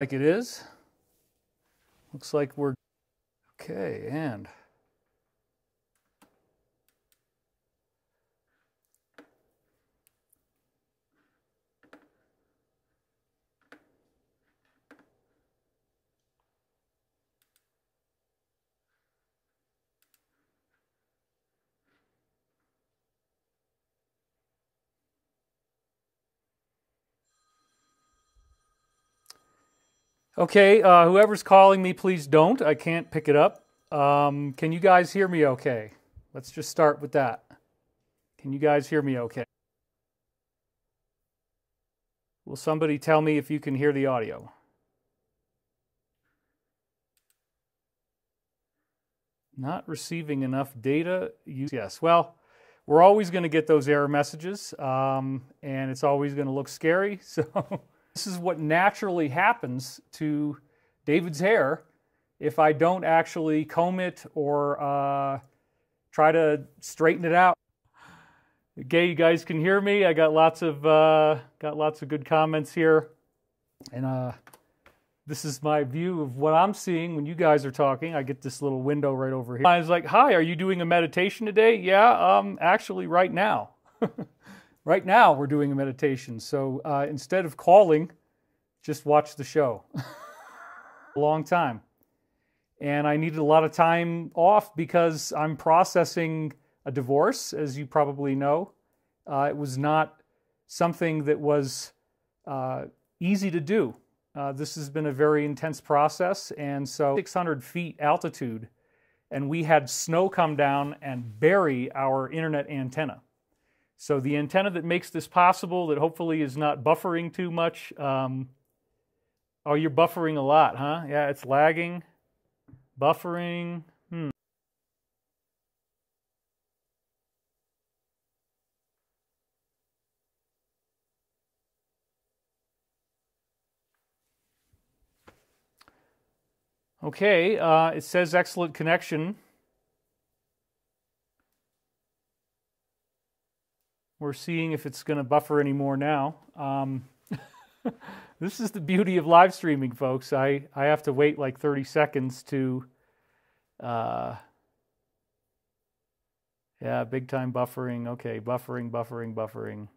Like it is. Looks like we're okay, and okay, whoever's calling me, please don't. I can't pick it up. Can you guys hear me okay? Let's just start with that. Can you guys hear me okay? Will somebody tell me if you can hear the audio? Not receiving enough data. Yes, well, we're always going to get those error messages, and it's always going to look scary. So this is what naturally happens to David's hair if I don't actually comb it or try to straighten it out. Okay, you guys can hear me. I got lots of good comments here, and this is my view of what I'm seeing when you guys are talking. I get this little window right over here. I was like, "Hi, are you doing a meditation today?" Yeah, actually, right now. Right now, we're doing a meditation. So instead of calling, just watch the show. A long time, and I needed a lot of time off because I'm processing a divorce, as you probably know. It was not something that was easy to do. This has been a very intense process, and so 600 feet altitude, and we had snow come down and bury our internet antenna. So the antenna that makes this possible, that hopefully is not buffering too much. Oh, you're buffering a lot, huh? Yeah, it's lagging. Buffering. Okay, it says excellent connection. We're seeing if it's going to buffer anymore now. This is the beauty of live streaming, folks. I have to wait like 30 seconds to... yeah, big time buffering. Okay, buffering.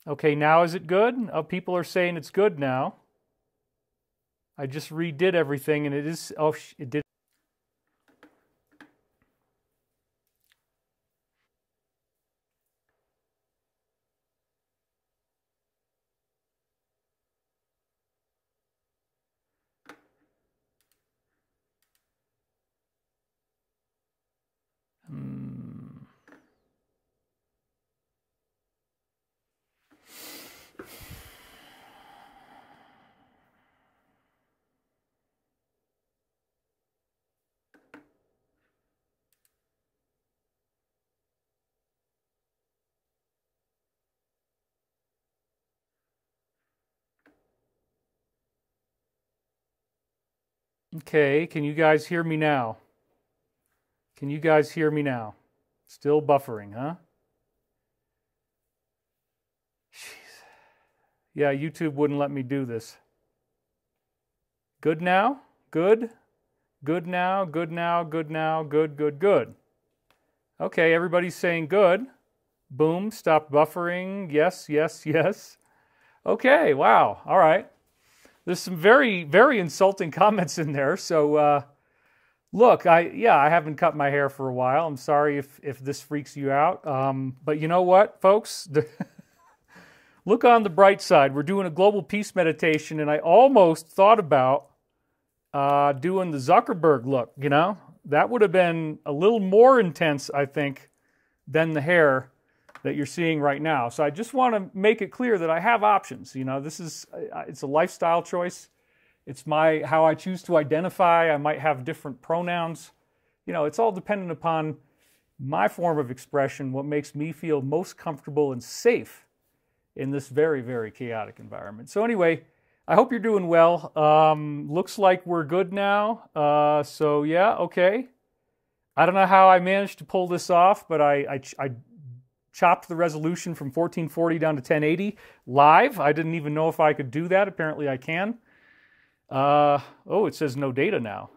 Okay, now is it good? Oh, people are saying it's good now. I just redid everything and it is... Oh, it did... Okay, can you guys hear me now? Can you guys hear me now? Still buffering, huh? Jeez. Yeah, YouTube wouldn't let me do this. Good now? Good? Good now, good now, good now, good. Okay, everybody's saying good. Boom, stop buffering. Yes. Okay, wow, all right. There's some very, very insulting comments in there. So, look, I haven't cut my hair for a while. I'm sorry if this freaks you out. But you know what, folks? Look on the bright side. We're doing a global peace meditation, and I almost thought about doing the Zuckerberg look, you know? That would have been a little more intense, I think, than the hair that you're seeing right now. So I just want to make it clear that I have options. You know, this is, it's a lifestyle choice. It's how I choose to identify. I might have different pronouns. You know, it's all dependent upon my form of expression, what makes me feel most comfortable and safe in this very, very chaotic environment. So anyway, I hope you're doing well. Looks like we're good now. So yeah, okay. I don't know how I managed to pull this off, but I chopped the resolution from 1440 down to 1080 live. I didn't even know if I could do that. Apparently I can. Oh, it says no data now.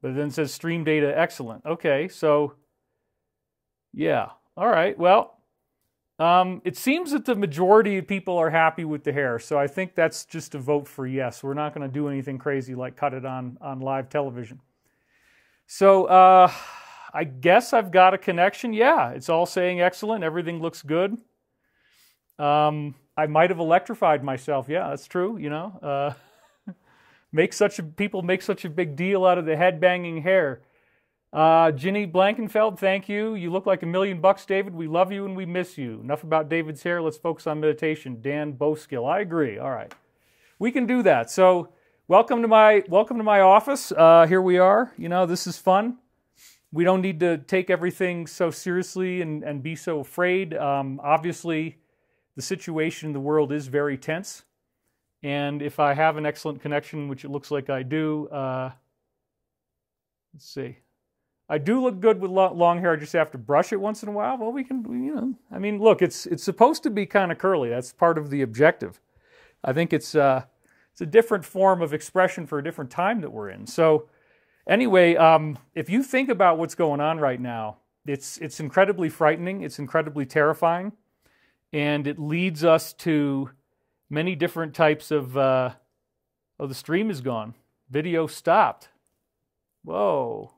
But then it says stream data excellent. Okay, so yeah. All right, well, it seems that the majority of people are happy with the hair, so I think that's just a vote for yes. We're not going to do anything crazy like cut it on live television. So I guess I've got a connection. Yeah, it's all saying excellent. Everything looks good. I might have electrified myself. Yeah, that's true, you know. People make such a big deal out of the head-banging hair. Ginny Blankenfeld, thank you. You look like $1,000,000, David. We love you and we miss you. Enough about David's hair. Let's focus on meditation. Dan Boskill, I agree. All right, we can do that. So welcome to my office. Here we are. You know, this is fun. We don't need to take everything so seriously and be so afraid. Obviously, the situation in the world is very tense. And if I have an excellent connection, which it looks like I do, let's see. I do look good with long hair. I just have to brush it once in a while. Well, we can, you know. I mean, look, it's supposed to be kind of curly. That's part of the objective. I think it's a different form of expression for a different time that we're in. So anyway, if you think about what's going on right now, it's incredibly frightening. It's incredibly terrifying. And it leads us to many different types of, oh, the stream is gone. Video stopped. Whoa.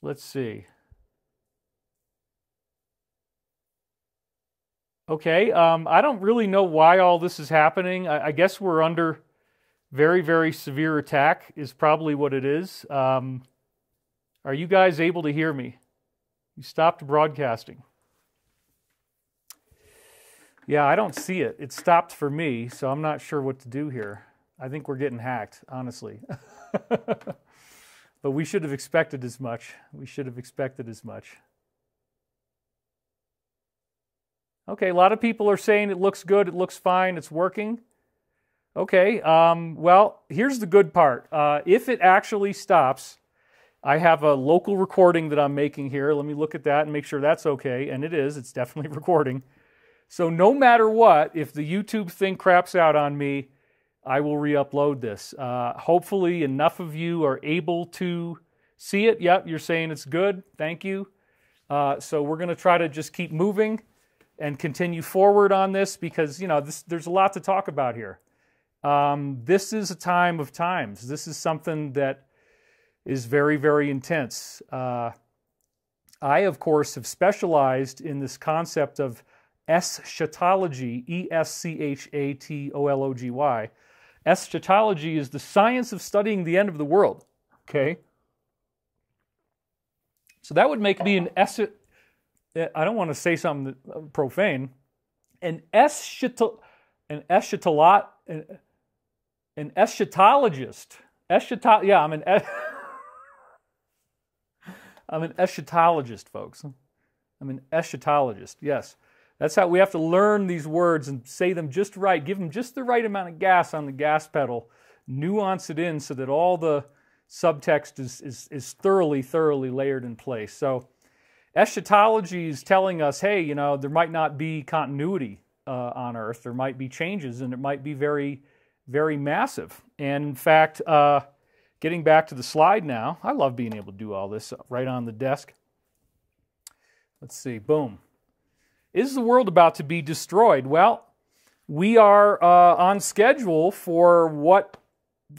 Let's see. Okay, I don't really know why all this is happening. I guess we're under very, very severe attack is probably what it is. Are you guys able to hear me? You stopped broadcasting. Yeah, I don't see it. It stopped for me, so I'm not sure what to do here. I think we're getting hacked, honestly. But we should have expected as much. We should have expected as much. Okay, a lot of people are saying it looks good, it looks fine, it's working. Okay, well, here's the good part. If it actually stops, I have a local recording that I'm making here. Let me look at that and make sure that's okay. And it is. It's definitely recording. So no matter what, if the YouTube thing craps out on me, I will re-upload this. Hopefully enough of you are able to see it. Yep, you're saying it's good. Thank you. So we're going to try to just keep moving and continue forward on this because, you know, there's a lot to talk about here. This is a time of times. This is something that is very, very intense. I, of course, have specialized in this concept of eschatology, E-S-C-H-A-T-O-L-O-G-Y. Eschatology is the science of studying the end of the world, okay? So that would make me an I don't want to say something profane. An eschatologist. Yeah, I'm an eschatologist, folks. I'm an eschatologist, yes. That's how we have to learn these words and say them just right. Give them just the right amount of gas on the gas pedal. Nuance it in so that all the subtext is thoroughly, thoroughly layered in place. So eschatology is telling us, hey, you know, there might not be continuity on Earth. There might be changes, and it might be very, very massive. And in fact, getting back to the slide now, I love being able to do all this right on the desk. Let's see, boom. Is the world about to be destroyed? Well, we are on schedule for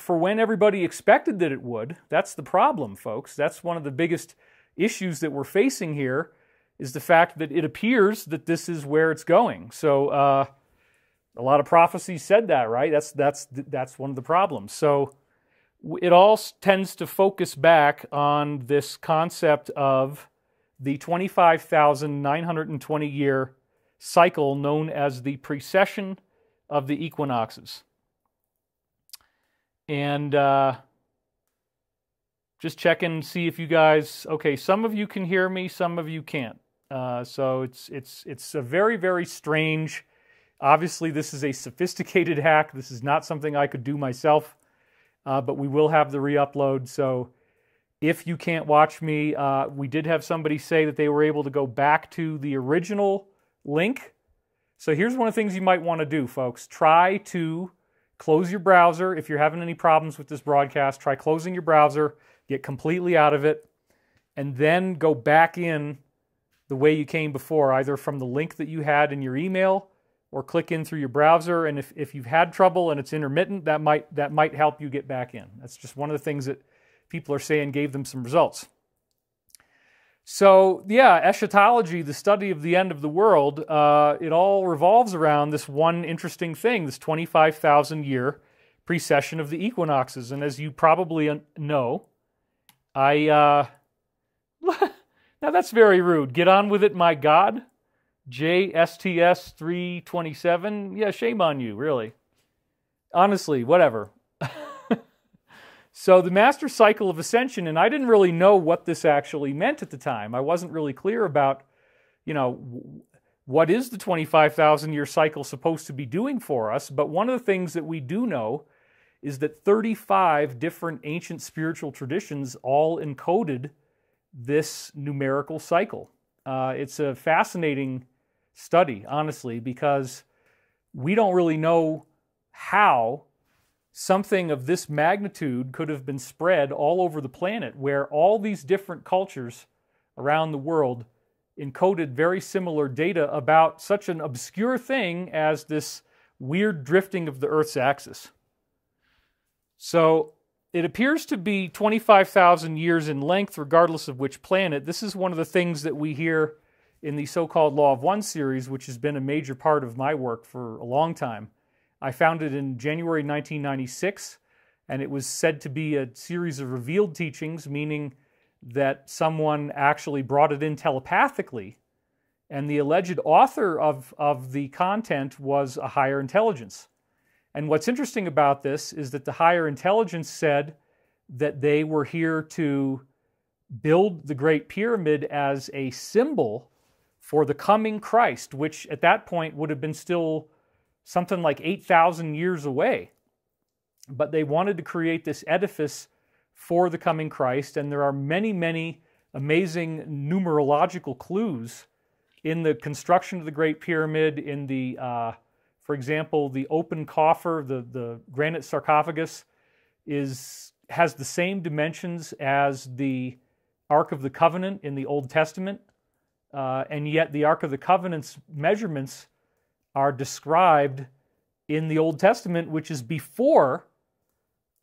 when everybody expected that it would. That's the problem, folks. That's one of the biggest issues that we're facing here is the fact that it appears that this is where it's going. So a lot of prophecies said that, right? That's one of the problems. So it all tends to focus back on this concept of the 25,920-year cycle known as the Precession of the Equinoxes. And just check and see if you guys, okay, some of you can hear me, some of you can't. So it's a very, very strange, obviously this is a sophisticated hack. This is not something I could do myself, but we will have the re-upload. So If you can't watch me, we did have somebody say that they were able to go back to the original link. So here's one of the things you might want to do, folks. Try to close your browser. If you're having any problems with this broadcast, try closing your browser, get completely out of it, and then go back in the way you came before, either from the link that you had in your email or click in through your browser. And if you've had trouble and it's intermittent, that might help you get back in. That's just one of the things that people are saying gave them some results. So yeah, eschatology, the study of the end of the world, it all revolves around this one interesting thing, this 25,000-year precession of the equinoxes. And as you probably know, now that's very rude. Get on with it, my God. JSTS 327. Yeah, shame on you, really. Honestly, whatever. So the master cycle of ascension, and I didn't really know what this actually meant at the time. I wasn't really clear about, what is the 25,000-year cycle supposed to be doing for us? But one of the things that we do know is that 35 different ancient spiritual traditions all encoded this numerical cycle. It's a fascinating study, honestly, because we don't really know how something of this magnitude could have been spread all over the planet, where all these different cultures around the world encoded very similar data about such an obscure thing as this weird drifting of the Earth's axis. So it appears to be 25,000 years in length, regardless of which planet. This is one of the things that we hear in the so-called Law of One series, which has been a major part of my work for a long time. I found it in January 1996, and it was said to be a series of revealed teachings, meaning that someone actually brought it in telepathically, and the alleged author of the content was a higher intelligence. And what's interesting about this is that the higher intelligence said that they were here to build the Great Pyramid as a symbol for the coming Christ, which at that point would have been still something like 8,000 years away. But they wanted to create this edifice for the coming Christ, and there are many, many amazing numerological clues in the construction of the Great Pyramid, in the, for example, the open coffer, the granite sarcophagus, has the same dimensions as the Ark of the Covenant in the Old Testament, and yet the Ark of the Covenant's measurements are described in the Old Testament, which is before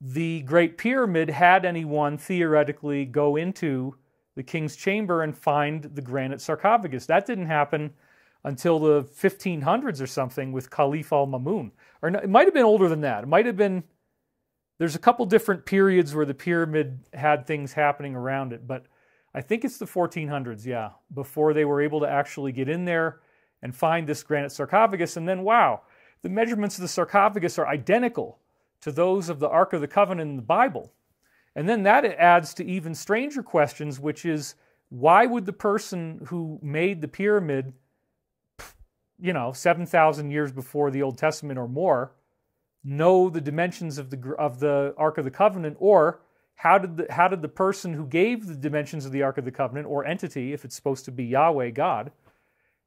the Great Pyramid had anyone theoretically go into the king's chamber and find the granite sarcophagus. That didn't happen until the 1500s or something with Caliph al-Mamun. Or no, it might have been older than that. It might have been, there's a couple different periods where the pyramid had things happening around it, but I think it's the 1400s, yeah, before they were able to actually get in there and find this granite sarcophagus. And then, wow, the measurements of the sarcophagus are identical to those of the Ark of the Covenant in the Bible. And then that adds to even stranger questions, which is, why would the person who made the pyramid, 7,000 years before the Old Testament or more, know the dimensions of the Ark of the Covenant? Or how did the person who gave the dimensions of the Ark of the Covenant, or entity, if it's supposed to be Yahweh, God,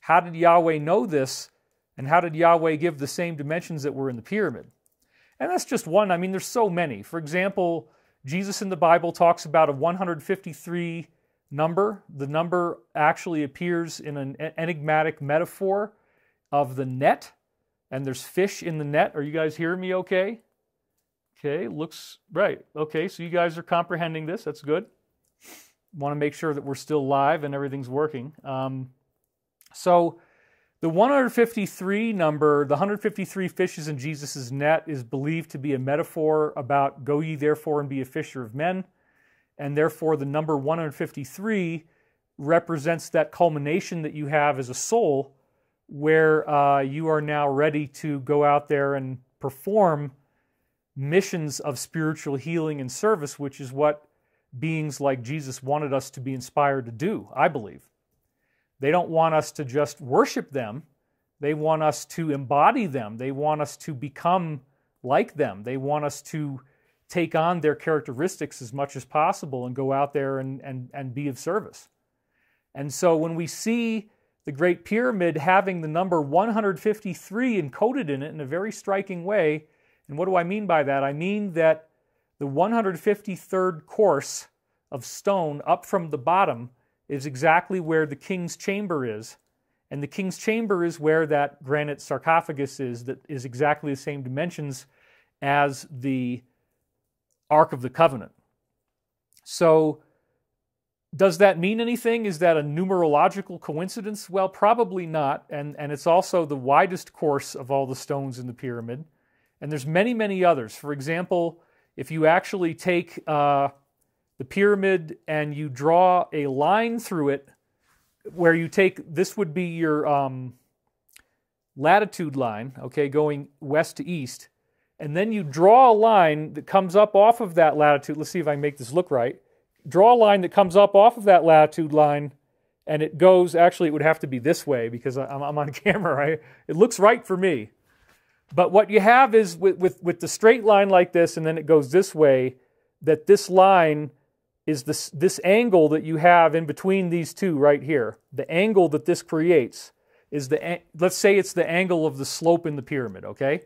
how did Yahweh know this, and how did Yahweh give the same dimensions that were in the pyramid? And that's just one. I mean, there's so many. For example, Jesus in the Bible talks about a 153 number. The number actually appears in an enigmatic metaphor of the net, and there's fish in the net. Are you guys hearing me okay? Okay, looks right. Okay, so you guys are comprehending this. That's good. Want to make sure that we're still live and everything's working. So the 153 number, the 153 fishes in Jesus' net, is believed to be a metaphor about go ye therefore and be a fisher of men. And therefore the number 153 represents that culmination that you have as a soul, where you are now ready to go out there and perform missions of spiritual healing and service, which is what beings like Jesus wanted us to be inspired to do, I believe. They don't want us to just worship them. They want us to embody them. They want us to become like them. They want us to take on their characteristics as much as possible and go out there and be of service. And so when we see the Great Pyramid having the number 153 encoded in it in a very striking way, and what do I mean by that? I mean that the 153rd course of stone up from the bottom is exactly where the king's chamber is. And the king's chamber is where that granite sarcophagus is, that is exactly the same dimensions as the Ark of the Covenant. So, does that mean anything? Is that a numerological coincidence? Well, probably not. And it's also the widest course of all the stones in the pyramid. And there's many, many others. For example, if you actually take the pyramid and you draw a line through it, where you take, this would be your latitude line, okay, going west to east, and then you draw a line that comes up off of that latitude. Let's see if I can make this look right. Draw a line that comes up off of that latitude line, and it goes, actually it would have to be this way because I'm on camera, right? It looks right for me. But what you have is with the straight line like this, and then it goes this way, that this line is this angle that you have in between these two right here. The angle that this creates is let's say it's the angle of the slope in the pyramid, okay?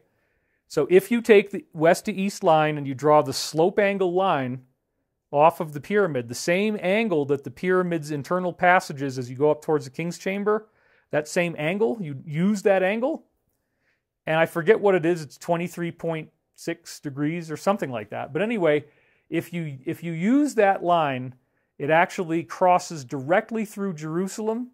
So if you take the west to east line and you draw the slope angle line off of the pyramid, the same angle that the pyramid's internal passages as you go up towards the king's chamber, that same angle, you use that angle, and I forget what it is, it's 23.6 degrees or something like that. But anyway, if you use that line, it actually crosses directly through Jerusalem.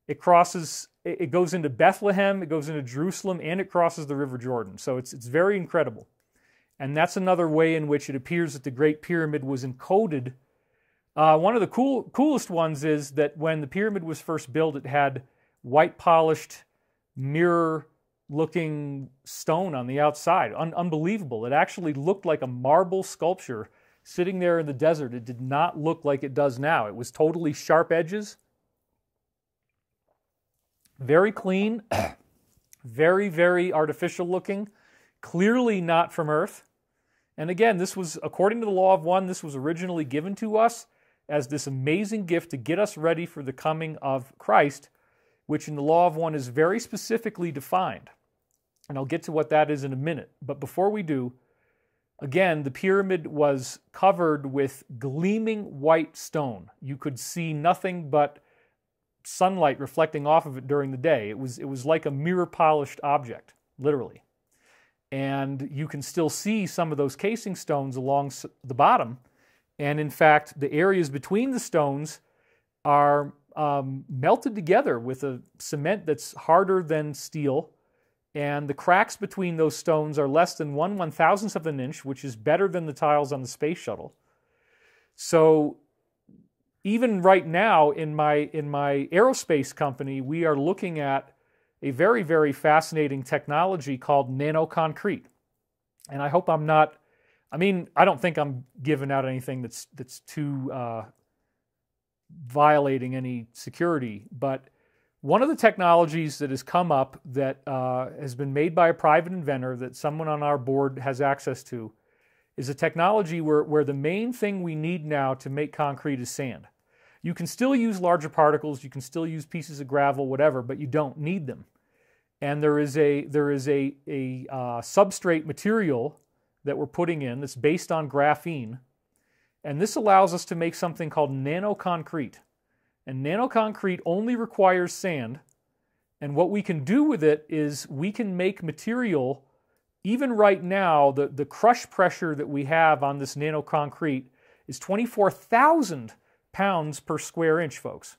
It goes into Bethlehem, it goes into Jerusalem, and it crosses the River Jordan. So it's very incredible. And that's another way in which it appears that the Great Pyramid was encoded. One of the coolest ones is that when the pyramid was first built, it had white polished mirror-looking stone on the outside. Unbelievable. It actually looked like a marble sculpture sitting there in the desert. It did not look like it does now. It was totally sharp edges. Very clean. Very, very artificial looking. Clearly not from Earth. And again, this was, according to the Law of One, this was originally given to us as this amazing gift to get us ready for the coming of Christ, which in the Law of One is very specifically defined. And I'll get to what that is in a minute. But before we do, again, the pyramid was covered with gleaming white stone. You could see nothing but sunlight reflecting off of it during the day. It was like a mirror-polished object, literally. And you can still see some of those casing stones along the bottom. And in fact, the areas between the stones are melted together with a cement that's harder than steel. And the cracks between those stones are less than 1/1000th of an inch, which is better than the tiles on the space shuttle. So even right now in my aerospace company, we are looking at a very, very fascinating technology called Nano Concrete. And I hope I'm not, I don't think I'm giving out anything that's too violating any security, but one of the technologies that has come up that has been made by a private inventor that someone on our board has access to is a technology where the main thing we need now to make concrete is sand. You can still use larger particles, you can still use pieces of gravel, whatever, but you don't need them. And there is a substrate material that we're putting in that's based on graphene, and this allows us to make something called Nano Concrete. And Nano Concrete only requires sand, and what we can do with it is we can make material. Even right now, the crush pressure that we have on this Nano Concrete is 24,000 pounds per square inch, folks.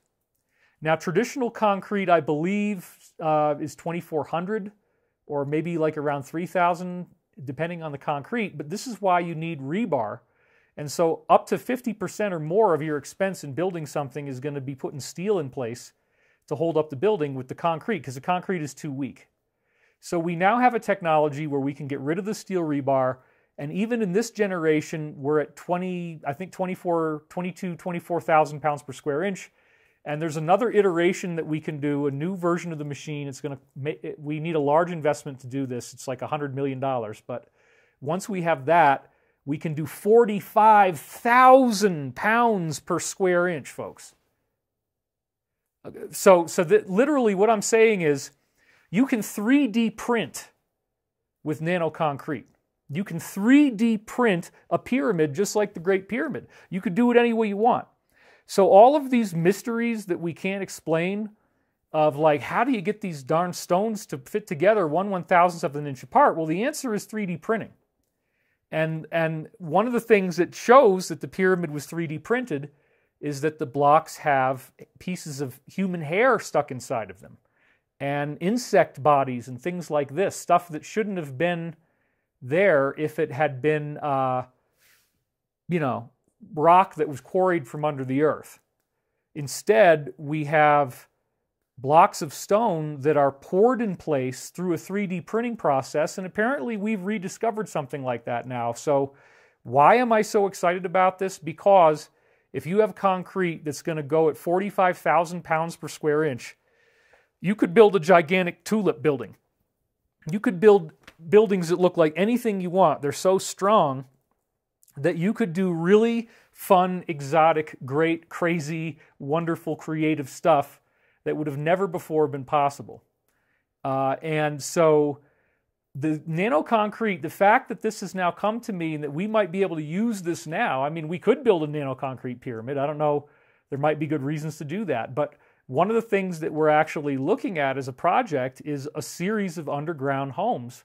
Now, traditional concrete, I believe, is 2,400 or maybe like around 3,000, depending on the concrete. But this is why you need rebar. And so up to 50% or more of your expense in building something is going to be putting steel in place to hold up the building with the concrete, because the concrete is too weak. So we now have a technology where we can get rid of the steel rebar. And even in this generation, we're at 24,000 pounds per square inch. And there's another iteration that we can do, a new version of the machine. We need a large investment to do this. It's like $100 million. But once we have that, We can do 45,000 pounds per square inch, folks. So that literally what I'm saying is you can 3D print with Nano Concrete. You can 3D print a pyramid just like the Great Pyramid. You could do it any way you want. So all of these mysteries that we can't explain of like, how do you get these darn stones to fit together 1/1000th of an inch apart? Well, the answer is 3D printing. And one of the things that shows that the pyramid was 3D printed is that the blocks have pieces of human hair stuck inside of them and insect bodies and things like this, stuff that shouldn't have been there if it had been, rock that was quarried from under the earth. Instead, we have blocks of stone that are poured in place through a 3D printing process, and apparently we've rediscovered something like that now. So why am I so excited about this? Because if you have concrete that's going to go at 45,000 pounds per square inch, you could build a gigantic tulip building. You could build buildings that look like anything you want. They're so strong that you could do really fun, exotic, great, crazy, wonderful, creative stuff that would have never before been possible. And so the Nano Concrete, the fact that this has now come to me and that we might be able to use this now, I mean, we could build a Nano Concrete pyramid. I don't know, there might be good reasons to do that. But one of the things that we're actually looking at as a project is a series of underground homes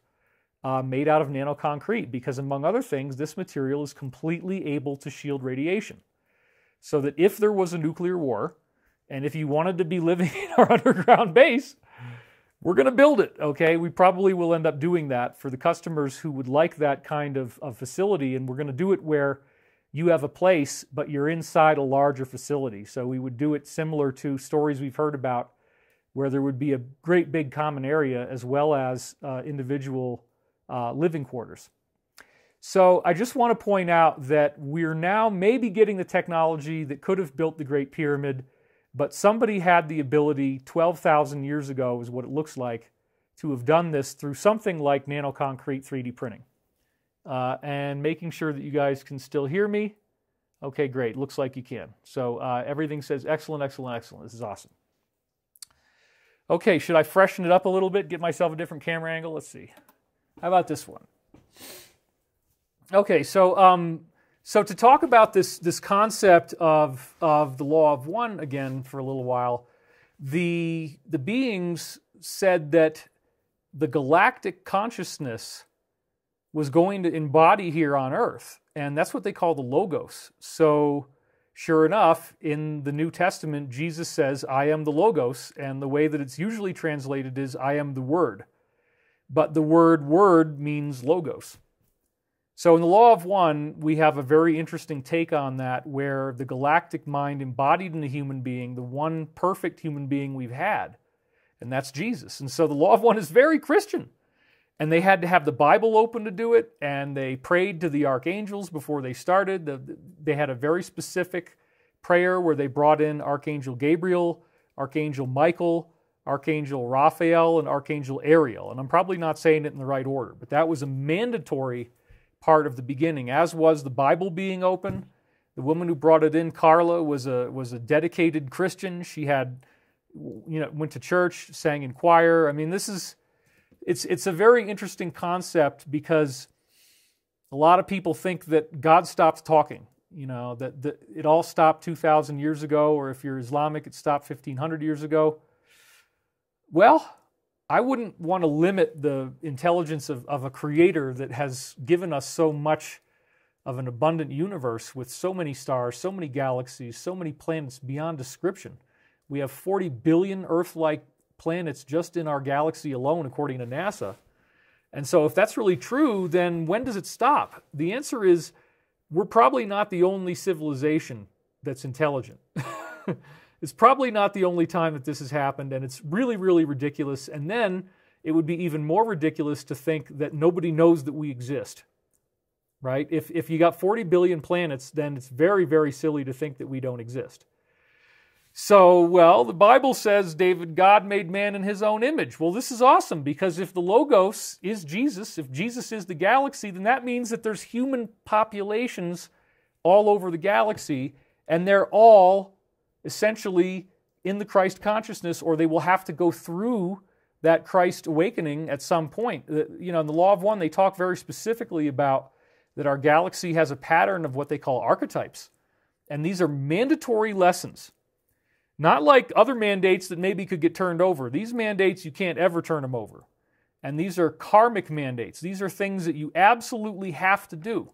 made out of Nano Concrete, because among other things, this material is completely able to shield radiation. So that if there was a nuclear war, and if you wanted to be living in our underground base, we're going to build it, okay? We probably will end up doing that for the customers who would like that kind of facility, and we're going to do it where you have a place, but you're inside a larger facility. So we would do it similar to stories we've heard about, where there would be a great big common area as well as individual living quarters. So I just want to point out that we're now maybe getting the technology that could have built the Great Pyramid, but somebody had the ability 12,000 years ago, is what it looks like, to have done this through something like Nano Concrete 3D printing. And making sure that you guys can still hear me. Okay, great. Looks like you can. So everything says excellent, excellent, excellent. This is awesome. Okay, should I freshen it up a little bit, get myself a different camera angle? Let's see. How about this one? Okay, so to talk about this concept of the law of one again for a little while, the beings said that the galactic consciousness was going to embody here on Earth, and that's what they call the Logos. So sure enough, in the New Testament, Jesus says, I am the Logos, and the way that it's usually translated is, I am the Word. But the word word means Logos. So in the law of one, we have a very interesting take on that, where the galactic mind embodied in a human being, the one perfect human being we've had, and that's Jesus. And so the law of one is very Christian. And they had to have the Bible open to do it, and they prayed to the archangels before they started. They had a very specific prayer where they brought in Archangel Gabriel, Archangel Michael, Archangel Raphael, and Archangel Ariel. And I'm probably not saying it in the right order, but that was a mandatory part of the beginning, as was the Bible being open. The woman who brought it in, Carla, was a dedicated Christian. She had, went to church, sang in choir. I mean, it's a very interesting concept, because a lot of people think that God stopped talking, that it all stopped 2,000 years ago, or if you're Islamic, it stopped 1,500 years ago. Well, I wouldn't want to limit the intelligence of a creator that has given us so much of an abundant universe with so many stars, so many galaxies, so many planets beyond description. We have 40 billion Earth-like planets just in our galaxy alone, according to NASA. And so if that's really true, then when does it stop? The answer is, we're probably not the only civilization that's intelligent. It's probably not the only time that this has happened, and it's really, really ridiculous. And then it would be even more ridiculous to think that nobody knows that we exist, right? If you got 40 billion planets, then it's very, very silly to think that we don't exist. So, well, the Bible says, David, God made man in his own image. Well, this is awesome, because if the Logos is Jesus, if Jesus is the galaxy, then that means that there's human populations all over the galaxy, and they're all essentially in the Christ consciousness, or they will have to go through that Christ awakening at some point. You know, in the Law of One, they talk very specifically about that our galaxy has a pattern of what they call archetypes. And these are mandatory lessons. Not like other mandates that maybe could get turned over. These mandates, you can't ever turn them over. And these are karmic mandates. These are things that you absolutely have to do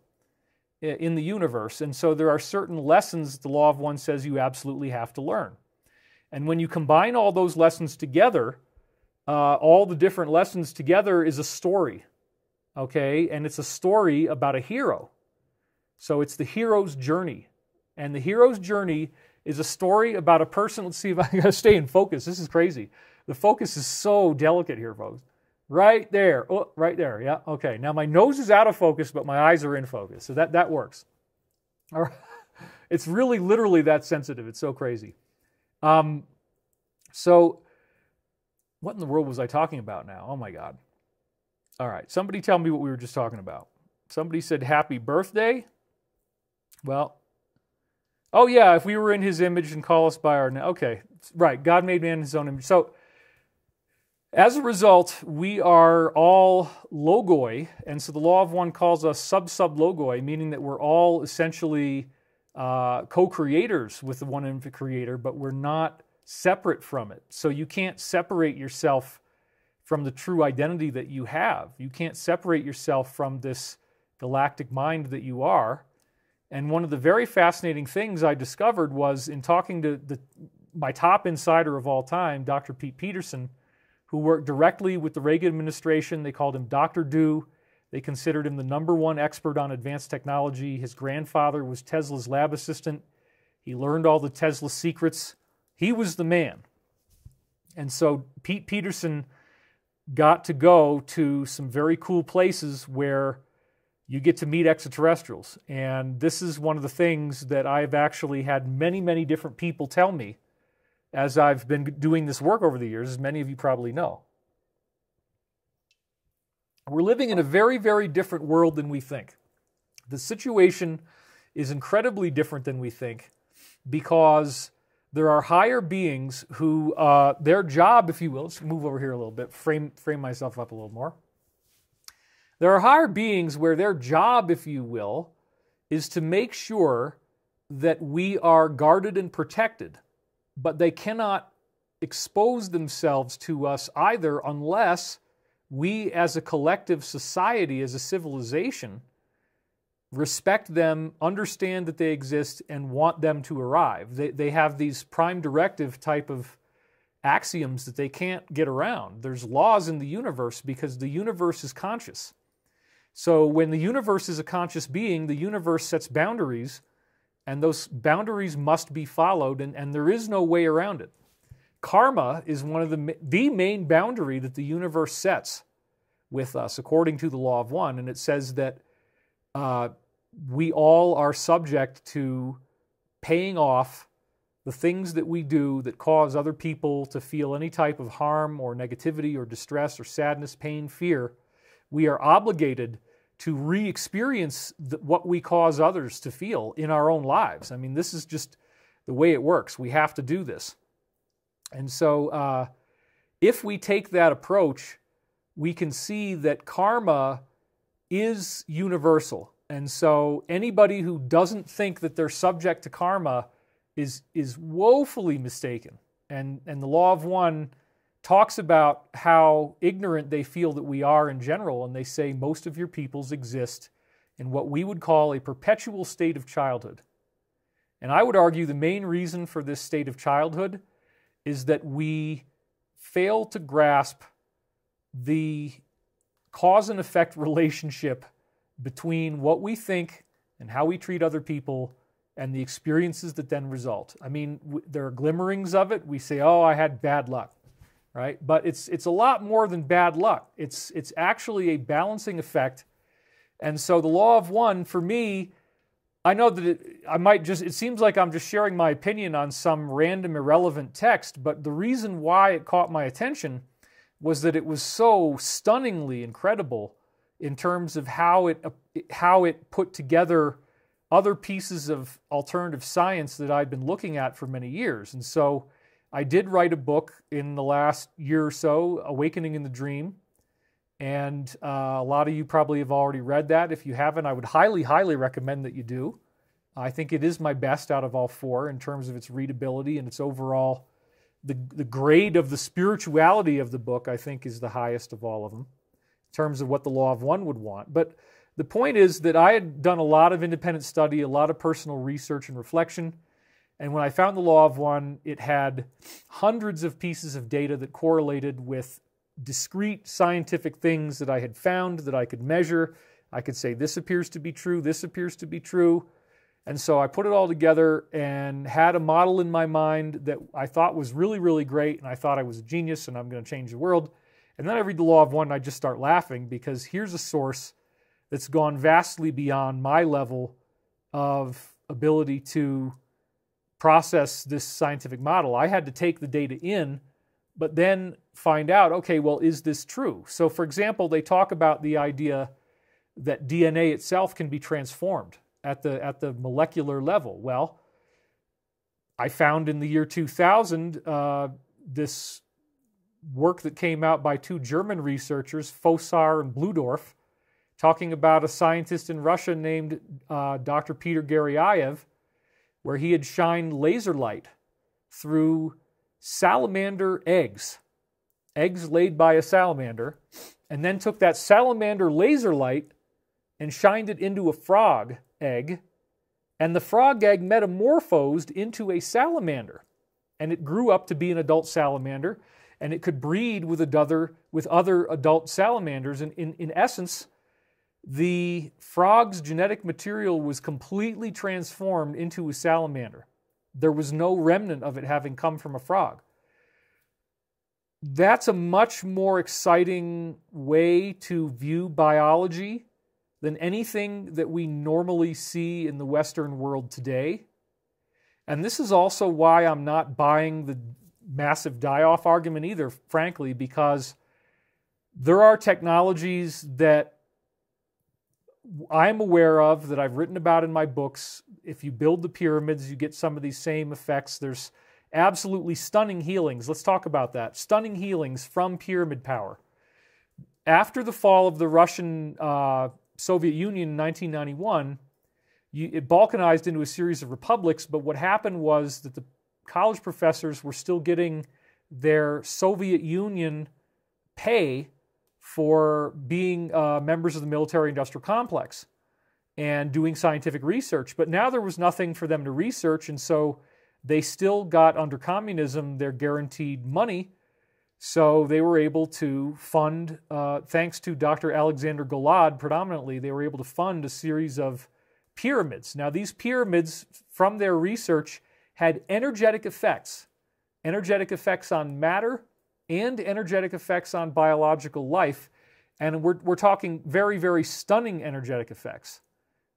in the universe. And so there are certain lessons the Law of One says you absolutely have to learn. And when you combine all those lessons together, all the different lessons together is a story. Okay? And it's a story about a hero. So it's the hero's journey. And the hero's journey is a story about a person. Let's see if I got to stay in focus. This is crazy. The focus is so delicate here, folks. Right there. Oh, right there. Yeah, okay. Now my nose is out of focus, but my eyes are in focus. So that works. All right. It's really literally that sensitive. It's so crazy. So what in the world was I talking about now? Oh my God. All right. Somebody tell me what we were just talking about. Somebody said happy birthday. Well, oh yeah, if we were in his image and call us by our name. Okay, right. God made man in his own image. So as a result, we are all logoi, and so the Law of One calls us sub-logoi, meaning that we're all essentially co-creators with the one infinite creator, but we're not separate from it. So you can't separate yourself from the true identity that you have. You can't separate yourself from this galactic mind that you are. And one of the very fascinating things I discovered was in talking to my top insider of all time, Dr. Pete Peterson, who worked directly with the Reagan administration. They called him Dr. Do. They considered him the #1 expert on advanced technology. His grandfather was Tesla's lab assistant. He learned all the Tesla secrets. He was the man. And so Pete Peterson got to go to some very cool places where you get to meet extraterrestrials. And this is one of the things that I've actually had many, many different people tell me as I've been doing this work over the years, as many of you probably know. We're living in a very, very different world than we think. The situation is incredibly different than we think because there are higher beings who, their job, if you will, let's move over here a little bit, frame myself up a little more. There are higher beings where their job, if you will, is to make sure that we are guarded and protected, but they cannot expose themselves to us either unless we as a collective society, as a civilization, respect them, understand that they exist, and want them to arrive. They have these prime directive type of axioms that they can't get around. There's laws in the universe because the universe is conscious. So when the universe is a conscious being, the universe sets boundaries, and those boundaries must be followed, and there is no way around it. Karma is one of the main boundary that the universe sets with us, according to the Law of One, and it says that we all are subject to paying off the things that we do that cause other people to feel any type of harm or negativity or distress or sadness, pain, fear. We are obligated to re-experience what we cause others to feel in our own lives. I mean, this is just the way it works. We have to do this. And so if we take that approach, we can see that karma is universal. And so anybody who doesn't think that they're subject to karma is woefully mistaken. And the Law of One talks about how ignorant they feel that we are in general, and they say most of your peoples exist in what we would call a perpetual state of childhood. And I would argue the main reason for this state of childhood is that we fail to grasp the cause and effect relationship between what we think and how we treat other people and the experiences that then result. I mean, there are glimmerings of it. We say, oh, I had bad luck. Right? But it's a lot more than bad luck. It's actually a balancing effect. And so the Law of One, for me, I know that it seems like I'm just sharing my opinion on some random irrelevant text, but the reason why it caught my attention was that it was so stunningly incredible in terms of how it put together other pieces of alternative science that I'd been looking at for many years. And so I did write a book in the last year or so, Awakening in the Dream. And a lot of you probably have already read that. If you haven't, I would highly, highly recommend that you do. I think it is my best out of all four in terms of its readability and its overall, the grade of the spirituality of the book, I think, is the highest of all of them in terms of what the Law of One would want. But the point is that I had done a lot of independent study, a lot of personal research and reflection. And when I found the Law of One, it had hundreds of pieces of data that correlated with discrete scientific things that I had found that I could measure. I could say, this appears to be true, this appears to be true. And so I put it all together and had a model in my mind that I thought was really, really great, and I thought I was a genius and I'm going to change the world. And then I read the Law of One and I just start laughing, because here's a source that's gone vastly beyond my level of ability to process this scientific model. I had to take the data in, but then find out, okay, well, is this true? So, for example, they talk about the idea that DNA itself can be transformed at the molecular level. Well, I found in the year 2000 this work that came out by two German researchers, Fossar and Bludorf, talking about a scientist in Russia named Dr. Peter Garyaev, where he had shined laser light through salamander eggs laid by a salamander, and then took that salamander laser light and shined it into a frog egg, and the frog egg metamorphosed into a salamander, and it grew up to be an adult salamander, and it could breed with other adult salamanders, and in essence, the frog's genetic material was completely transformed into a salamander. There was no remnant of it having come from a frog. That's a much more exciting way to view biology than anything that we normally see in the Western world today. And this is also why I'm not buying the massive die-off argument either, frankly, because there are technologies that I'm aware of, that I've written about in my books. If you build the pyramids, you get some of these same effects. There's absolutely stunning healings. Let's talk about that. Stunning healings from pyramid power. After the fall of the Russian Soviet Union in 1991, it balkanized into a series of republics, but what happened was that the college professors were still getting their Soviet Union pay for being members of the military-industrial complex and doing scientific research. But now there was nothing for them to research, and so they still got, under communism, their guaranteed money. So they were able to fund, thanks to Dr. Alexander Golod predominantly, they were able to fund a series of pyramids. Now these pyramids, from their research, had energetic effects on matter, and energetic effects on biological life. And we're talking very, very stunning energetic effects.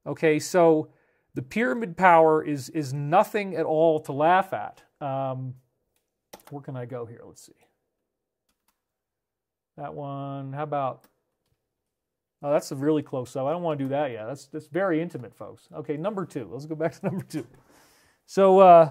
Okay, so the pyramid power is nothing at all to laugh at. Where can I go here? Let's see. That one, how about... Oh, that's a really close up. I don't want to do that yet. That's very intimate, folks. Okay, number 2. Let's go back to number 2. So,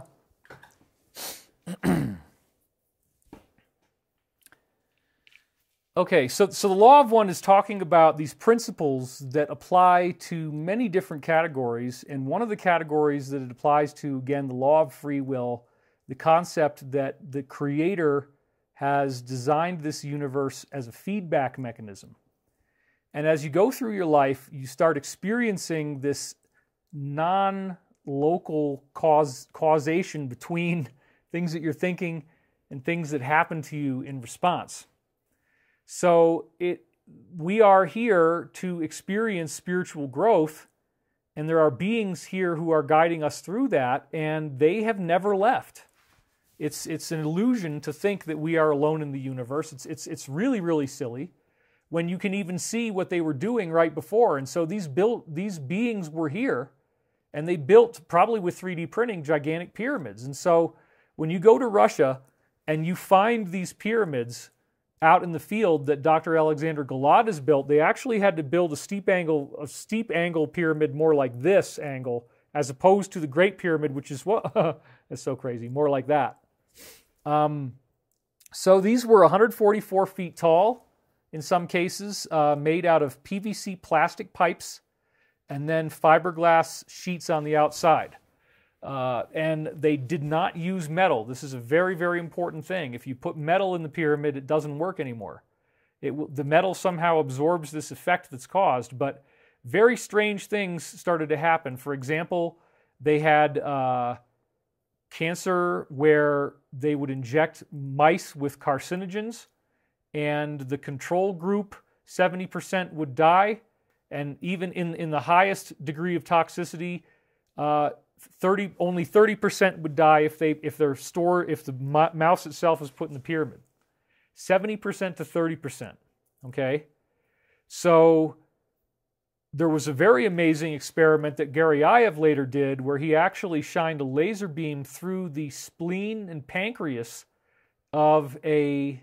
okay, so the Law of One is talking about these principles that apply to many different categories, and one of the categories that it applies to, again, the law of free will, the concept that the Creator has designed this universe as a feedback mechanism. And as you go through your life, you start experiencing this non-local causation between things that you're thinking and things that happen to you in response. So we are here to experience spiritual growth, and there are beings here who are guiding us through that, and they have never left. It's an illusion to think that we are alone in the universe. It's really, really silly when you can even see what they were doing right before. And so these beings were here, and they built, probably with 3D printing, gigantic pyramids. And so when you go to Russia and you find these pyramids out in the field that Dr. Alexander Gilad has built, they actually had to build a steep angle pyramid more like this angle, as opposed to the Great Pyramid, which is what it's so crazy, more like that. So these were 144 feet tall in some cases, made out of PVC plastic pipes and then fiberglass sheets on the outside. And they did not use metal. This is a very, very important thing. If you put metal in the pyramid, it doesn't work anymore. The metal somehow absorbs this effect that's caused, but very strange things started to happen. For example, they had cancer where they would inject mice with carcinogens, and the control group, 70% would die, and even in the highest degree of toxicity, only 30% would die if the mouse itself is put in the pyramid. 70% to 30%. Okay, so there was a very amazing experiment that Geryaev later did, where he actually shined a laser beam through the spleen and pancreas of a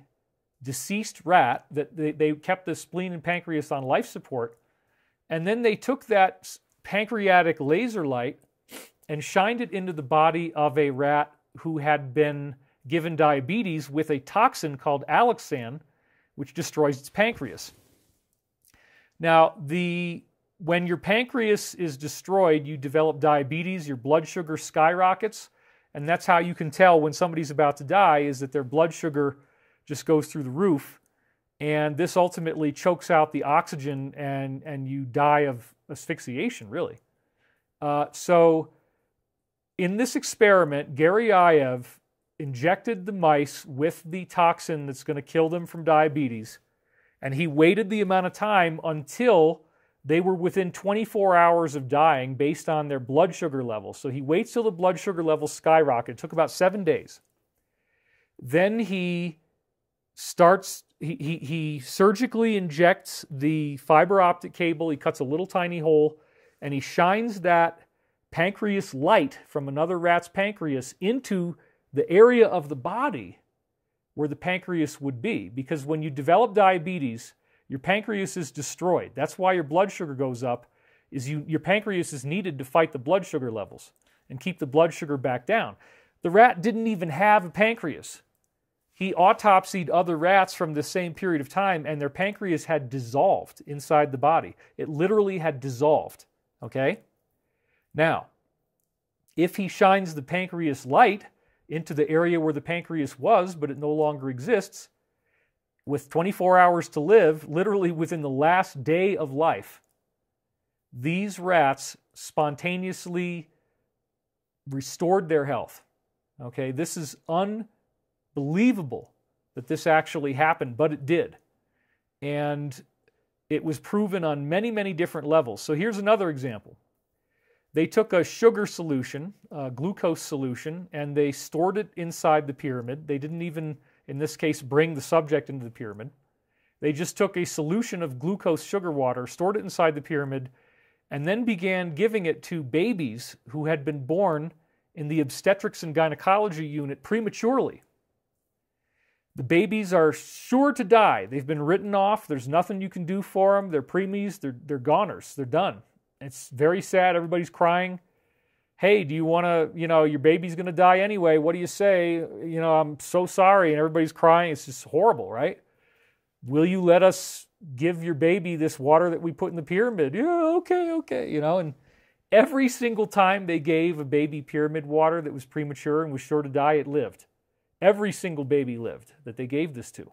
deceased rat. That they kept the spleen and pancreas on life support, and then they took that pancreatic laser light and shined it into the body of a rat who had been given diabetes with a toxin called alloxan, which destroys its pancreas. Now, when your pancreas is destroyed, you develop diabetes, your blood sugar skyrockets, and that's how you can tell when somebody's about to die, is that their blood sugar just goes through the roof, and this ultimately chokes out the oxygen, and you die of asphyxiation, really. So in this experiment, Geryaev injected the mice with the toxin that's going to kill them from diabetes, and he waited the amount of time until they were within 24 hours of dying based on their blood sugar levels. So he waits till the blood sugar levels skyrocket. It took about 7 days. Then he surgically injects the fiber optic cable. He cuts a little tiny hole, and he shines that pancreas light from another rat's pancreas into the area of the body where the pancreas would be. Because when you develop diabetes, your pancreas is destroyed. That's why your blood sugar goes up, your pancreas is needed to fight the blood sugar levels and keep the blood sugar back down. The rat didn't even have a pancreas. He autopsied other rats from the same period of time, and their pancreas had dissolved inside the body. It literally had dissolved, okay? Now, if he shines the pancreas light into the area where the pancreas was, but it no longer exists, with 24 hours to live, literally within the last day of life, these rats spontaneously restored their health. Okay, this is unbelievable that this actually happened, but it did. And it was proven on many, many different levels. So here's another example. They took a sugar solution, a glucose solution, and they stored it inside the pyramid. They didn't even, in this case, bring the subject into the pyramid. They just took a solution of glucose sugar water, stored it inside the pyramid, and then began giving it to babies who had been born in the obstetrics and gynecology unit prematurely. The babies are sure to die. They've been written off. There's nothing you can do for them. They're preemies. They're goners. They're done. It's very sad. Everybody's crying. Hey, do you want to, your baby's going to die anyway. What do you say? I'm so sorry. And everybody's crying. It's just horrible, right? Will you let us give your baby this water that we put in the pyramid? Yeah, okay. And every single time they gave a baby pyramid water that was premature and was sure to die, it lived. Every single baby lived that they gave this to.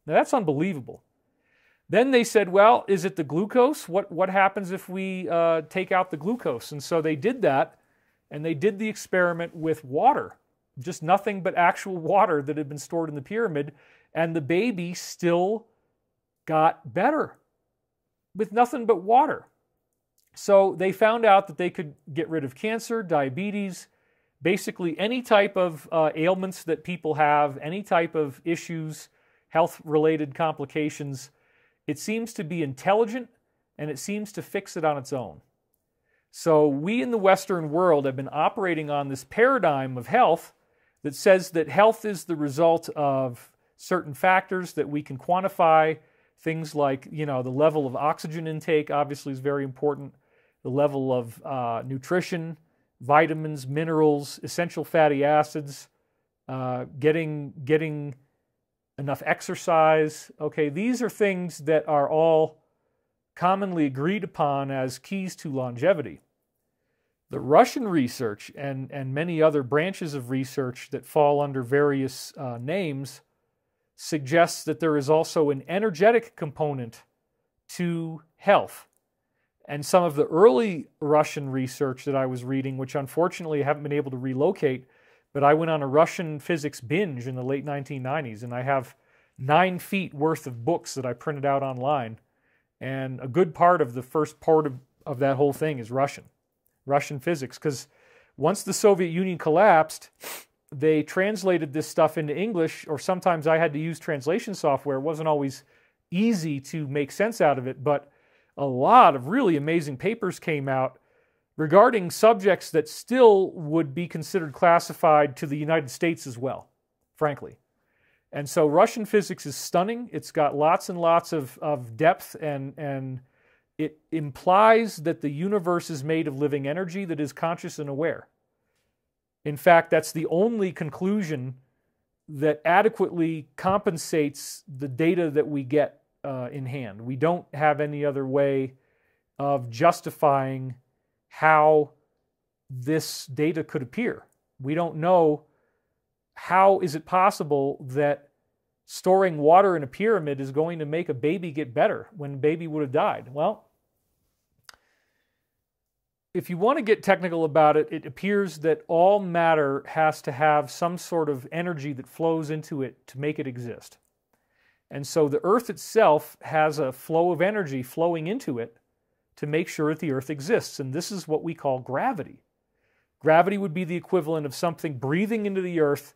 Now that's unbelievable. Then they said, well, is it the glucose? What happens if we take out the glucose? And so they did that, and they did the experiment with water, just nothing but actual water that had been stored in the pyramid, and the baby still got better with nothing but water. So they found out that they could get rid of cancer, diabetes, basically any type of ailments that people have, any type of issues, health-related complications. It seems to be intelligent, and it seems to fix it on its own. So we in the Western world have been operating on this paradigm of health that says that health is the result of certain factors that we can quantify. Things like, the level of oxygen intake obviously is very important. The level of nutrition, vitamins, minerals, essential fatty acids, getting enough exercise. Okay, these are things that are all commonly agreed upon as keys to longevity. The Russian research and many other branches of research that fall under various names suggests that there is also an energetic component to health. And some of the early Russian research that I was reading, which unfortunately I haven't been able to relocate, but I went on a Russian physics binge in the late 1990s, and I have 9 feet worth of books that I printed out online. And a good part of the first part of that whole thing is Russian physics, because once the Soviet Union collapsed, they translated this stuff into English, or sometimes I had to use translation software. It wasn't always easy to make sense out of it, but a lot of really amazing papers came out regarding subjects that still would be considered classified to the United States as well, frankly. And so Russian physics is stunning. It's got lots and lots of depth, and it implies that the universe is made of living energy that is conscious and aware. In fact, that's the only conclusion that adequately compensates the data that we get in hand. We don't have any other way of justifying how this data could appear. We don't know how is it possible that storing water in a pyramid is going to make a baby get better when a baby would have died. Well, if you want to get technical about it, it appears that all matter has to have some sort of energy that flows into it to make it exist. And so the Earth itself has a flow of energy flowing into it to make sure that the Earth exists. And this is what we call gravity. Gravity would be the equivalent of something breathing into the Earth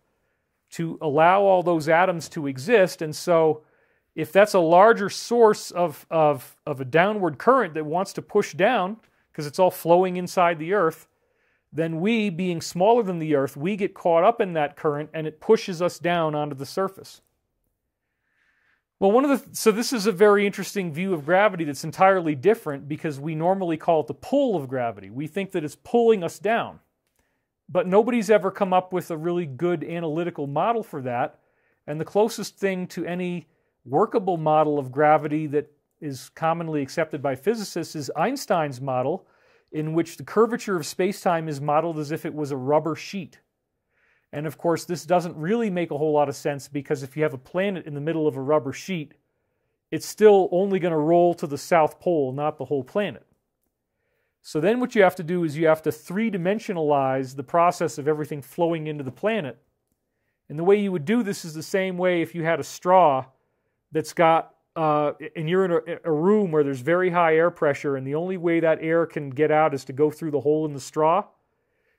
to allow all those atoms to exist. And so if that's a larger source of a downward current that wants to push down, because it's all flowing inside the Earth, then we, being smaller than the Earth, we get caught up in that current and it pushes us down onto the surface. Well, so this is a very interesting view of gravity that's entirely different, because we normally call it the pull of gravity. We think that it's pulling us down. But nobody's ever come up with a really good analytical model for that. And the closest thing to any workable model of gravity that is commonly accepted by physicists is Einstein's model, in which the curvature of space-time is modeled as if it was a rubber sheet. And of course, this doesn't really make a whole lot of sense, because if you have a planet in the middle of a rubber sheet, it's still only going to roll to the South Pole, not the whole planet. So then what you have to do is you have to three-dimensionalize the process of everything flowing into the planet. And the way you would do this is the same way if you had a straw that's got, and you're in a room where there's very high air pressure, and the only way that air can get out is to go through the hole in the straw.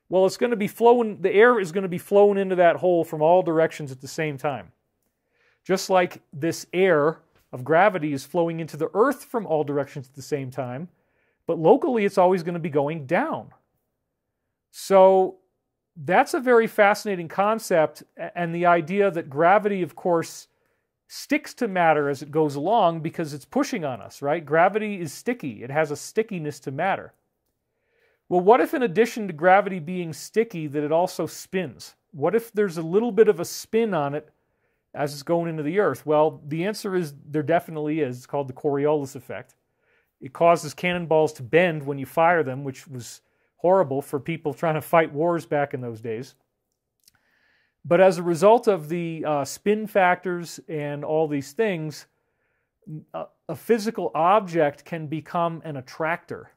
Well, it's going to be flowing, the air is going to be flowing into that hole from all directions at the same time. Just like this air of gravity is flowing into the Earth from all directions at the same time, but locally it's always going to be going down. So that's a very fascinating concept, and the idea that gravity, of course, sticks to matter as it goes along because it's pushing on us, right? Gravity is sticky. It has a stickiness to matter. Well, what if in addition to gravity being sticky, that it also spins? What if there's a little bit of a spin on it as it's going into the Earth? Well, the answer is there definitely is. It's called the Coriolis Effect. It causes cannonballs to bend when you fire them, which was horrible for people trying to fight wars back in those days. But as a result of the spin factors and all these things, a physical object can become an attractor.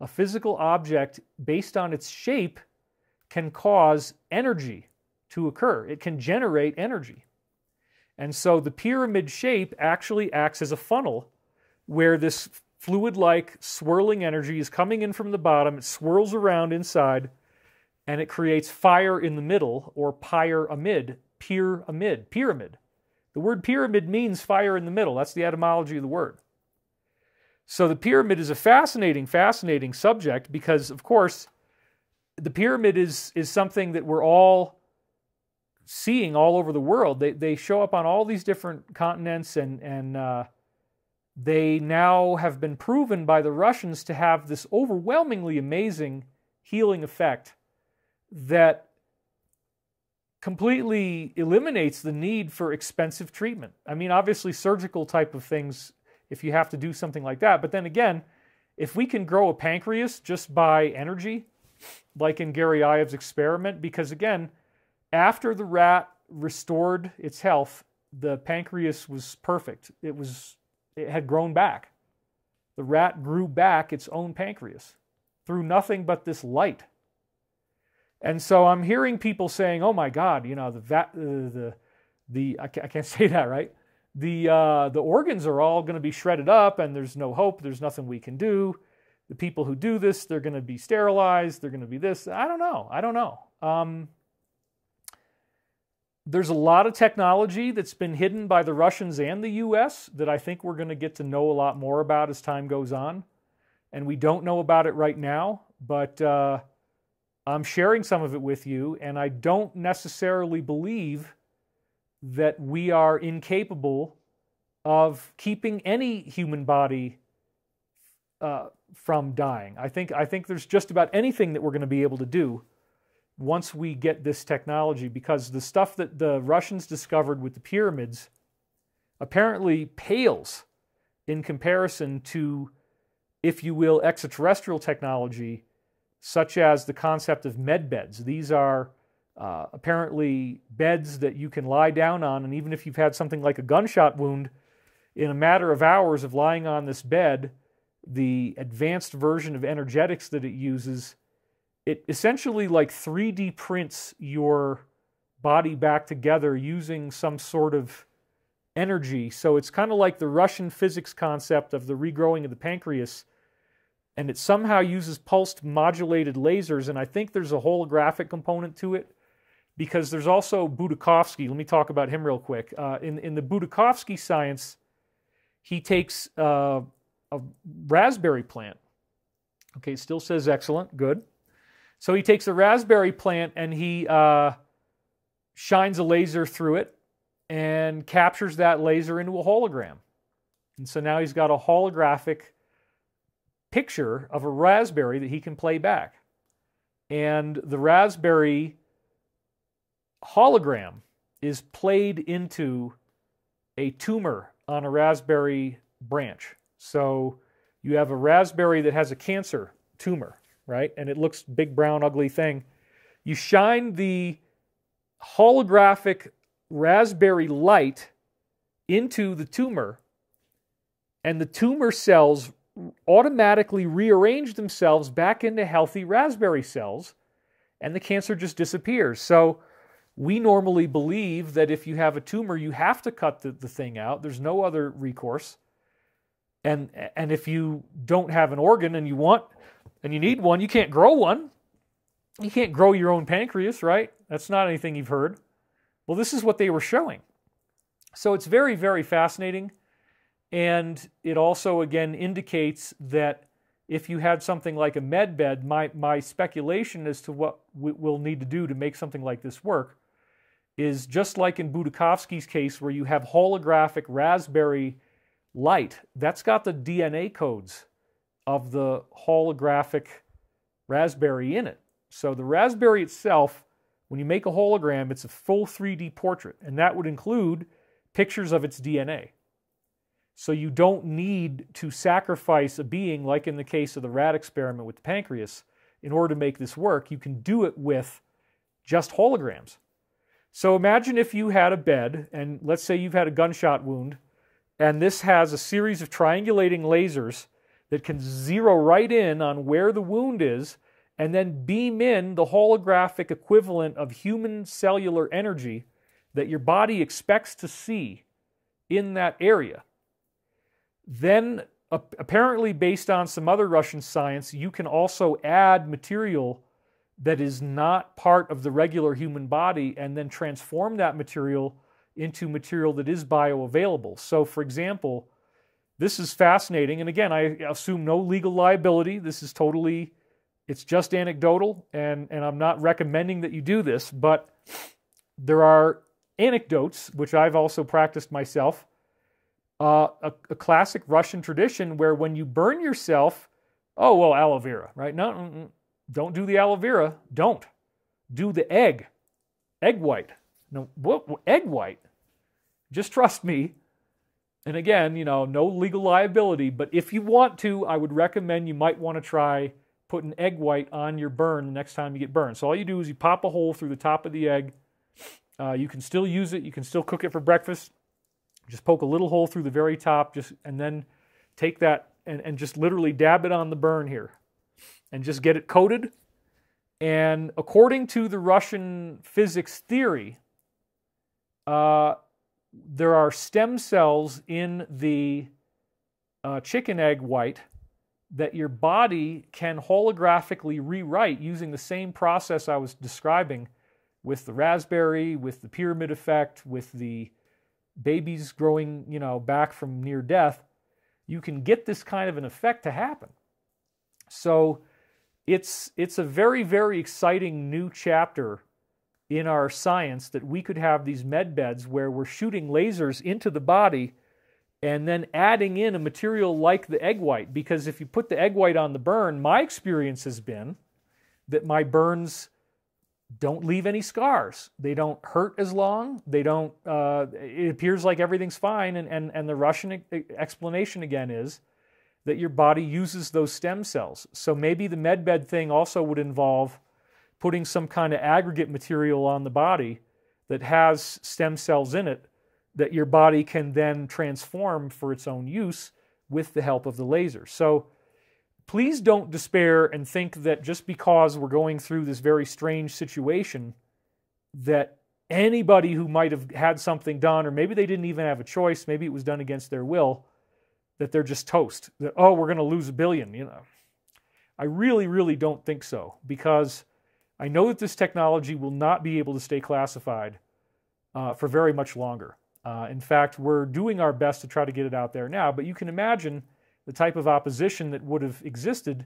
A physical object, based on its shape, can cause energy to occur. It can generate energy. And so the pyramid shape actually acts as a funnel where this fluid-like swirling energy is coming in from the bottom, it swirls around inside, and it creates fire in the middle, or pyramid. The word pyramid means fire in the middle. That's the etymology of the word. So the pyramid is a fascinating, fascinating subject because, of course, the pyramid is something that we're all seeing all over the world. They show up on all these different continents, and they now have been proven by the Russians to have this overwhelmingly amazing healing effect that completely eliminates the need for expensive treatment. I mean, obviously surgical type of things if you have to do something like that. But then again, if we can grow a pancreas just by energy, like in Gary Iov's experiment, because again, after the rat restored its health, the pancreas was perfect. It had grown back. The rat grew back its own pancreas through nothing but this light. And so I'm hearing people saying, "Oh my God, you know, I can't say that, right? The organs are all going to be shredded up, and there's no hope. There's nothing we can do. The people who do this, they're going to be sterilized. They're going to be this." I don't know. There's a lot of technology that's been hidden by the Russians and the U.S. that I think we're going to get to know a lot more about as time goes on. And we don't know about it right now, but I'm sharing some of it with you, and I don't necessarily believe that we are incapable of keeping any human body from dying. I think there's just about anything that we're going to be able to do once we get this technology, because the stuff that the Russians discovered with the pyramids apparently pales in comparison to, if you will, extraterrestrial technology, such as the concept of med beds. These are apparently beds that you can lie down on, and even if you've had something like a gunshot wound, in a matter of hours of lying on this bed, the advanced version of energetics that it uses, it essentially like 3D prints your body back together using some sort of energy. So it's kind of like the Russian physics concept of the regrowing of the pancreas, and it somehow uses pulsed modulated lasers, and I think there's a holographic component to it, because there's also Budakovsky. Let me talk about him real quick. In the Budakovsky science, he takes a raspberry plant. Okay, it still says excellent, good. So he takes a raspberry plant and he shines a laser through it and captures that laser into a hologram. And so now he's got a holographic picture of a raspberry that he can play back. And the raspberry hologram is played into a tumor on a raspberry branch. So you have a raspberry that has a cancer tumor, right? And it looks big, brown, ugly thing. You shine the holographic raspberry light into the tumor, and the tumor cells automatically rearrange themselves back into healthy raspberry cells, and the cancer just disappears. So we normally believe that if you have a tumor, you have to cut the thing out. There's no other recourse. And if you don't have an organ and you need one, you can't grow one. You can't grow your own pancreas, right? That's not anything you've heard. Well, this is what they were showing. So it's very, very fascinating. And it also, again, indicates that if you had something like a med bed, my speculation as to what we'll need to do to make something like this work is just like in Budakovsky's case, where you have holographic raspberry light. That's got the DNA codes of the holographic raspberry in it. So the raspberry itself, when you make a hologram, it's a full 3D portrait, and that would include pictures of its DNA. So you don't need to sacrifice a being, like in the case of the rat experiment with the pancreas, in order to make this work. You can do it with just holograms. So imagine if you had a bed, and let's say you've had a gunshot wound, and this has a series of triangulating lasers that can zero right in on where the wound is, and then beam in the holographic equivalent of human cellular energy that your body expects to see in that area. Then, apparently based on some other Russian science, you can also add material that is not part of the regular human body and then transform that material into material that is bioavailable. So, for example, this is fascinating. And again, I assume no legal liability. This is totally, it's just anecdotal, and I'm not recommending that you do this, but there are anecdotes, which I've also practiced myself, a classic Russian tradition where when you burn yourself, oh, well, aloe vera, right? No, don't do the aloe vera. Don't. Do the egg white. No, what egg white? Just trust me. And again, no legal liability, but if you want to, I would recommend you might want to try putting egg white on your burn the next time you get burned. So all you do is you pop a hole through the top of the egg. You can still use it. You can still cook it for breakfast. Just poke a little hole through the very top, and then take that and just literally dab it on the burn here and just get it coated. And according to the Russian physics theory, there are stem cells in the chicken egg white that your body can holographically rewrite using the same process I was describing with the raspberry, with the pyramid effect, with the babies growing, back from near death. You can get this kind of an effect to happen. So it's a very, very exciting new chapter in our science that we could have these med beds where we're shooting lasers into the body and then adding in a material like the egg white. Because if you put the egg white on the burn, my experience has been that my burns don't leave any scars. They don't hurt as long. They don't, it appears like everything's fine. And the Russian explanation again is that your body uses those stem cells. So maybe the medbed thing also would involve putting some kind of aggregate material on the body that has stem cells in it that your body can then transform for its own use with the help of the laser. So please don't despair and think that just because we're going through this very strange situation that anybody who might have had something done, or maybe they didn't even have a choice, maybe it was done against their will, that they're just toast. That, oh, we're going to lose $1 billion, I really, really don't think so, because I know that this technology will not be able to stay classified for very much longer. In fact, we're doing our best to try to get it out there now, but you can imagine the type of opposition that would have existed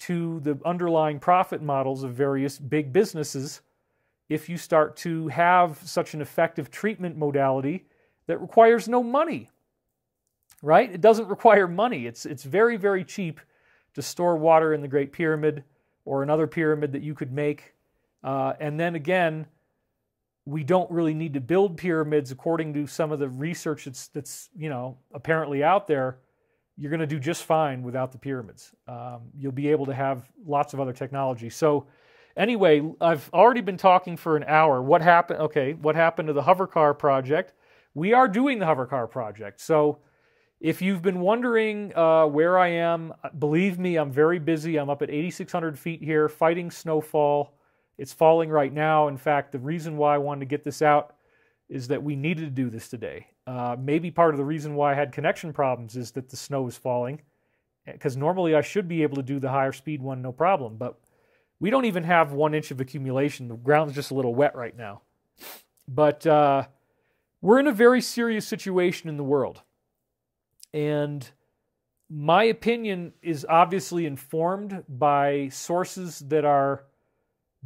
to the underlying profit models of various big businesses if you start to have such an effective treatment modality that requires no money, right? It doesn't require money. It's very, very cheap to store water in the Great Pyramid or another pyramid that you could make. And then again, we don't really need to build pyramids according to some of the research that's apparently out there. You're going to do just fine without the pyramids. You'll be able to have lots of other technology. So anyway, I've already been talking for an hour. What happened? Okay, what happened to the Hovercar Project? We are doing the Hovercar Project. So if you've been wondering where I am, believe me, I'm very busy. I'm up at 8,600 feet here fighting snowfall. It's falling right now. In fact, the reason why I wanted to get this out is that we needed to do this today. Maybe part of the reason why I had connection problems is that the snow is falling, because normally I should be able to do the higher speed one no problem, but we don't even have 1 inch of accumulation. The ground's just a little wet right now. But we're in a very serious situation in the world. And my opinion is obviously informed by sources that are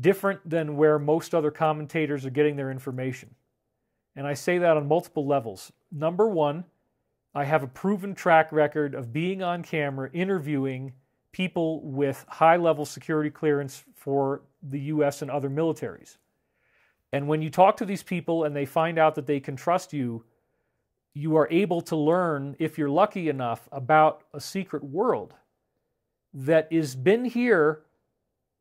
different than where most other commentators are getting their information. And I say that on multiple levels. Number one, I have a proven track record of being on camera interviewing people with high-level security clearance for the U.S. and other militaries. And when you talk to these people and they find out that they can trust you, you are able to learn, if you're lucky enough, about a secret world that has been here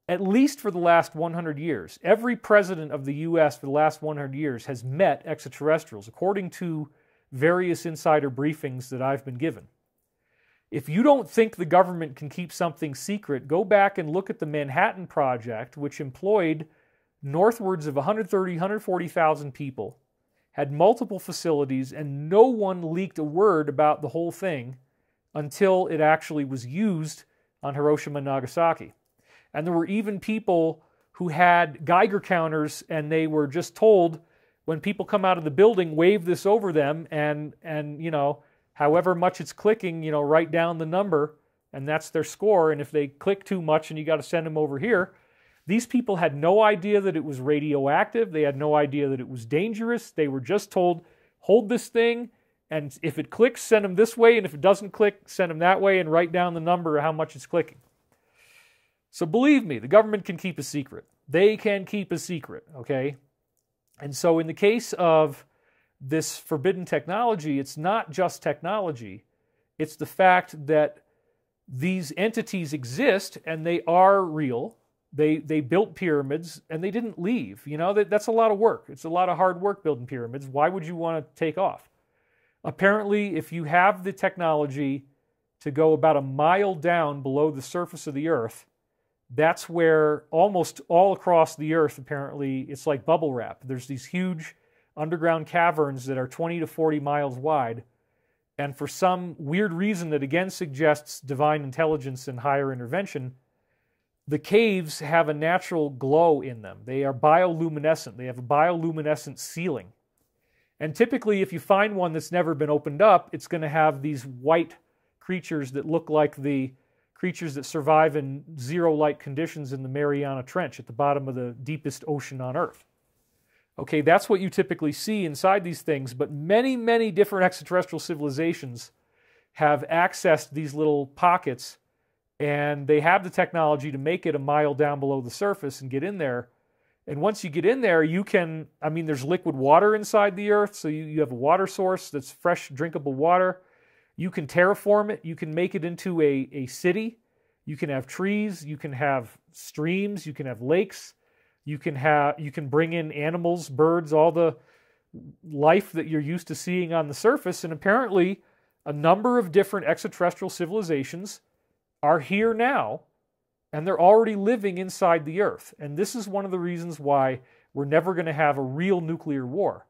at least for the last 100 years. Every president of the U.S. for the last 100 years has met extraterrestrials, according to various insider briefings that I've been given. If you don't think the government can keep something secret, go back and look at the Manhattan Project, which employed northwards of 130, 140,000 people, had multiple facilities, and no one leaked a word about the whole thing until it actually was used on Hiroshima and Nagasaki. And there were even people who had Geiger counters, and they were just told, when people come out of the building, wave this over them and however much it's clicking, you know, write down the number, and that's their score. And if they click too much and you got to send them over here, these people had no idea that it was radioactive. They had no idea that it was dangerous. They were just told, hold this thing, and if it clicks, send them this way, and if it doesn't click, send them that way, and write down the number of how much it's clicking. So believe me, the government can keep a secret. They can keep a secret, okay? And so in the case of this forbidden technology, it's not just technology. It's the fact that these entities exist and they are real. They built pyramids and they didn't leave. You know, that's a lot of work. It's a lot of hard work building pyramids. Why would you want to take off? Apparently, if you have the technology to go about a mile down below the surface of the Earth, that's where almost all across the Earth, apparently, it's like bubble wrap. There's these huge underground caverns that are 20 to 40 miles wide. And for some weird reason that again suggests divine intelligence and higher intervention, the caves have a natural glow in them. They are bioluminescent. They have a bioluminescent ceiling. And typically, if you find one that's never been opened up, it's going to have these white creatures that look like the creatures that survive in zero-light conditions in the Mariana Trench at the bottom of the deepest ocean on Earth. Okay, that's what you typically see inside these things, but many, many different extraterrestrial civilizations have accessed these little pockets, and they have the technology to make it a mile down below the surface and get in there. And once you get in there, you can, I mean, there's liquid water inside the Earth, so you have a water source that's fresh, drinkable water. You can terraform it. You can make it into a city. You can have trees. You can have streams. You can have lakes. You can bring in animals, birds, all the life that you're used to seeing on the surface. And apparently, a number of different extraterrestrial civilizations are here now, and they're already living inside the Earth. And this is one of the reasons why we're never going to have a real nuclear war.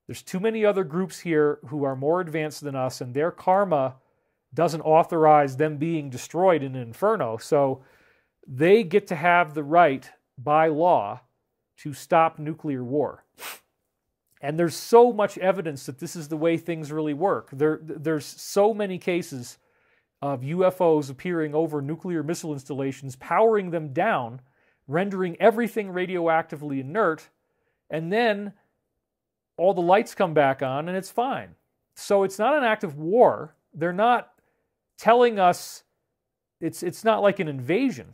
There's too many other groups here who are more advanced than us, and their karma doesn't authorize them being destroyed in an inferno. So they get to have the right, by law, to stop nuclear war. And there's so much evidence that this is the way things really work. There's so many cases of UFOs appearing over nuclear missile installations, powering them down, rendering everything radioactively inert, and then all the lights come back on and it's fine. So it's not an act of war. They're not telling us, it's not like an invasion,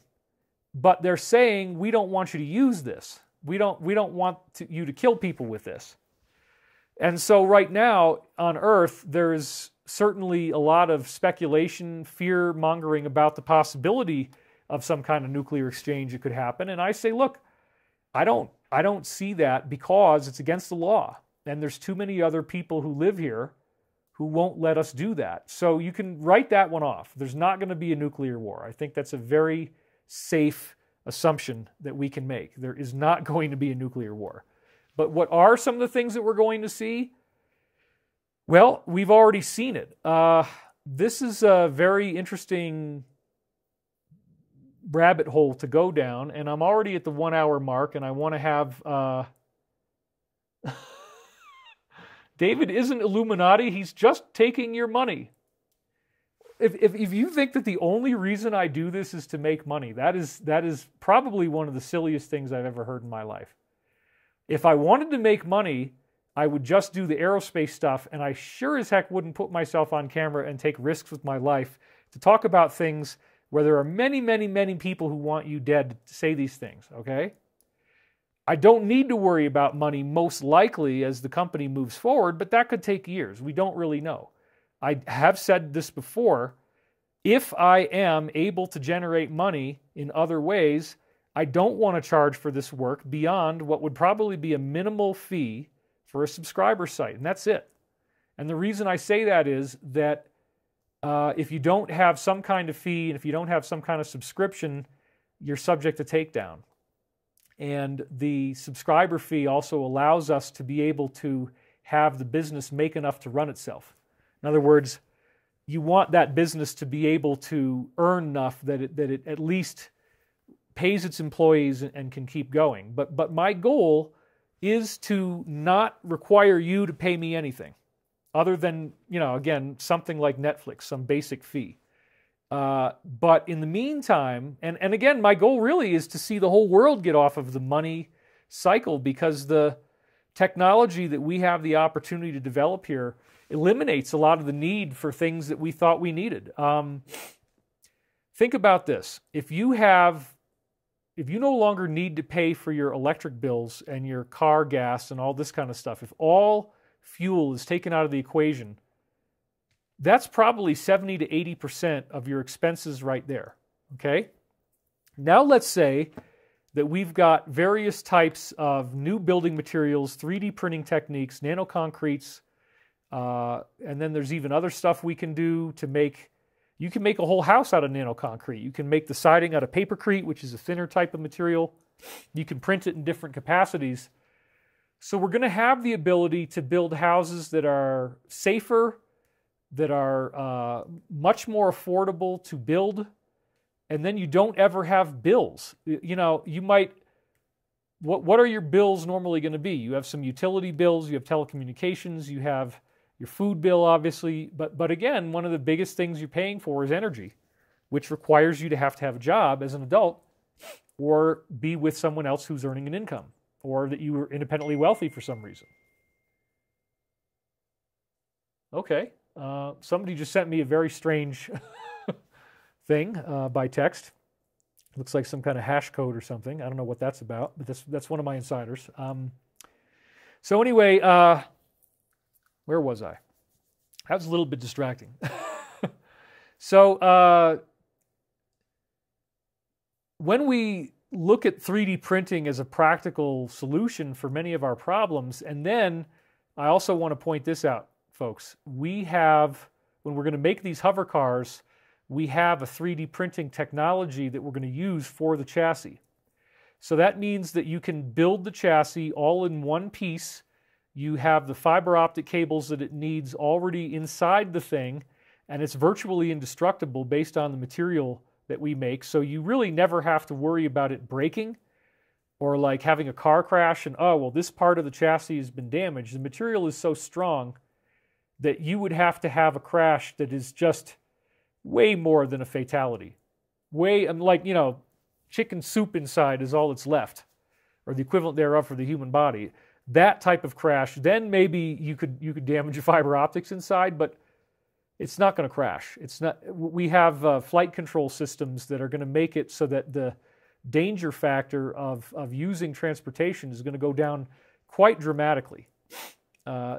but they're saying, we don't want you to use this. We don't want you to kill people with this. And so right now on Earth, there's certainly a lot of speculation, fear-mongering about the possibility of some kind of nuclear exchange that could happen. And I say, look, I don't see that because it's against the law. And there's too many other people who live here who won't let us do that. So you can write that one off. There's not going to be a nuclear war. I think that's a very safe assumption that we can make. There is not going to be a nuclear war. But what are some of the things that we're going to see? Well, we've already seen it. This is a very interesting rabbit hole to go down, and I'm already at the 1 hour mark, and I want to have... David isn't Illuminati, he's just taking your money. If you think that the only reason I do this is to make money, that is probably one of the silliest things I've ever heard in my life. If I wanted to make money, I would just do the aerospace stuff, and I sure as heck wouldn't put myself on camera and take risks with my life to talk about things where there are many, many, many people who want you dead to say these things, okay? I don't need to worry about money most likely as the company moves forward, but that could take years. We don't really know. I have said this before. If I am able to generate money in other ways, I don't want to charge for this work beyond what would probably be a minimal fee for a subscriber site, and that's it. And the reason I say that is that if you don't have some kind of fee and if you don't have some kind of subscription, you're subject to takedown. And the subscriber fee also allows us to be able to have the business make enough to run itself. In other words, you want that business to be able to earn enough that it at least pays its employees and can keep going. But my goal is to not require you to pay me anything. other than, again, something like Netflix, some basic fee. But in the meantime, and again, my goal really is to see the whole world get off of the money cycle, because the technology that we have the opportunity to develop here eliminates a lot of the need for things that we thought we needed. Think about this. If you no longer need to pay for your electric bills and your car gas and all this kind of stuff, if all fuel is taken out of the equation, that's probably 70 to 80% of your expenses right there, okay? Now let's say that we've got various types of new building materials, 3D printing techniques, nano concretes, and then there's even other stuff we can do to make. You can make a whole house out of nano concrete. You can make the siding out of papercrete, which is a thinner type of material. You can print it in different capacities. So we're going to have the ability to build houses that are safer, that are much more affordable to build, and then you don't ever have bills. You might, what are your bills normally going to be? You have some utility bills, you have telecommunications, you have your food bill, obviously, but again, one of the biggest things you're paying for is energy, which requires you to have a job as an adult or be with someone else who's earning an income, or that you are independently wealthy for some reason. Okay, somebody just sent me a very strange thing by text. Looks like some kind of hash code or something. I don't know what that's about, but that's one of my insiders. So anyway, where was I? That was a little bit distracting. So when we look at 3D printing as a practical solution for many of our problems, and then I also want to point this out, folks. We have, when we're going to make these hover cars, we have a 3D printing technology that we're going to use for the chassis. So that means that you can build the chassis all in one piece. You have the fiber optic cables that it needs already inside the thing, and it's virtually indestructible based on the material that we make. So you really never have to worry about it breaking or like having a car crash and, oh, well, this part of the chassis has been damaged. The material is so strong that you would have to have a crash that is just way more than a fatality. Chicken soup inside is all that's left, or the equivalent thereof for the human body. That type of crash, then maybe you could damage your fiber optics inside, but it's not going to crash. It's not. We have flight control systems that are going to make it so that the danger factor of using transportation is going to go down quite dramatically.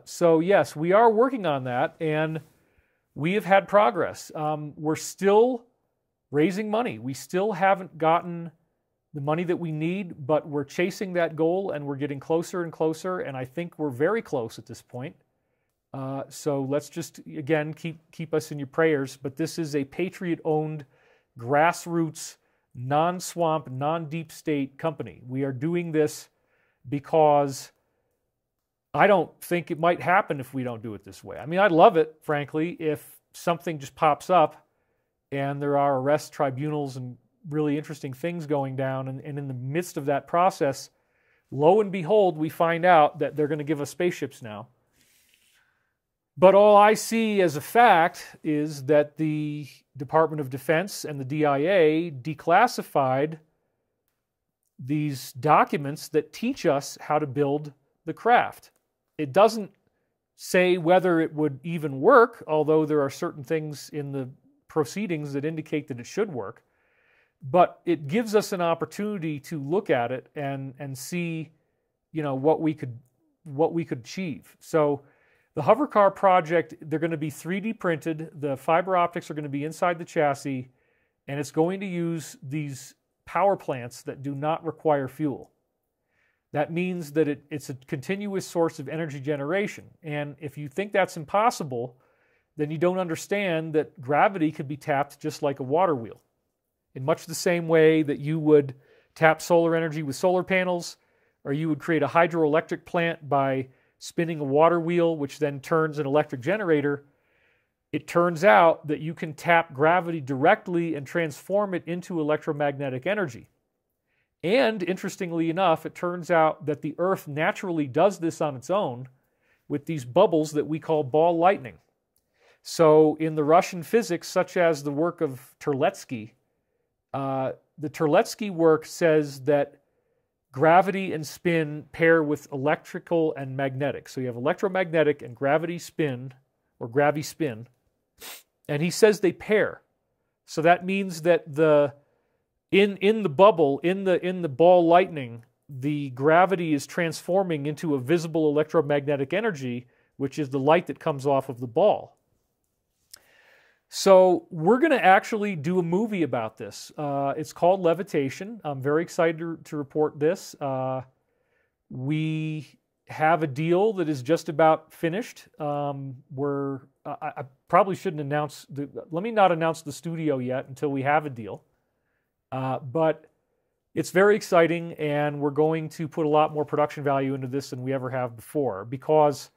So yes, we are working on that, and we have had progress. We're still raising money. We still haven't gotten the money that we need, but we're chasing that goal, and we're getting closer and closer, and I think we're very close at this point. So let's just, again, keep us in your prayers, but this is a Patriot-owned, grassroots, non-swamp, non-deep state company. We are doing this because I don't think it might happen if we don't do it this way. I mean, I'd love it, frankly, if something just pops up and there are arrest tribunals and really interesting things going down, and in the midst of that process, lo and behold, we find out that they're going to give us spaceships now. But all I see as a fact is that the Department of Defense and the DIA declassified these documents that teach us how to build the craft. It doesn't say whether it would even work, although there are certain things in the proceedings that indicate that it should work. But it gives us an opportunity to look at it and see, what we could achieve. So the Hovercar Project, they're going to be 3D printed. The fiber optics are going to be inside the chassis, and it's going to use these power plants that do not require fuel. That means that it's a continuous source of energy generation. And if you think that's impossible, then you don't understand that gravity could be tapped just like a water wheel. In much the same way that you would tap solar energy with solar panels, or you would create a hydroelectric plant by spinning a water wheel, which then turns an electric generator, it turns out that you can tap gravity directly and transform it into electromagnetic energy. And interestingly enough, it turns out that the Earth naturally does this on its own, with these bubbles that we call ball lightning. So in the Russian physics, such as the work of Terletsky, the Terletsky work says that gravity and spin pair with electrical and magnetic. So you have electromagnetic and gravity spin, or gravi-spin, and he says they pair. So that means that in the bubble, in the ball lightning, the gravity is transforming into a visible electromagnetic energy, which is the light that comes off of the ball. So we're going to actually do a movie about this. It's called Levitation. I'm very excited to report this. We have a deal that is just about finished. I probably shouldn't announce, let me not announce the studio yet until we have a deal. But it's very exciting, and we're going to put a lot more production value into this than we ever have before, because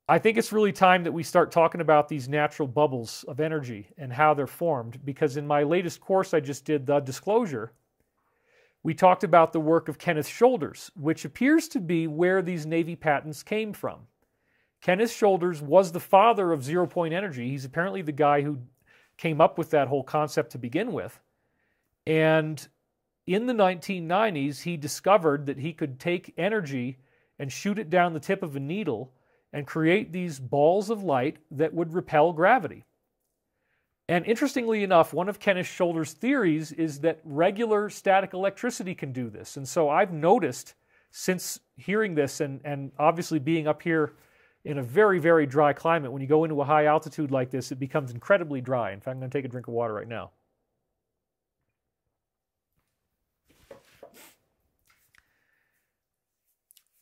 I think it's really time that we start talking about these natural bubbles of energy and how they're formed, because in my latest course I just did, The Disclosure, we talked about the work of Kenneth Shoulders, which appears to be where these Navy patents came from. Kenneth Shoulders was the father of zero-point energy. He's apparently the guy who came up with that whole concept to begin with. And in the 1990s, he discovered that he could take energy and shoot it down the tip of a needle and create these balls of light that would repel gravity. And interestingly enough, one of Kenneth Shoulders' theories is that regular static electricity can do this. And so I've noticed since hearing this, and obviously being up here in a very, very dry climate, when you go into a high altitude like this, it becomes incredibly dry. In fact, I'm going to take a drink of water right now.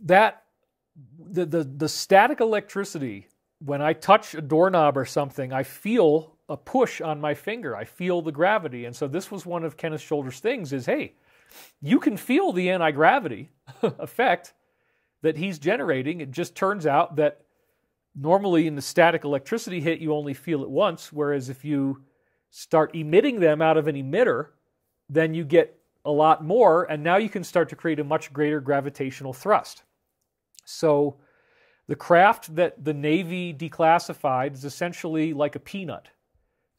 The static electricity, when I touch a doorknob or something, I feel a push on my finger. I feel the gravity. And so this was one of Kenneth Shoulders' things is, hey, you can feel the anti-gravity effect that he's generating. It just turns out that normally in the static electricity hit, you only feel it once, whereas if you start emitting them out of an emitter, then you get a lot more, and now you can start to create a much greater gravitational thrust. So the craft that the Navy declassified is essentially like a peanut.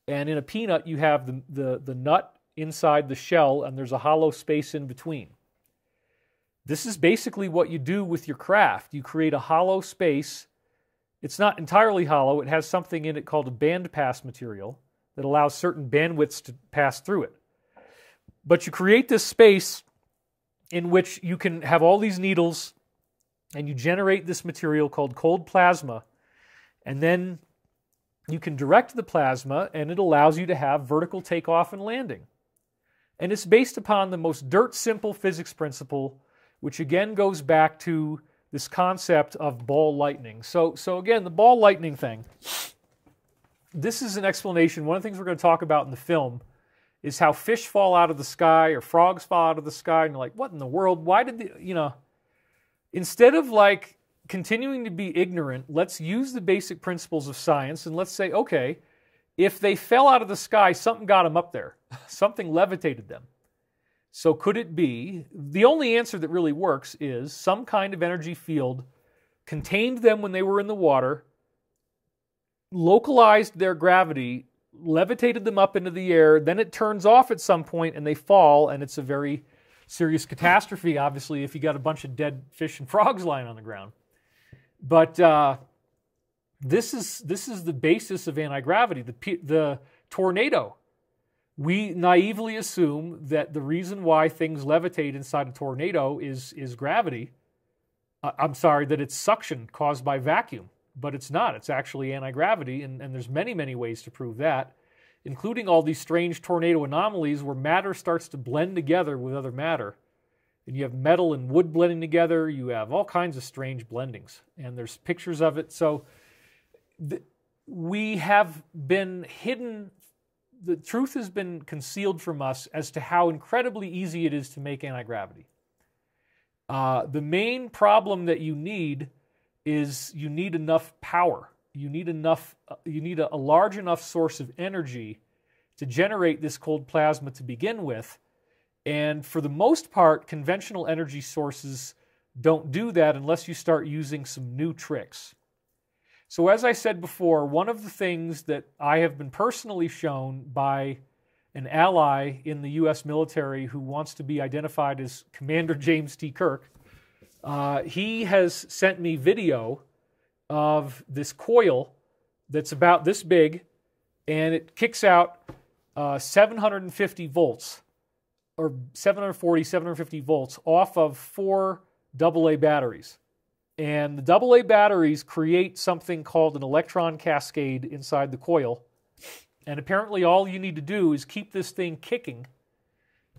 And in a peanut, you have the nut inside the shell, and there's a hollow space in between. This is basically what you do with your craft. You create a hollow space. It's not entirely hollow. It has something in it called a bandpass material that allows certain bandwidths to pass through it. But you create this space in which you can have all these needles, and you generate this material called cold plasma, and then you can direct the plasma, and it allows you to have vertical takeoff and landing. And it's based upon the most dirt simple physics principle, which again goes back to this concept of ball lightning. So again, the ball lightning thing, this is an explanation. One of the things we're going to talk about in the film is how fish fall out of the sky or frogs fall out of the sky, and you're like, what in the world? Why did instead of like continuing to be ignorant, let's use the basic principles of science and let's say, okay, if they fell out of the sky, something got them up there. Something levitated them. So could it be, the only answer that really works is some kind of energy field contained them when they were in the water, localized their gravity, levitated them up into the air, then it turns off at some point and they fall, and it's a very serious catastrophe, obviously, if you got a bunch of dead fish and frogs lying on the ground. But this is the basis of anti-gravity, the tornado. We naively assume that the reason why things levitate inside a tornado is gravity. I'm sorry, that it's suction caused by vacuum, but it's not. It's actually anti-gravity, and there's many, many ways to prove that, including all these strange tornado anomalies where matter starts to blend together with other matter. And you have metal and wood blending together. You have all kinds of strange blendings, and there's pictures of it. So we have been hidden. The truth has been concealed from us as to how incredibly easy it is to make anti-gravity. The main problem that you need is you need enough power. You need a large enough source of energy to generate this cold plasma to begin with. And for the most part, conventional energy sources don't do that unless you start using some new tricks. So as I said before, one of the things that I have been personally shown by an ally in the U.S. military who wants to be identified as Commander James T. Kirk, he has sent me video of this coil that's about this big, and it kicks out 750 volts, or 740, 750 volts off of 4 AA batteries. And the AA batteries create something called an electron cascade inside the coil. And apparently all you need to do is keep this thing kicking,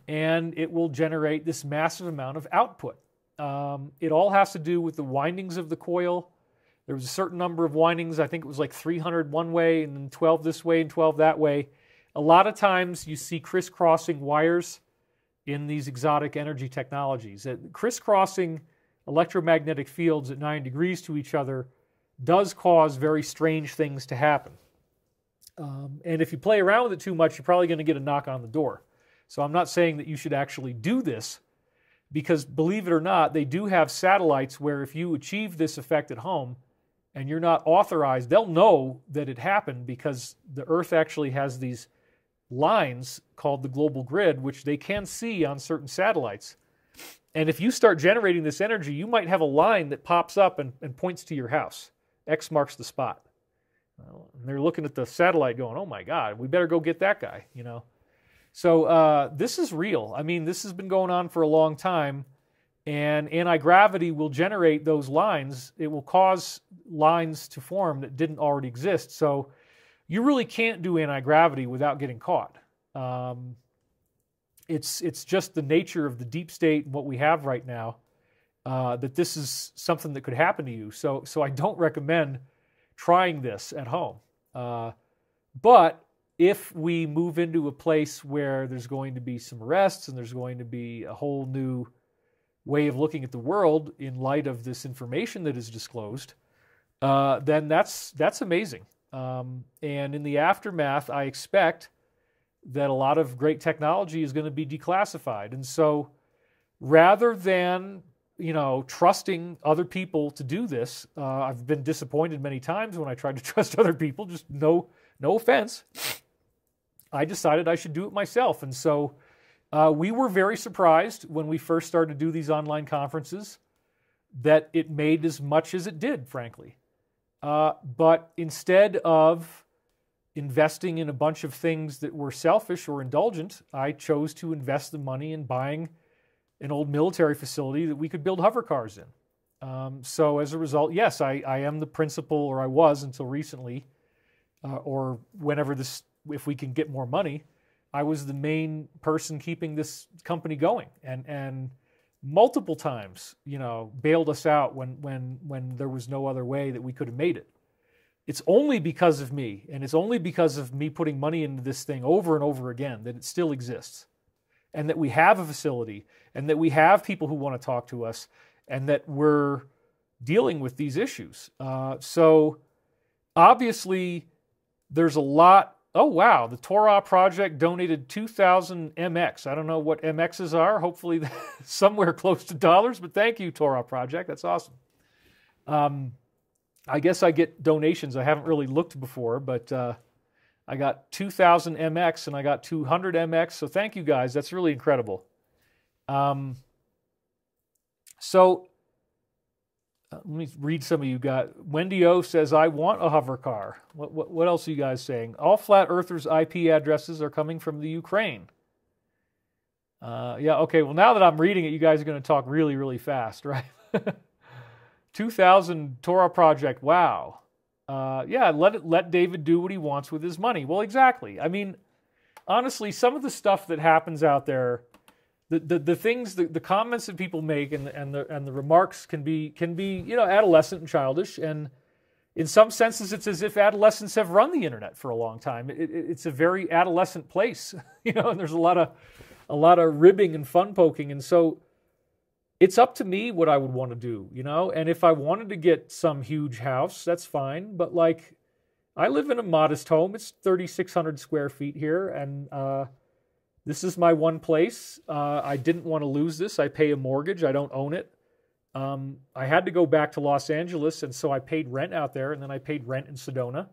and it will generate this massive amount of output. It all has to do with the windings of the coil. There was a certain number of windings. I think it was like 300 one way and then 12 this way and 12 that way. A lot of times you see crisscrossing wires in these exotic energy technologies. Crisscrossing electromagnetic fields at 9 degrees to each other does cause very strange things to happen. And if you play around with it too much, you're probably going to get a knock on the door. So I'm not saying that you should actually do this, because believe it or not, they do have satellites where if you achieve this effect at home and you're not authorized, they'll know that it happened, because the Earth actually has these lines called the global grid, which they can see on certain satellites. And if you start generating this energy, you might have a line that pops up and points to your house. X marks the spot. Well, and they're looking at the satellite going, oh my God, we better go get that guy, you know. So this is real. I mean, this has been going on for a long time, and anti-gravity will generate those lines. It will cause lines to form that didn't already exist. So you really can't do anti-gravity without getting caught. It's just the nature of the deep state and what we have right now, that this is something that could happen to you. So I don't recommend trying this at home. But if we move into a place where there's going to be some arrests and there's going to be a whole new way of looking at the world in light of this information that is disclosed, then that's amazing. And in the aftermath, I expect that a lot of great technology is going to be declassified. And so rather than, you know, trusting other people to do this, I've been disappointed many times when I tried to trust other people, just no offense. I decided I should do it myself. And so we were very surprised when we first started to do these online conferences that it made as much as it did, frankly. But instead of investing in a bunch of things that were selfish or indulgent, I chose to invest the money in buying an old military facility that we could build hover cars in. So as a result, yes, I am the principal, or I was until recently, or whenever this, if we can get more money, I was the main person keeping this company going, and multiple times, you know, bailed us out when there was no other way that we could have made it. It's only because of me, and it's only because of me putting money into this thing over and over again that it still exists, and that we have a facility, and that we have people who want to talk to us, and that we're dealing with these issues. So obviously there's a lot. Oh wow, the Torah Project donated 2,000 MX. I don't know what MXs are. Hopefully somewhere close to dollars, but thank you, Torah Project. That's awesome. I guess I get donations. I haven't really looked before, but I got 2,000 MX and I got 200 MX. So thank you guys. That's really incredible. Let me read some of you guys. Wendy O says, I want a hover car. What else are you guys saying? All flat earthers' IP addresses are coming from the Ukraine. Yeah, okay. Well, now that I'm reading it, you guys are going to talk really, really fast, right? 2,000 Torah Project. Wow. Yeah, let David do what he wants with his money. Well, exactly. I mean, honestly, some of the stuff that happens out there, the things, the comments that people make and the remarks can be, you know, adolescent and childish. And in some senses, it's as if adolescents have run the internet for a long time. It's a very adolescent place, you know, and there's a lot of ribbing and fun poking. And so it's up to me what I would want to do, you know, and if I wanted to get some huge house, that's fine. But like, I live in a modest home. It's 3,600 square feet here. And, this is my one place. I didn't want to lose this. I pay a mortgage. I don't own it. I had to go back to Los Angeles, and so I paid rent out there, and then I paid rent in Sedona,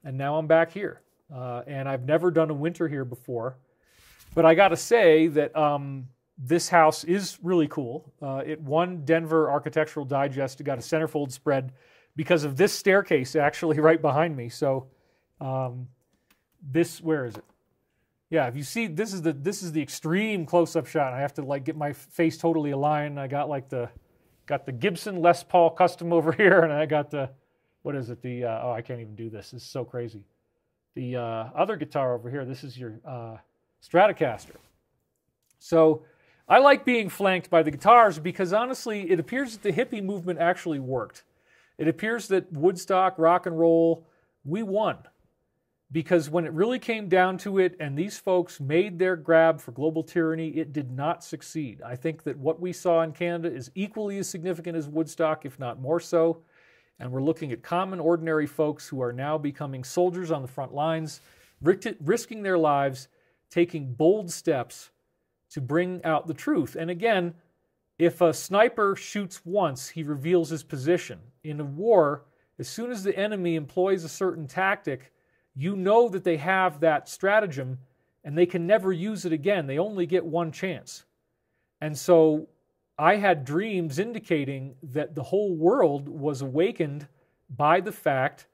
and now I'm back here. And I've never done a winter here before. But I got to say that this house is really cool. It won Denver Architectural Digest. It got a centerfold spread because of this staircase actually right behind me. So where is it? Yeah, if you see, this is the extreme close-up shot. I have to like get my face totally aligned. I got like got the Gibson Les Paul Custom over here, and I got the, what is it? The oh, I can't even do this. This is so crazy. The other guitar over here. This is your Stratocaster. So I like being flanked by the guitars because honestly, it appears that the hippie movement actually worked. It appears that Woodstock, rock and roll, we won. Because when it really came down to it and these folks made their grab for global tyranny, it did not succeed. I think that what we saw in Canada is equally as significant as Woodstock, if not more so. And we're looking at common, ordinary folks who are now becoming soldiers on the front lines, risking their lives, taking bold steps to bring out the truth. And again, if a sniper shoots once, he reveals his position. In a war, as soon as the enemy employs a certain tactic, you know that they have that stratagem and they can never use it again. They only get one chance. And so I had dreams indicating that the whole world was awakened by the fact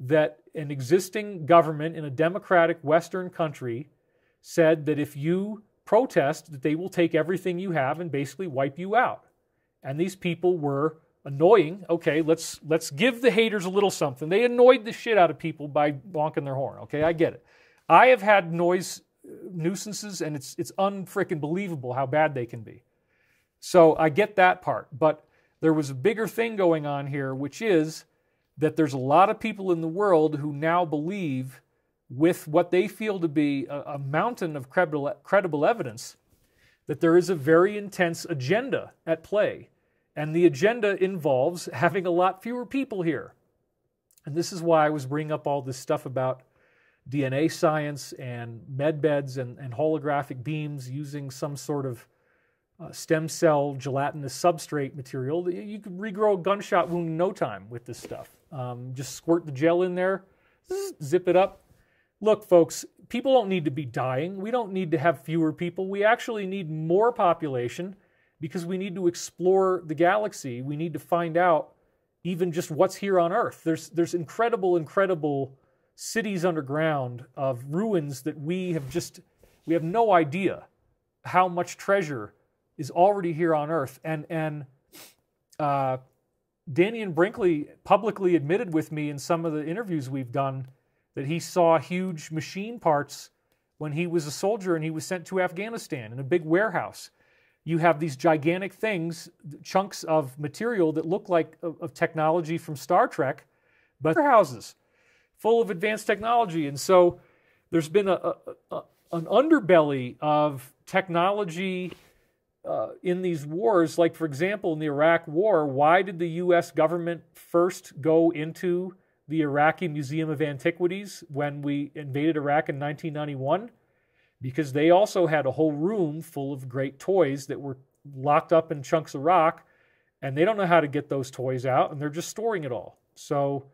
that an existing government in a democratic Western country said that if you protest, that they will take everything you have and basically wipe you out. And these people were annoying. Okay, let's give the haters a little something. They annoyed the shit out of people by bonking their horn. Okay, I get it. I have had nuisances, and it's unfrickin' believable how bad they can be. So I get that part. But there was a bigger thing going on here, which is that there's a lot of people in the world who now believe, with what they feel to be a mountain of credible evidence, that there is a very intense agenda at play. And the agenda involves having a lot fewer people here. And this is why I was bringing up all this stuff about DNA science and med beds and holographic beams using some sort of stem cell gelatinous substrate material. You could regrow a gunshot wound in no time with this stuff. Just squirt the gel in there, zip it up. Look, folks, people don't need to be dying. We don't need to have fewer people. We actually need more population, because we need to explore the galaxy. We need to find out even just what's here on Earth. There's incredible cities underground of ruins that we have no idea how much treasure is already here on Earth. And Daniel Brinkley publicly admitted with me in some of the interviews we've done that he saw huge machine parts when he was a soldier and he was sent to Afghanistan in a big warehouse. You have these gigantic things, chunks of material that look like of technology from Star Trek, but warehouses full of advanced technology. And so there's been an underbelly of technology in these wars. Like, for example, in the Iraq War, why did the U.S. government first go into the Iraqi Museum of Antiquities when we invaded Iraq in 1991? Because they also had a whole room full of great toys that were locked up in chunks of rock, and they don't know how to get those toys out, and they're just storing it all. So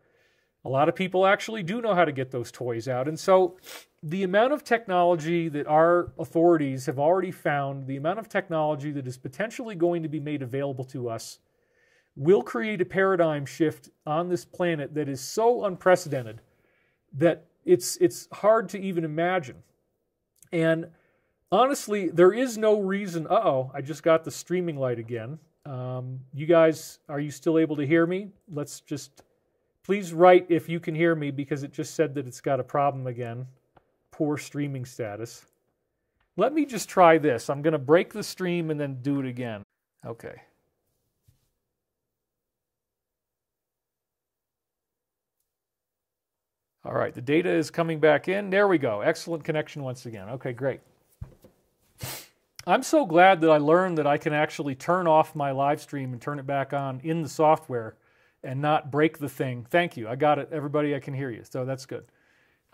a lot of people actually do know how to get those toys out. And so the amount of technology that our authorities have already found, the amount of technology that is potentially going to be made available to us, will create a paradigm shift on this planet that is so unprecedented that it's hard to even imagine. And honestly, there is no reason. I just got the streaming light again. You guys, are you still able to hear me? Please write if you can hear me, because it just said that it's got a problem again. Poor streaming status. Let me just try this. I'm going to break the stream and then do it again. Okay. All right, the data is coming back in. There we go. Excellent connection once again. Okay, great. I'm so glad that I learned that I can actually turn off my live stream and turn it back on in the software and not break the thing. Thank you. I got it. Everybody, I can hear you. So that's good.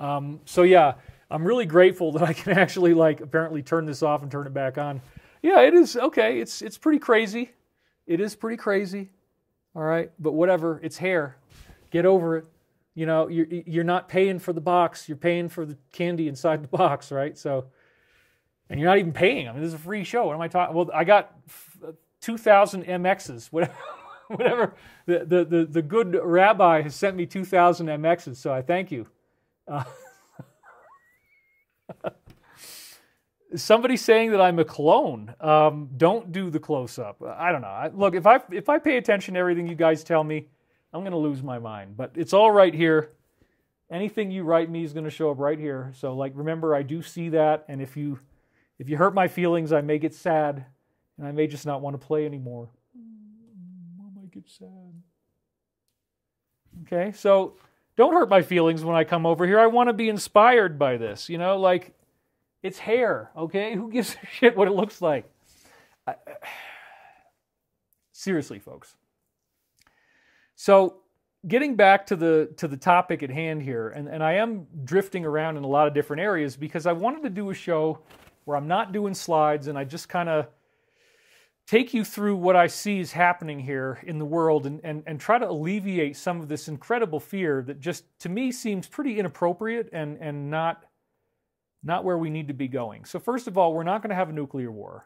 So yeah, I'm really grateful that I can actually apparently turn this off and turn it back on. Yeah, it is. Okay, it's pretty crazy. It is pretty crazy, all right? But whatever, it's hair. Get over it. You know, you're not paying for the box. You're paying for the candy inside the box, right? So, and you're not even paying. I mean, this is a free show. What am I talking? Well, I got 2,000 MXs, whatever. The good rabbi has sent me 2,000 MXs, so I thank you. Somebody's saying that I'm a clone. Don't do the close-up. I don't know. Look, if I pay attention to everything you guys tell me, I'm going to lose my mind. But it's all right here. Anything you write me is going to show up right here. So, like, remember, I do see that. And if you hurt my feelings, I may get sad, and I may just not want to play anymore. I might get sad. Okay, so don't hurt my feelings when I come over here. I want to be inspired by this. You know, like, it's hair, okay? Who gives a shit what it looks like? Seriously, folks. So, getting back to the topic at hand here, and I am drifting around in a lot of different areas because I wanted to do a show where I'm not doing slides and I just kind of take you through what I see is happening here in the world and try to alleviate some of this incredible fear that just, to me, seems pretty inappropriate and not where we need to be going. So first of all, we're not going to have a nuclear war.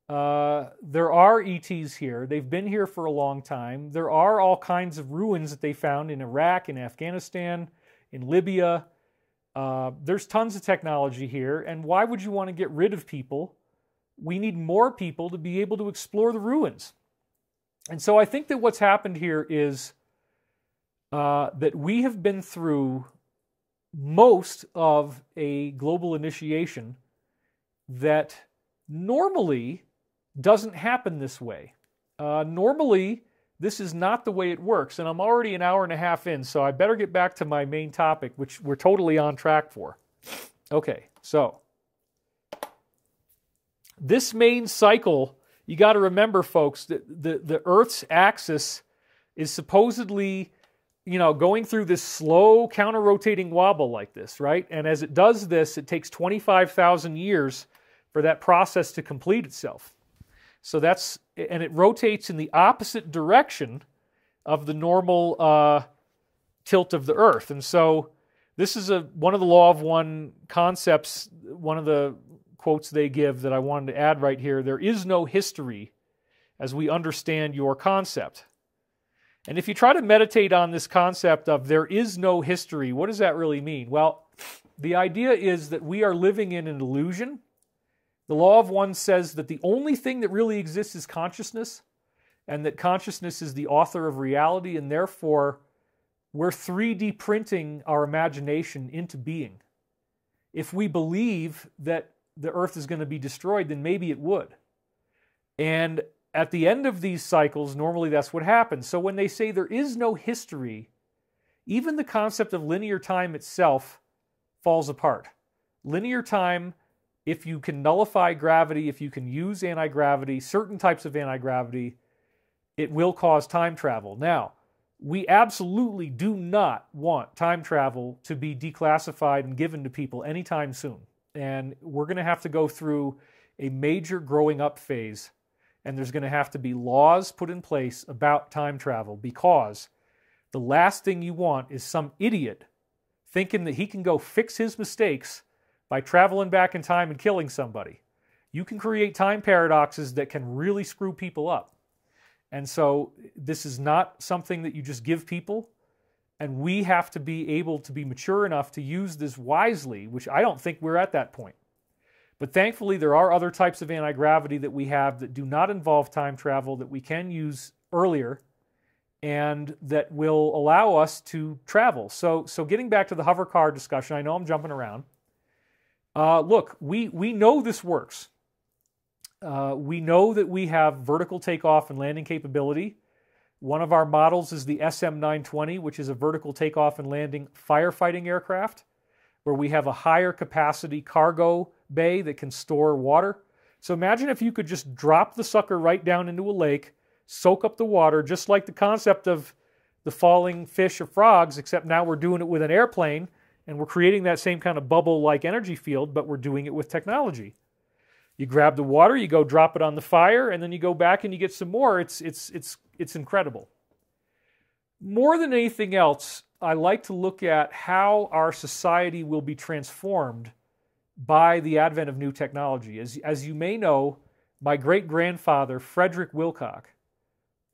There are ETs here. They've been here for a long time. There are all kinds of ruins that they found in Iraq, in Afghanistan, in Libya. There's tons of technology here. And why would you want to get rid of people? We need more people to be able to explore the ruins. And so I think that what's happened here is that we have been through most of a global initiation that normally doesn't happen this way. Normally, this is not the way it works, and I'm already an hour and a half in, so I better get back to my main topic, which we're totally on track for. Okay, so this main cycle, you got to remember, folks, that the Earth's axis is supposedly, you know, going through this slow counter-rotating wobble like this, right? And as it does this, it takes 25,000 years for that process to complete itself. So that's, and it rotates in the opposite direction of the normal tilt of the Earth. And so this is one of the law of one concepts, one of the quotes they give that I wanted to add right here. There is no history as we understand your concept. And if you try to meditate on this concept of there is no history, what does that really mean? Well, the idea is that we are living in an illusion. The law of one says that the only thing that really exists is consciousness, and that consciousness is the author of reality, and therefore we're 3D printing our imagination into being. If we believe that the Earth is going to be destroyed, then maybe it would. And at the end of these cycles, normally that's what happens. So when they say there is no history, even the concept of linear time itself falls apart. Linear time, if you can nullify gravity, if you can use anti-gravity, certain types of anti-gravity, it will cause time travel. Now, we absolutely do not want time travel to be declassified and given to people anytime soon. And we're going to have to go through a major growing up phase, and there's going to have to be laws put in place about time travel, because the last thing you want is some idiot thinking that he can go fix his mistakes by traveling back in time and killing somebody. You can create time paradoxes that can really screw people up. And so this is not something that you just give people, and we have to be able to be mature enough to use this wisely, which I don't think we're at that point. But thankfully, there are other types of anti-gravity that we have that do not involve time travel that we can use earlier and that will allow us to travel. So getting back to the hovercar discussion, I know I'm jumping around. Look, we know this works. We know that we have vertical takeoff and landing capability. One of our models is the SM-920, which is a vertical takeoff and landing firefighting aircraft, where we have a higher capacity cargo bay that can store water. So imagine if you could just drop the sucker right down into a lake, soak up the water, just like the concept of the falling fish or frogs, except now we're doing it with an airplane, and we're creating that same kind of bubble-like energy field, but we're doing it with technology. You grab the water, you go drop it on the fire, and then you go back and you get some more. It's incredible. More than anything else, I like to look at how our society will be transformed by the advent of new technology. As you may know, my great-grandfather, Frederick Wilcock,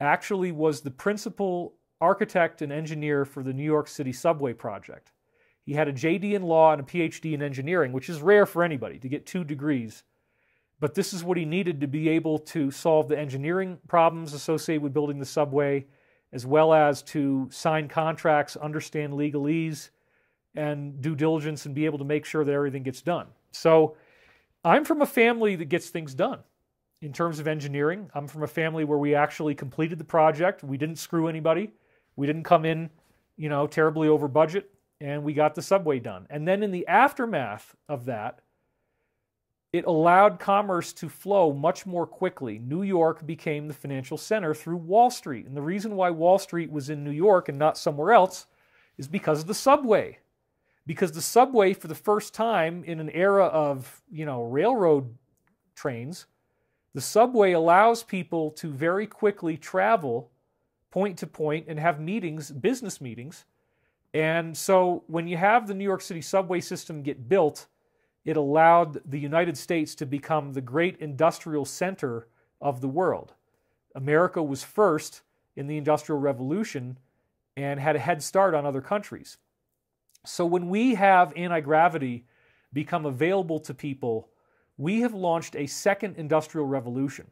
actually was the principal architect and engineer for the New York City subway project. He had a JD in law and a PhD in engineering, which is rare for anybody to get 2 degrees. But this is what he needed to be able to solve the engineering problems associated with building the subway, as well as to sign contracts, understand legalese, and due diligence, and be able to make sure that everything gets done. So I'm from a family that gets things done in terms of engineering. I'm from a family where we actually completed the project. We didn't screw anybody. We didn't come in, terribly over budget, and we got the subway done. And then in the aftermath of that, it allowed commerce to flow much more quickly. New York became the financial center through Wall Street. And the reason why Wall Street was in New York and not somewhere else is because of the subway. Because the subway, for the first time in an era of, railroad trains, the subway allows people to very quickly travel point to point and have meetings, business meetings. And so when you have the New York City subway system get built, it allowed the United States to become the great industrial center of the world. America was first in the Industrial Revolution and had a head start on other countries. So when we have anti-gravity become available to people, we have launched a second industrial revolution.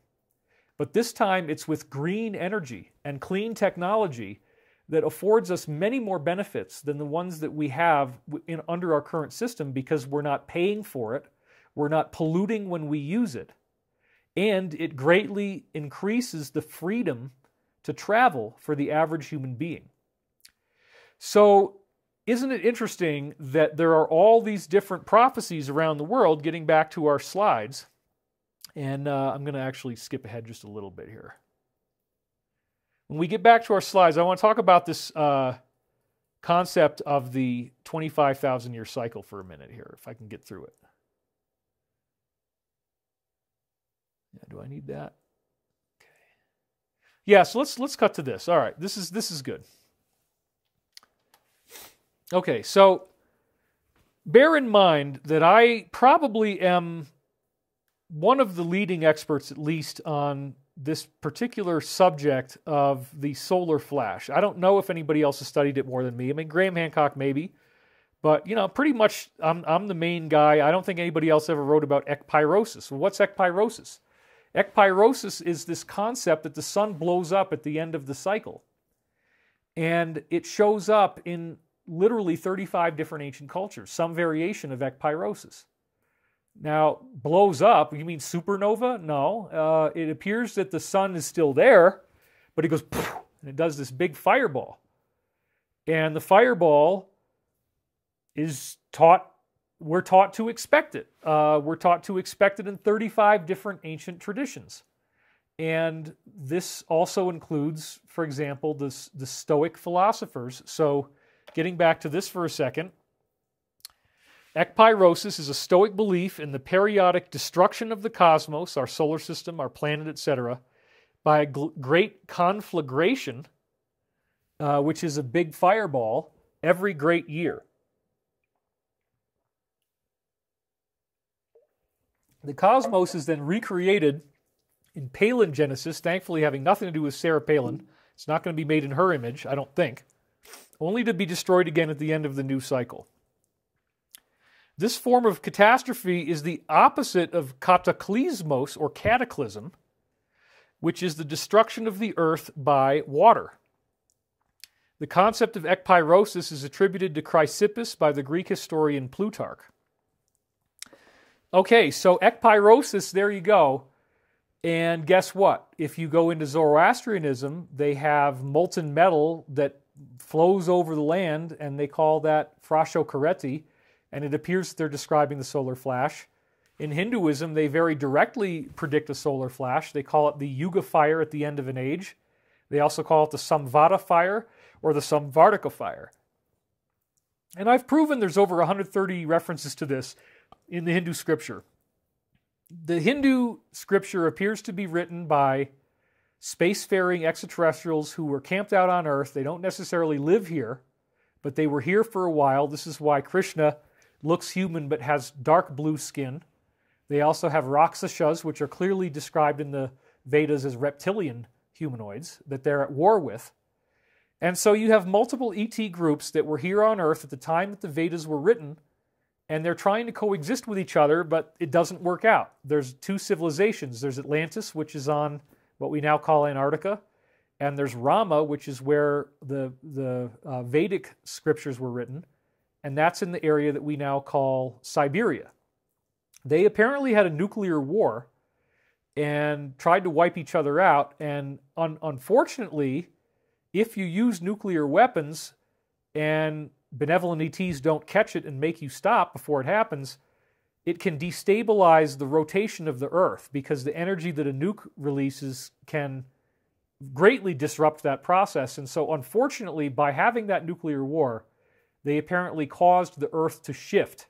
But this time it's with green energy and clean technology that affords us many more benefits than the ones that we have under our current system, because we're not paying for it, we're not polluting when we use it, and it greatly increases the freedom to travel for the average human being. So isn't it interesting that there are all these different prophecies around the world, getting back to our slides, and I'm going to actually skip ahead just a little bit here. When we get back to our slides, I want to talk about this concept of the 25,000-year cycle for a minute here, if I can get through it. Yeah, do I need that? Okay. Yeah, so let's cut to this. All right, this is good. Okay, so bear in mind that I probably am one of the leading experts, at least, on this particular subject of the solar flash. I don't know if anybody else has studied it more than me. I mean, Graham Hancock maybe, but pretty much I'm the main guy. I don't think anybody else ever wrote about ekpyrosis. Well, what's ekpyrosis? Ekpyrosis is this concept that the sun blows up at the end of the cycle, and it shows up in literally 35 different ancient cultures, some variation of ekpyrosis. Now, blows up, you mean supernova? No. It appears that the sun is still there, but it goes poof, and it does this big fireball. And the fireball is we're taught to expect it. We're taught to expect it in 35 different ancient traditions. And this also includes, for example, the Stoic philosophers. So getting back to this for a second, ekpyrosis is a Stoic belief in the periodic destruction of the cosmos, our solar system, our planet, etc., by a great conflagration, which is a big fireball, every great year. The cosmos is then recreated in palingenesis, thankfully having nothing to do with Sarah Palin. It's not going to be made in her image, I don't think, only to be destroyed again at the end of the new cycle. This form of catastrophe is the opposite of kataklysmos, or cataclysm, which is the destruction of the earth by water. The concept of ekpyrosis is attributed to Chrysippus by the Greek historian Plutarch. Okay, so ekpyrosis, there you go. And guess what? If you go into Zoroastrianism, they have molten metal that flows over the land, and they call that frashokareti, and it appears that they're describing the solar flash. In Hinduism, they very directly predict a solar flash. They call it the Yuga fire at the end of an age. They also call it the Samvata fire or the Samvartika fire. And I've proven there's over 130 references to this in the Hindu scripture. The Hindu scripture appears to be written by spacefaring extraterrestrials who were camped out on Earth. They don't necessarily live here, but they were here for a while. This is why Krishna looks human but has dark blue skin. They also have Rakshasas, which are clearly described in the Vedas as reptilian humanoids that they're at war with. And so you have multiple ET groups that were here on Earth at the time that the Vedas were written, and they're trying to coexist with each other, but it doesn't work out. There's two civilizations. There's Atlantis, which is on what we now call Antarctica, and there's Rama, which is where the Vedic scriptures were written, and that's in the area that we now call Siberia. They apparently had a nuclear war and tried to wipe each other out, and unfortunately, if you use nuclear weapons and benevolent ETs don't catch it and make you stop before it happens, it can destabilize the rotation of the Earth, because the energy that a nuke releases can greatly disrupt that process. And so unfortunately, by having that nuclear war, they apparently caused the Earth to shift,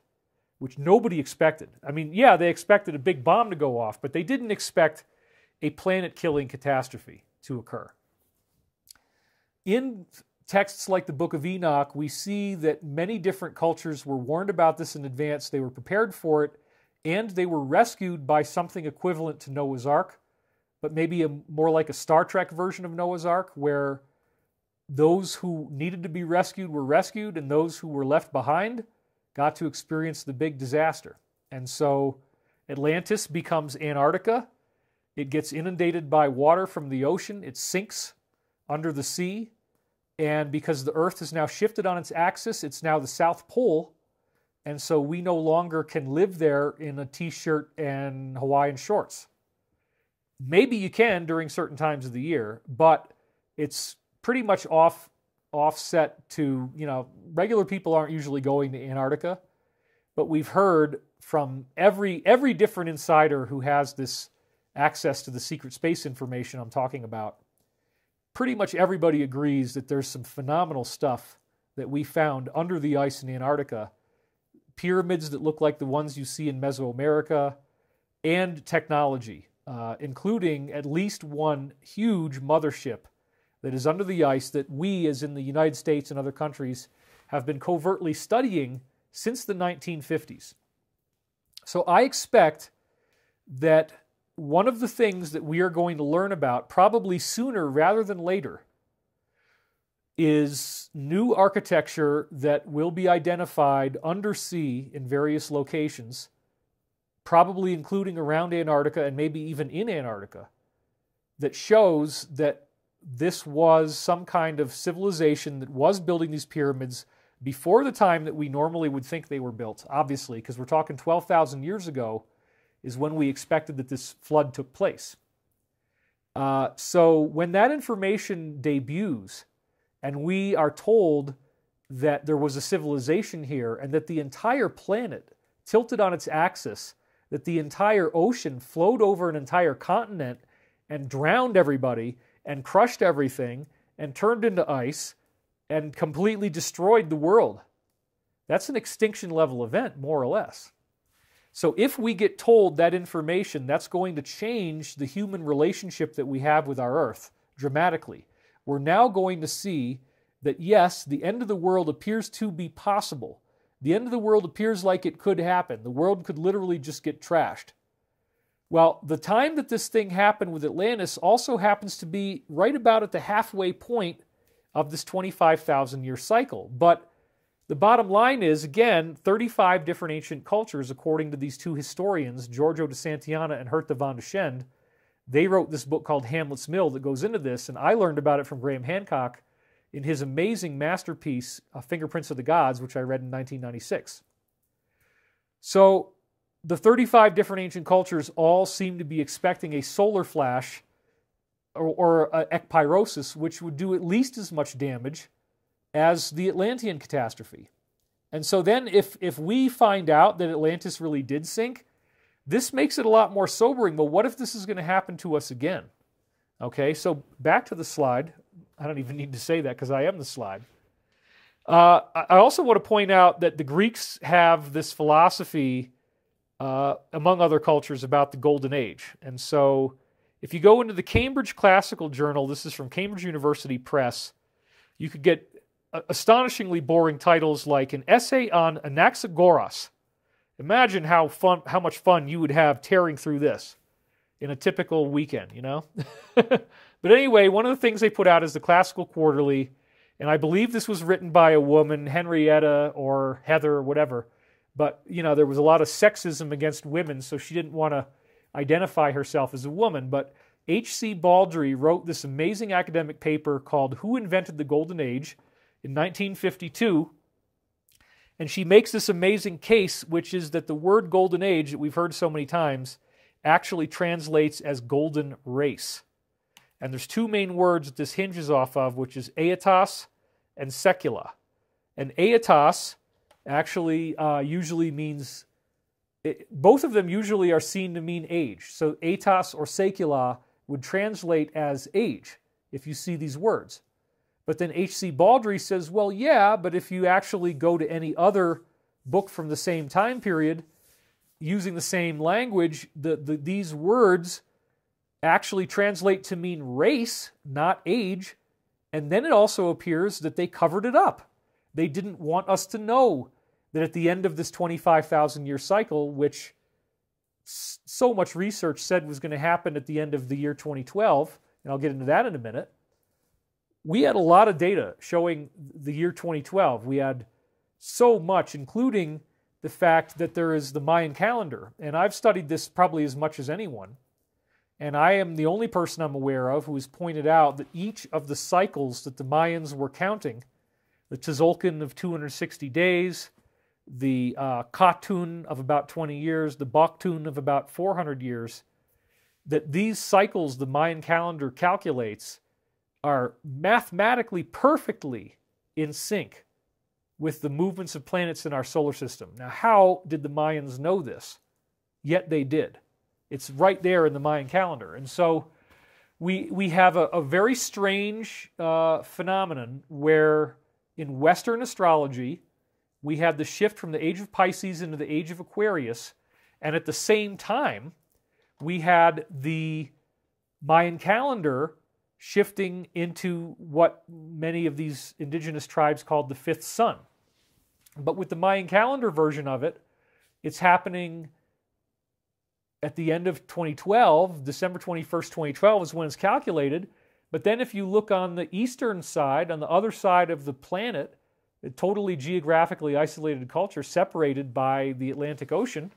which nobody expected. I mean, yeah, they expected a big bomb to go off, but they didn't expect a planet-killing catastrophe to occur. In texts like the Book of Enoch, we see that many different cultures were warned about this in advance, they were prepared for it, and they were rescued by something equivalent to Noah's Ark, but maybe more like a Star Trek version of Noah's Ark, where those who needed to be rescued were rescued, and those who were left behind got to experience the big disaster. And so Atlantis becomes Antarctica. It gets inundated by water from the ocean. It sinks under the sea. And because the Earth is now shifted on its axis, it's now the South Pole. And so we no longer can live there in a t-shirt and Hawaiian shorts. Maybe you can during certain times of the year, but it's pretty much offset to, regular people aren't usually going to Antarctica. But we've heard from every different insider who has this access to the secret space information I'm talking about, pretty much everybody agrees that there's some phenomenal stuff that we found under the ice in Antarctica. Pyramids that look like the ones you see in Mesoamerica, and technology, including at least one huge mothership that is under the ice that we, as in the United States and other countries, have been covertly studying since the 1950s. So I expect that one of the things that we are going to learn about, probably sooner rather than later, is new architecture that will be identified undersea in various locations, probably including around Antarctica and maybe even in Antarctica, that shows that this was some kind of civilization that was building these pyramids before the time that we normally would think they were built, obviously, because we're talking 12,000 years ago is when we expected that this flood took place. So when that information debuts, and we are told that there was a civilization here, and that the entire planet tilted on its axis, that the entire ocean flowed over an entire continent and drowned everybody, and crushed everything, and turned into ice, and completely destroyed the world. That's an extinction level event, more or less. So if we get told that information, that's going to change the human relationship that we have with our Earth dramatically. We're now going to see that, yes, the end of the world appears to be possible. The end of the world appears like it could happen. The world could literally just get trashed. Well, the time that this thing happened with Atlantis also happens to be right about at the halfway point of this 25,000-year cycle. But the bottom line is, again, 35 different ancient cultures, according to these two historians, Giorgio de Santillana and Hertha von Deschend. They wrote this book called Hamlet's Mill that goes into this, and I learned about it from Graham Hancock in his amazing masterpiece, Fingerprints of the Gods, which I read in 1996. So the 35 different ancient cultures all seem to be expecting a solar flash or ekpyrosis, which would do at least as much damage as the Atlantean catastrophe. And so then if we find out that Atlantis really did sink, this makes it a lot more sobering. But what if this is going to happen to us again? Okay, so back to the slide. I don't even need to say that because I am the slide. I also want to point out that the Greeks have this philosophy among other cultures, about the Golden Age. And so if you go into the Cambridge Classical Journal, this is from Cambridge University Press, you could get astonishingly boring titles like an essay on Anaxagoras. Imagine how much fun you would have tearing through this in a typical weekend, you know? But anyway, one of the things they put out is the Classical Quarterly, and I believe this was written by a woman, Henrietta or Heather or whatever. But, you know, there was a lot of sexism against women, so she didn't want to identify herself as a woman. But H.C. Baldry wrote this amazing academic paper called Who Invented the Golden Age in 1952. And she makes this amazing case, which is that the word Golden Age, that we've heard so many times, actually translates as golden race. And there's two main words that this hinges off of, which is aetas and secula. And aetas actually usually means, both of them usually are seen to mean age. So aetas or secula would translate as age if you see these words. But then H.C. Baldry says, well, yeah, but if you actually go to any other book from the same time period, using the same language, these words actually translate to mean race, not age. And then it also appears that they covered it up. They didn't want us to know that at the end of this 25,000-year cycle, which so much research said was going to happen at the end of the year 2012, and I'll get into that in a minute, we had a lot of data showing the year 2012. We had so much, including the fact that there is the Mayan calendar. And I've studied this probably as much as anyone. And I am the only person I'm aware of who has pointed out that each of the cycles that the Mayans were counting, the Tzolk'in of 260 days, the Khatun of about 20 years, the Baktun of about 400 years, that these cycles the Mayan calendar calculates are mathematically perfectly in sync with the movements of planets in our solar system. Now, how did the Mayans know this? Yet they did. It's right there in the Mayan calendar. And so we have a very strange phenomenon where in Western astrology, we had the shift from the age of Pisces into the age of Aquarius, and at the same time, we had the Mayan calendar shifting into what many of these indigenous tribes called the fifth sun. But with the Mayan calendar version of it, it's happening at the end of 2012, December 21st, 2012 is when it's calculated. But then if you look on the eastern side, on the other side of the planet, a totally geographically isolated culture separated by the Atlantic Ocean,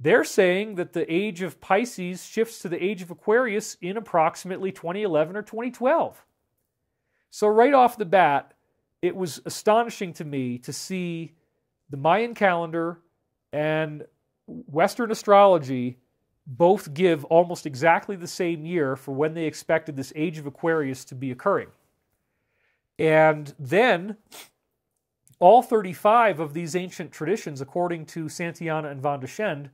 they're saying that the age of Pisces shifts to the age of Aquarius in approximately 2011 or 2012. So right off the bat, it was astonishing to me to see the Mayan calendar and Western astrology both give almost exactly the same year for when they expected this age of Aquarius to be occurring. And then all 35 of these ancient traditions, according to Santayana and Van de Schend,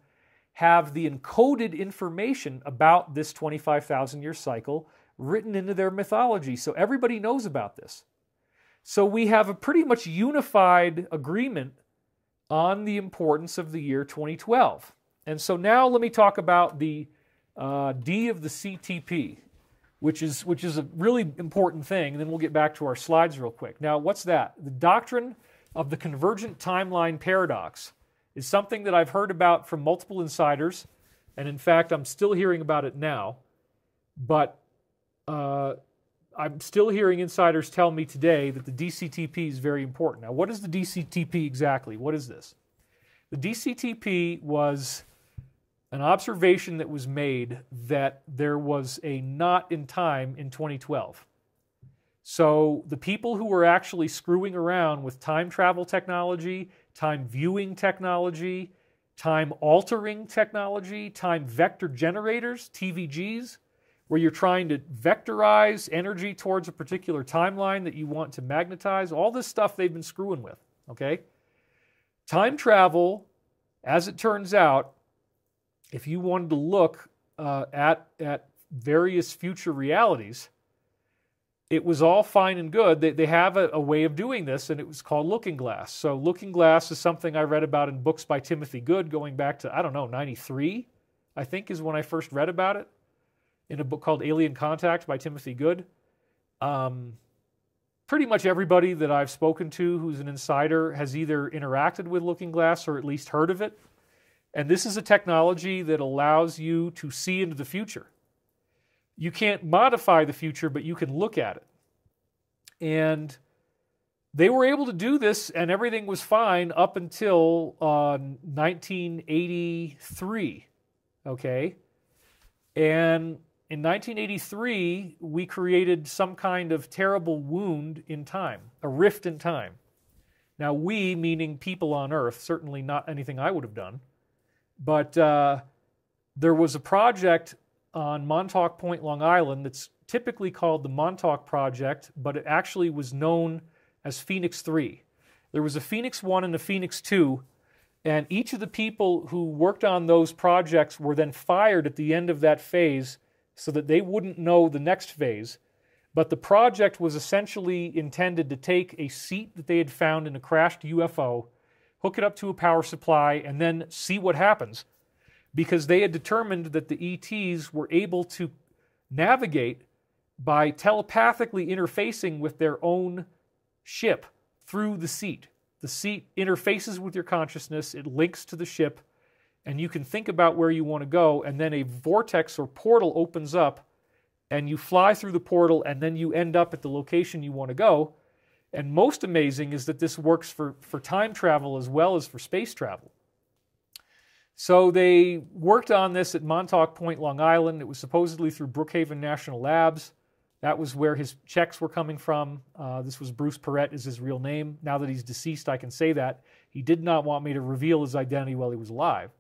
have the encoded information about this 25,000-year cycle written into their mythology. So everybody knows about this. So we have a pretty much unified agreement on the importance of the year 2012. And so now let me talk about the D of the CTP, which is a really important thing, and then we'll get back to our slides real quick. Now, what's that? The doctrine of the convergent timeline paradox is something that I've heard about from multiple insiders, and in fact, I'm still hearing about it now, but I'm still hearing insiders tell me today that the DCTP is very important. Now, what is the DCTP exactly? What is this? The DCTP was an observation that was made that there was a knot in time in 2012. So the people who were actually screwing around with time travel technology, time viewing technology, time altering technology, time vector generators, TVGs, where you're trying to vectorize energy towards a particular timeline that you want to magnetize, all this stuff they've been screwing with, okay? Time travel, as it turns out, if you wanted to look at various future realities, it was all fine and good. They have a way of doing this, and it was called Looking Glass. So Looking Glass is something I read about in books by Timothy Good going back to, I don't know, 93, I think is when I first read about it, in a book called Alien Contact by Timothy Good. Pretty much everybody that I've spoken to who's an insider has either interacted with Looking Glass or at least heard of it. And this is a technology that allows you to see into the future. You can't modify the future, but you can look at it. And they were able to do this, and everything was fine up until 1983, okay? And in 1983, we created some kind of terrible wound in time, a rift in time. Now, we, meaning people on Earth, certainly not anything I would have done, but there was a project on Montauk Point, Long Island, that's typically called the Montauk Project, but it actually was known as Phoenix 3. There was a Phoenix 1 and a Phoenix 2, and each of the people who worked on those projects were then fired at the end of that phase so that they wouldn't know the next phase. But the project was essentially intended to take a seat that they had found in a crashed UFO, hook it up to a power supply, and then see what happens. Because they had determined that the ETs were able to navigate by telepathically interfacing with their own ship through the seat. The seat interfaces with your consciousness, it links to the ship, and you can think about where you want to go, and then a vortex or portal opens up, and you fly through the portal, and then you end up at the location you want to go. And most amazing is that this works for time travel as well as for space travel. So they worked on this at Montauk Point, Long Island. It was supposedly through Brookhaven National Labs. That was where his checks were coming from. This was Bruce Perrett is his real name. Now that he's deceased, I can say that. He did not want me to reveal his identity while he was alive.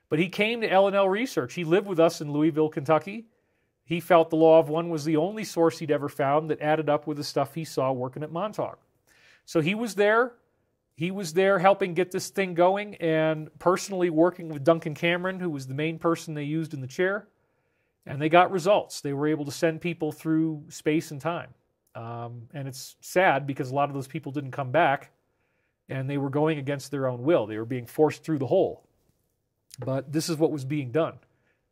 But he came to L&L Research. He lived with us in Louisville, Kentucky. He felt the Law of One was the only source he'd ever found that added up with the stuff he saw working at Montauk. So he was there. He was there helping get this thing going and personally working with Duncan Cameron, who was the main person they used in the chair. And they got results. They were able to send people through space and time. And it's sad because a lot of those people didn't come back and they were going against their own will. They were being forced through the hole. But this is what was being done.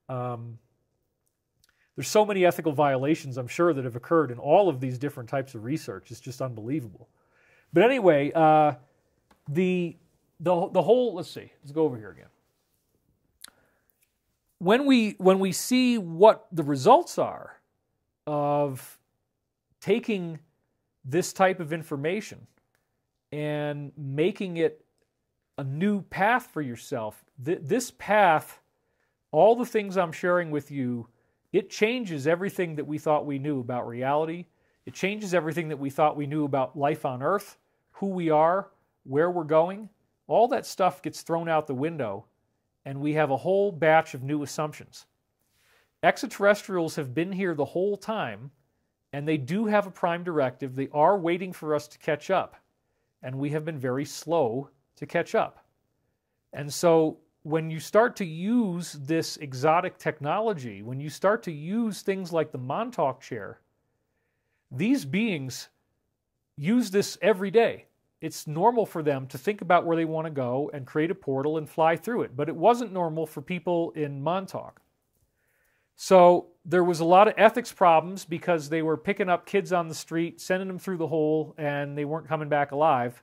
There's so many ethical violations, I'm sure, that have occurred in all of these different types of research. It's just unbelievable. But anyway, the whole, let's see, let's go over here again. When we see what the results are of taking this type of information and making it a new path for yourself, this path, all the things I'm sharing with you, it changes everything that we thought we knew about reality. It changes everything that we thought we knew about life on Earth, who we are, where we're going. All that stuff gets thrown out the window, and we have a whole batch of new assumptions. Extraterrestrials have been here the whole time, and they do have a prime directive. They are waiting for us to catch up, and we have been very slow to catch up. And so when you start to use this exotic technology, when you start to use things like the Montauk chair, these beings use this every day. It's normal for them to think about where they want to go and create a portal and fly through it. But it wasn't normal for people in Montauk. So there was a lot of ethics problems because they were picking up kids on the street, sending them through the hole, and they weren't coming back alive.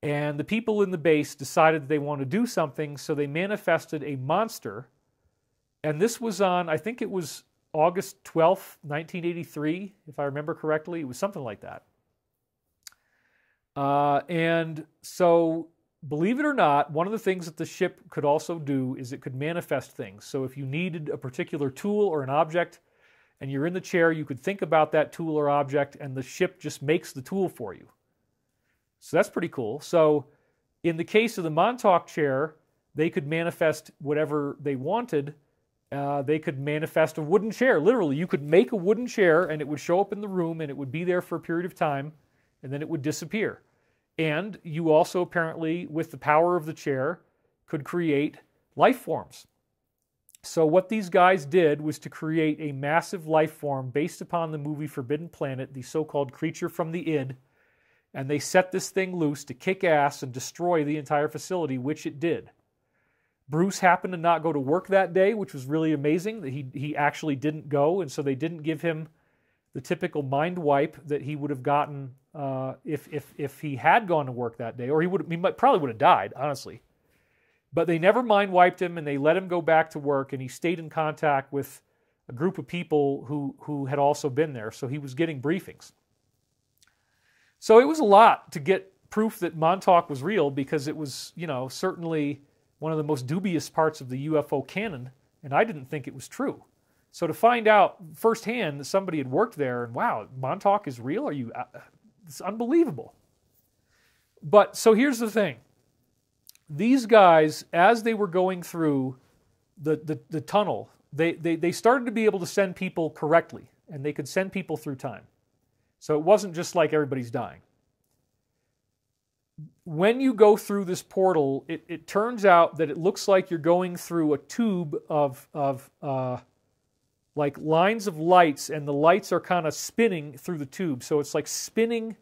And the people in the base decided they wanted to do something, so they manifested a monster. And this was on, I think it was August 12th, 1983, if I remember correctly. It was something like that. And so, believe it or not, one of the things that the ship could also do is it could manifest things. So if you needed a particular tool or an object, and you're in the chair, you could think about that tool or object, and the ship just makes the tool for you. So that's pretty cool. So in the case of the Montauk chair, they could manifest whatever they wanted. They could manifest a wooden chair. Literally, you could make a wooden chair, and it would show up in the room, and it would be there for a period of time, and then it would disappear. And you also apparently, with the power of the chair, could create life forms. So what these guys did was to create a massive life form based upon the movie Forbidden Planet, the so-called creature from the id, and they set this thing loose to kick ass and destroy the entire facility, which it did. Bruce happened to not go to work that day, which was really amazing that he actually didn't go, and so they didn't give him the typical mind wipe that he would have gotten if he had gone to work that day, or probably would have died, honestly. But they never mind wiped him, and they let him go back to work, and he stayed in contact with a group of people who had also been there, so he was getting briefings. So it was a lot to get proof that Montauk was real, because it was, certainly one of the most dubious parts of the UFO canon, and I didn't think it was true. So to find out firsthand that somebody had worked there, and wow, Montauk is real? It's unbelievable. But so here's the thing. These guys, as they were going through the tunnel, they started to be able to send people correctly, and they could send people through time. So it wasn't just like everybody's dying. When you go through this portal, it turns out that it looks like you're going through a tube of like lines of lights, and the lights are kind of spinning through the tube. So it's like spinning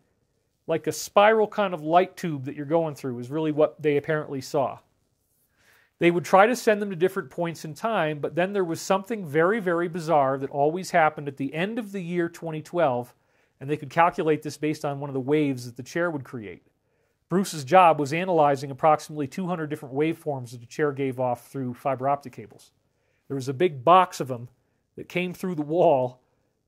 like a spiral kind of light tube that you're going through is really what they apparently saw. They would try to send them to different points in time, but then there was something very, very bizarre that always happened at the end of the year 2012, and they could calculate this based on one of the waves that the chair would create. Bruce's job was analyzing approximately 200 different waveforms that the chair gave off through fiber optic cables. There was a big box of them that came through the wall,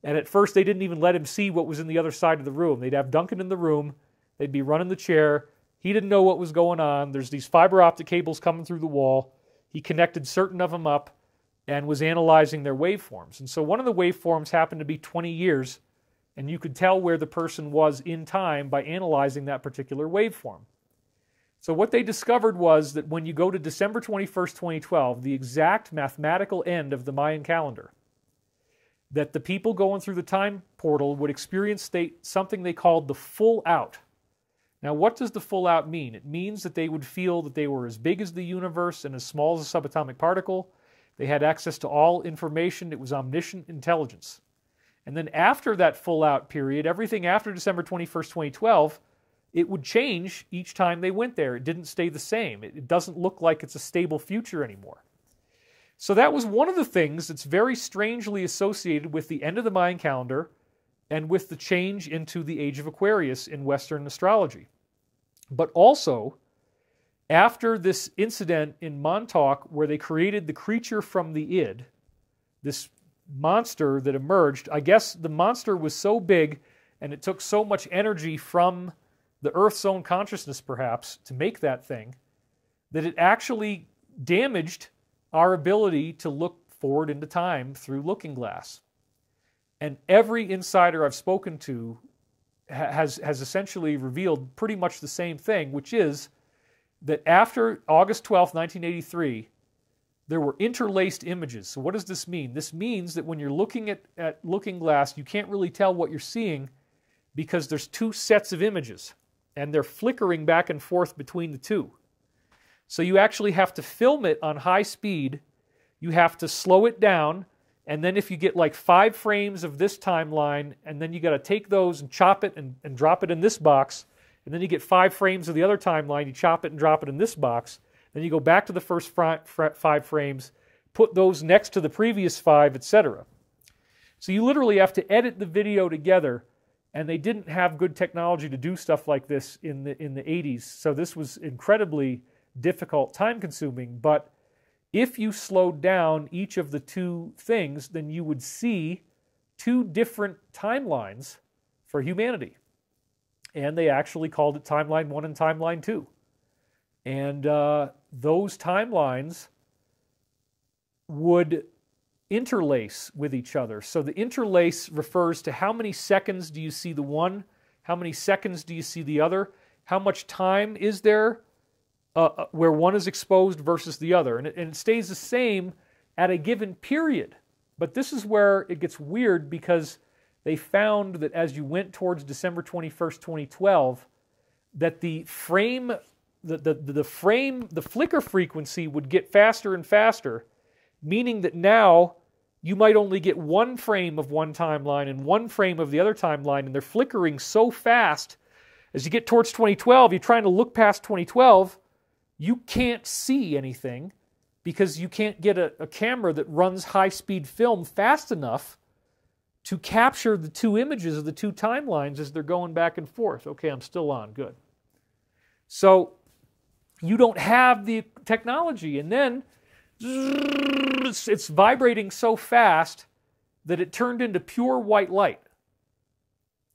and at first they didn't even let him see what was in the other side of the room. They'd have Duncan in the room, they'd be running the chair, he didn't know what was going on, there's these fiber optic cables coming through the wall, he connected certain of them up and was analyzing their waveforms. And so one of the waveforms happened to be 20 years, and you could tell where the person was in time by analyzing that particular waveform. So what they discovered was that when you go to December 21st, 2012, the exact mathematical end of the Mayan calendar, that the people going through the time portal would experience something they called the full out. Now, what does the full out mean? It means that they would feel that they were as big as the universe and as small as a subatomic particle. They had access to all information. It was omniscient intelligence. And then after that full out period, everything after December 21st, 2012, it would change each time they went there. It didn't stay the same. It doesn't look like it's a stable future anymore. So that was one of the things that's very strangely associated with the end of the Mayan calendar and with the change into the Age of Aquarius in Western astrology. But also, after this incident in Montauk where they created the creature from the id, this monster that emerged, I guess the monster was so big and it took so much energy from the Earth's own consciousness, perhaps, to make that thing, that it actually damaged our ability to look forward into time through Looking Glass. And every insider I've spoken to has essentially revealed pretty much the same thing, which is that after August 12th, 1983, there were interlaced images. So what does this mean? This means that when you're looking at Looking Glass, you can't really tell what you're seeing because there's two sets of images, and they're flickering back and forth between the two. So you actually have to film it on high speed, you have to slow it down, and then if you get like 5 frames of this timeline, and then you got to take those and chop it and drop it in this box, and then you get 5 frames of the other timeline, you chop it and drop it in this box, then you go back to the first 5 frames, put those next to the previous 5, etc. So you literally have to edit the video together, and they didn't have good technology to do stuff like this in the 80s, so this was incredibly difficult, time-consuming, but if you slowed down each of the two things, then you would see 2 different timelines for humanity. And they actually called it Timeline 1 and Timeline 2. And those timelines would interlace with each other. So the interlace refers to how many seconds do you see the one, how many seconds do you see the other, how much time is there where one is exposed versus the other. And it stays the same at a given period. But this is where it gets weird, because they found that as you went towards December 21st, 2012, that the flicker frequency would get faster and faster, meaning that now you might only get one frame of one timeline and one frame of the other timeline, and they're flickering so fast. As you get towards 2012, you're trying to look past 2012, you can't see anything because you can't get a camera that runs high-speed film fast enough to capture the two images of the two timelines as they're going back and forth. Okay, I'm still on. Good. So you don't have the technology, and then it's vibrating so fast that it turned into pure white light.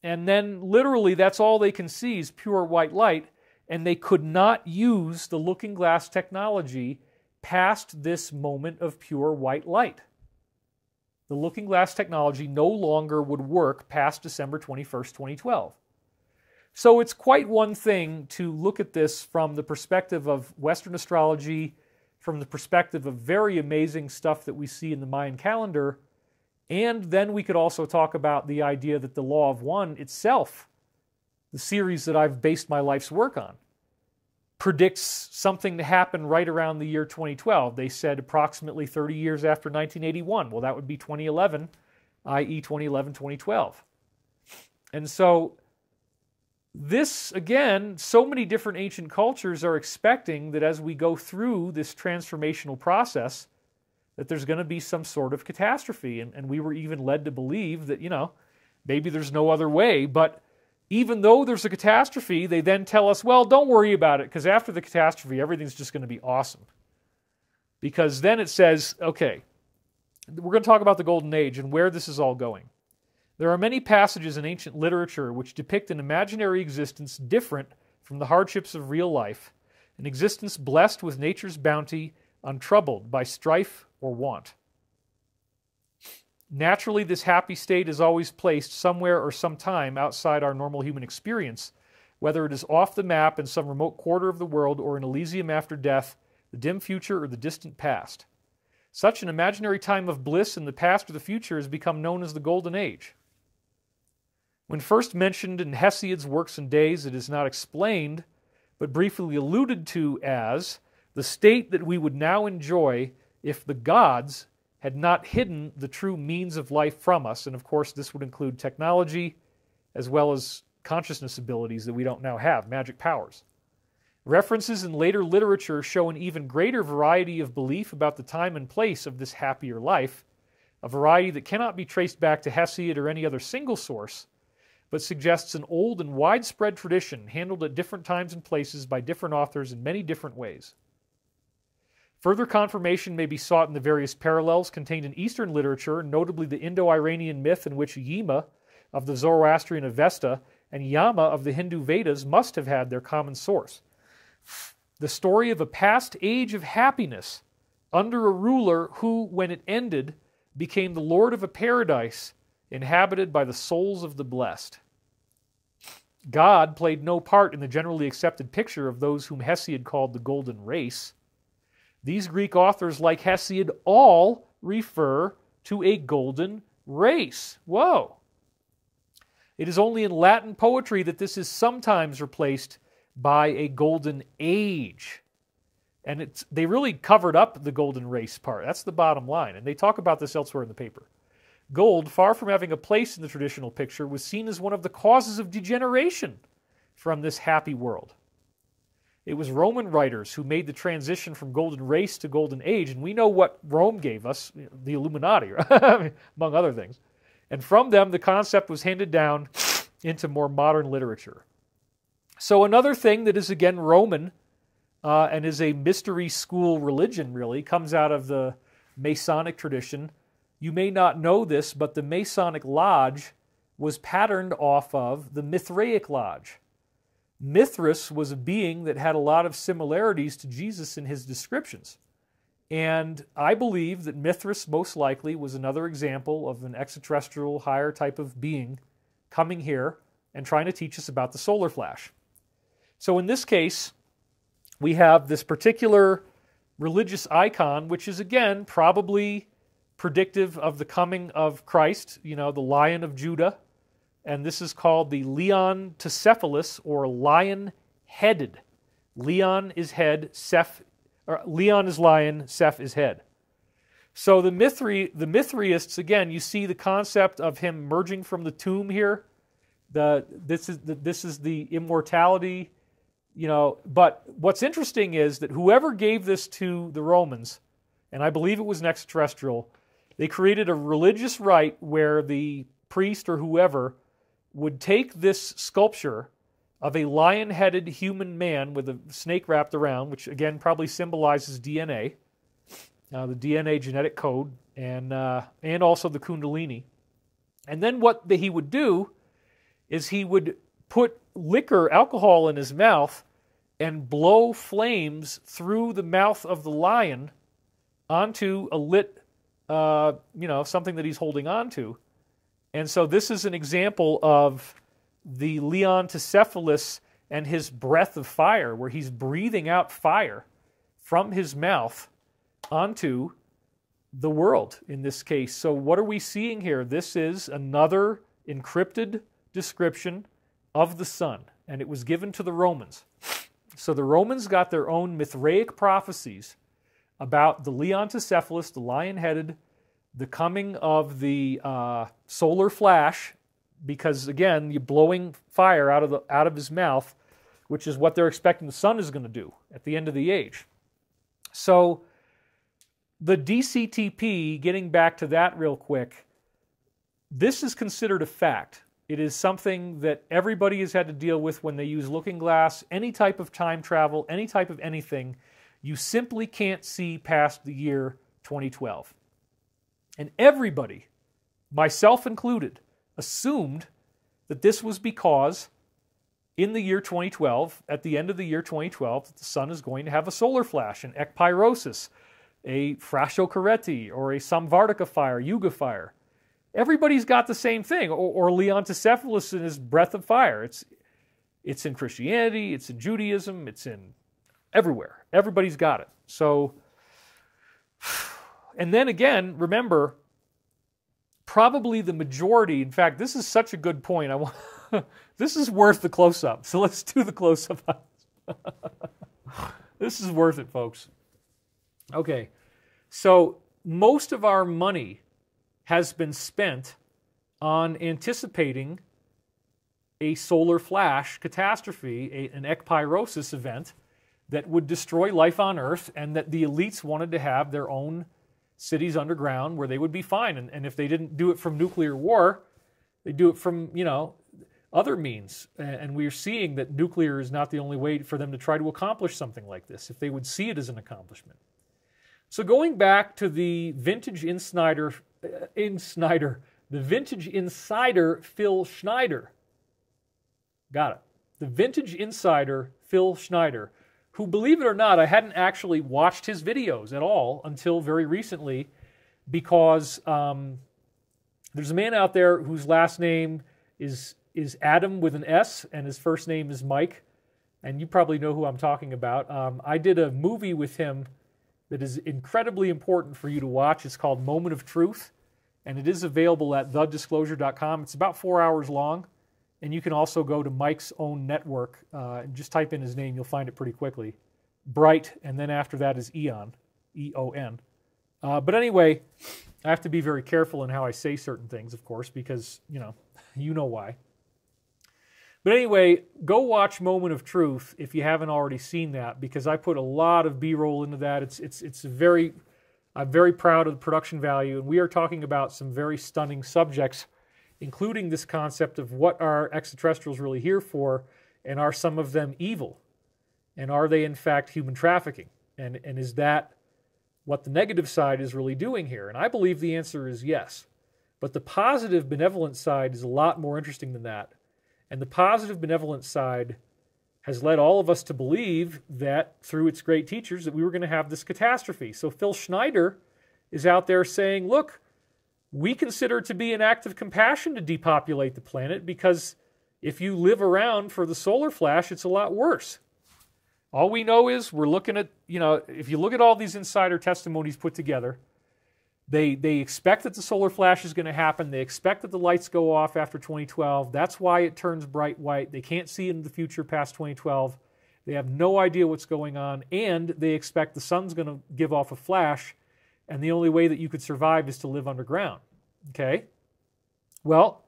And then literally that's all they can see is pure white light, and they could not use the looking glass technology past this moment of pure white light. The looking glass technology no longer would work past December 21st, 2012. So it's quite one thing to look at this from the perspective of Western astrology, from the perspective of very amazing stuff that we see in the Mayan calendar, and then we could also talk about the idea that the Law of One itself, the series that I've based my life's work on, predicts something to happen right around the year 2012. They said approximately 30 years after 1981. Well, that would be 2011, i.e. 2011, 2012. And so this, again, so many different ancient cultures are expecting that as we go through this transformational process, that there's going to be some sort of catastrophe. And we were even led to believe that, maybe there's no other way. But even though there's a catastrophe, they then tell us, well, don't worry about it, because after the catastrophe, everything's just going to be awesome. Because then it says, okay, we're going to talk about the Golden Age and where this is all going. There are many passages in ancient literature which depict an imaginary existence different from the hardships of real life, an existence blessed with nature's bounty, untroubled by strife or want. Naturally, this happy state is always placed somewhere or sometime outside our normal human experience, whether it is off the map in some remote quarter of the world or in Elysium after death, the dim future, or the distant past. Such an imaginary time of bliss in the past or the future has become known as the Golden Age. When first mentioned in Hesiod's Works and Days, it is not explained, but briefly alluded to as the state that we would now enjoy if the gods had not hidden the true means of life from us. And of course, this would include technology as well as consciousness abilities that we don't now have, magic powers. References in later literature show an even greater variety of belief about the time and place of this happier life, a variety that cannot be traced back to Hesiod or any other single source, but suggests an old and widespread tradition handled at different times and places by different authors in many different ways. Further confirmation may be sought in the various parallels contained in Eastern literature, notably the Indo-Iranian myth in which Yima of the Zoroastrian Avesta and Yama of the Hindu Vedas must have had their common source. The story of a past age of happiness under a ruler who, when it ended, became the lord of a paradise inhabited by the souls of the blessed. God played no part in the generally accepted picture of those whom Hesiod called the golden race. These Greek authors, like Hesiod, all refer to a golden race. Whoa! It is only in Latin poetry that this is sometimes replaced by a golden age. And they really covered up the golden race part. That's the bottom line. And they talk about this elsewhere in the paper. Gold, far from having a place in the traditional picture, was seen as one of the causes of degeneration from this happy world. It was Roman writers who made the transition from golden race to golden age, and we know what Rome gave us, the Illuminati, among other things. And from them, the concept was handed down into more modern literature. So another thing that is, again, Roman and is a mystery school religion, really, comes out of the Masonic tradition. You may not know this, but the Masonic Lodge was patterned off of the Mithraic Lodge. Mithras was a being that had a lot of similarities to Jesus in his descriptions. And I believe that Mithras most likely was another example of an extraterrestrial, higher type of being coming here and trying to teach us about the solar flash. So in this case, we have this particular religious icon, which is, again, probably predictive of the coming of Christ, the Lion of Judah. And this is called the Leon Tecephalus, or lion-headed. Leon is head, Leon is lion, Seph is head. So the Mithraists, again, you see the concept of him emerging from the tomb here. This is the immortality, But what's interesting is that whoever gave this to the Romans, and I believe it was an extraterrestrial, they created a religious rite where the priest or whoever would take this sculpture of a lion-headed human man with a snake wrapped around, which again probably symbolizes DNA, the DNA genetic code, and also the Kundalini. And then what he would do is he would put alcohol in his mouth and blow flames through the mouth of the lion onto a lit, something that he's holding on to. And so this is an example of the Leontocephalus and his breath of fire, where he's breathing out fire from his mouth onto the world in this case. So what are we seeing here? This is another encrypted description of the sun, and it was given to the Romans. So the Romans got their own Mithraic prophecies about the Leontocephalus, the lion-headed, the coming of the solar flash, because again, you're blowing fire out of his mouth, which is what they're expecting the sun is going to do at the end of the age. So the DCTP, getting back to that real quick, this is considered a fact. It is something that everybody has had to deal with when they use looking glass, any type of time travel, any type of anything. You simply can't see past the year 2012. And everybody, myself included, assumed that this was because in the year 2012, at the end of the year 2012, that the sun is going to have a solar flash, an ekpyrosis, a Frashokareti, or a Samvartika fire, Yuga fire. Everybody's got the same thing, or Leontocephalus in his breath of fire. It's in Christianity, it's in Judaism, it's in everywhere. Everybody's got it. So, and then again, remember, probably the majority, in fact, this is such a good point. This is worth the close-up. So let's do the close-up. This is worth it, folks. Okay, so most of our money has been spent on anticipating a solar flash catastrophe, an ekpyrosis event that would destroy life on Earth, and that the elites wanted to have their own cities underground where they would be fine. And if they didn't do it from nuclear war, they do it from, other means. And we're seeing that nuclear is not the only way for them to try to accomplish something like this, if they would see it as an accomplishment. So going back to the vintage insider Phil Schneider. Got it. The vintage insider Phil Schneider, who, believe it or not, I hadn't actually watched his videos at all until very recently, because there's a man out there whose last name is Adam with an S, and his first name is Mike, and you probably know who I'm talking about. I did a movie with him that is incredibly important for you to watch. It's called Moment of Truth, and it is available at thedisclosure.com. It's about 4 hours long, and you can also go to Mike's own network and just type in his name. You'll find it pretty quickly. Bright, and then after that is Eon, E-O-N. But anyway, I have to be very careful in how I say certain things, of course, because, you know why. But anyway, go watch Moment of Truth if you haven't already seen that, because I put a lot of B-roll into that. I'm very proud of the production value, and we are talking about some very stunning subjects, including this concept of what are extraterrestrials really here for, and are some of them evil? And are they in fact human trafficking? And is that what the negative side is really doing here? And I believe the answer is yes. But the positive benevolent side is a lot more interesting than that. And the positive benevolent side has led all of us to believe that, through its great teachers, that we were going to have this catastrophe. So Phil Schneider is out there saying, look, we consider it to be an act of compassion to depopulate the planet, because if you live around for the solar flash, it's a lot worse. All we know is we're looking at, if you look at all these insider testimonies put together, they expect that the solar flash is going to happen. They expect that the lights go off after 2012. That's why it turns bright white. They can't see into the future past 2012. They have no idea what's going on, and they expect the sun's going to give off a flash and the only way that you could survive is to live underground. Okay? Well,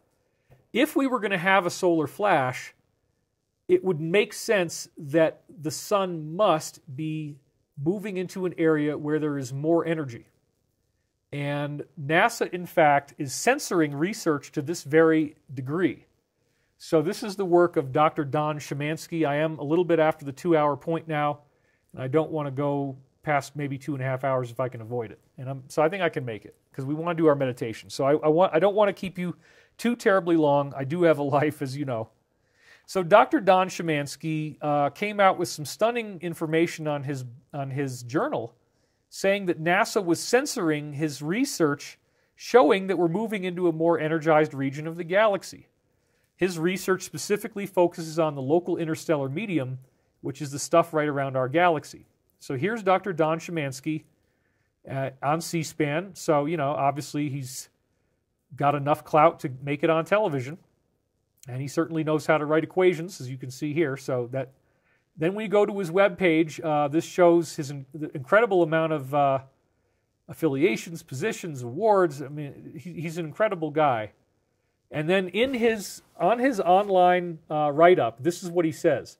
if we were going to have a solar flash, it would make sense that the sun must be moving into an area where there is more energy. And NASA, in fact, is censoring research to this very degree. So this is the work of Dr. Don Szymanski. I am a little bit after the 2-hour point now, and I don't want to go past maybe 2.5 hours if I can avoid it. And so I think I can make it, because we want to do our meditation. So I don't want to keep you too terribly long. I do have a life, as you know. So Dr. Don Szymanski came out with some stunning information on his journal, saying that NASA was censoring his research, showing that we're moving into a more energized region of the galaxy. His research specifically focuses on the local interstellar medium, which is the stuff right around our galaxy. So here's Dr. Don Szymanski on C-SPAN. So, you know, obviously he's got enough clout to make it on television. And he certainly knows how to write equations, as you can see here. So that, then we go to his webpage. This shows his incredible amount of affiliations, positions, awards. I mean, he's an incredible guy. And then on his online write-up, this is what he says.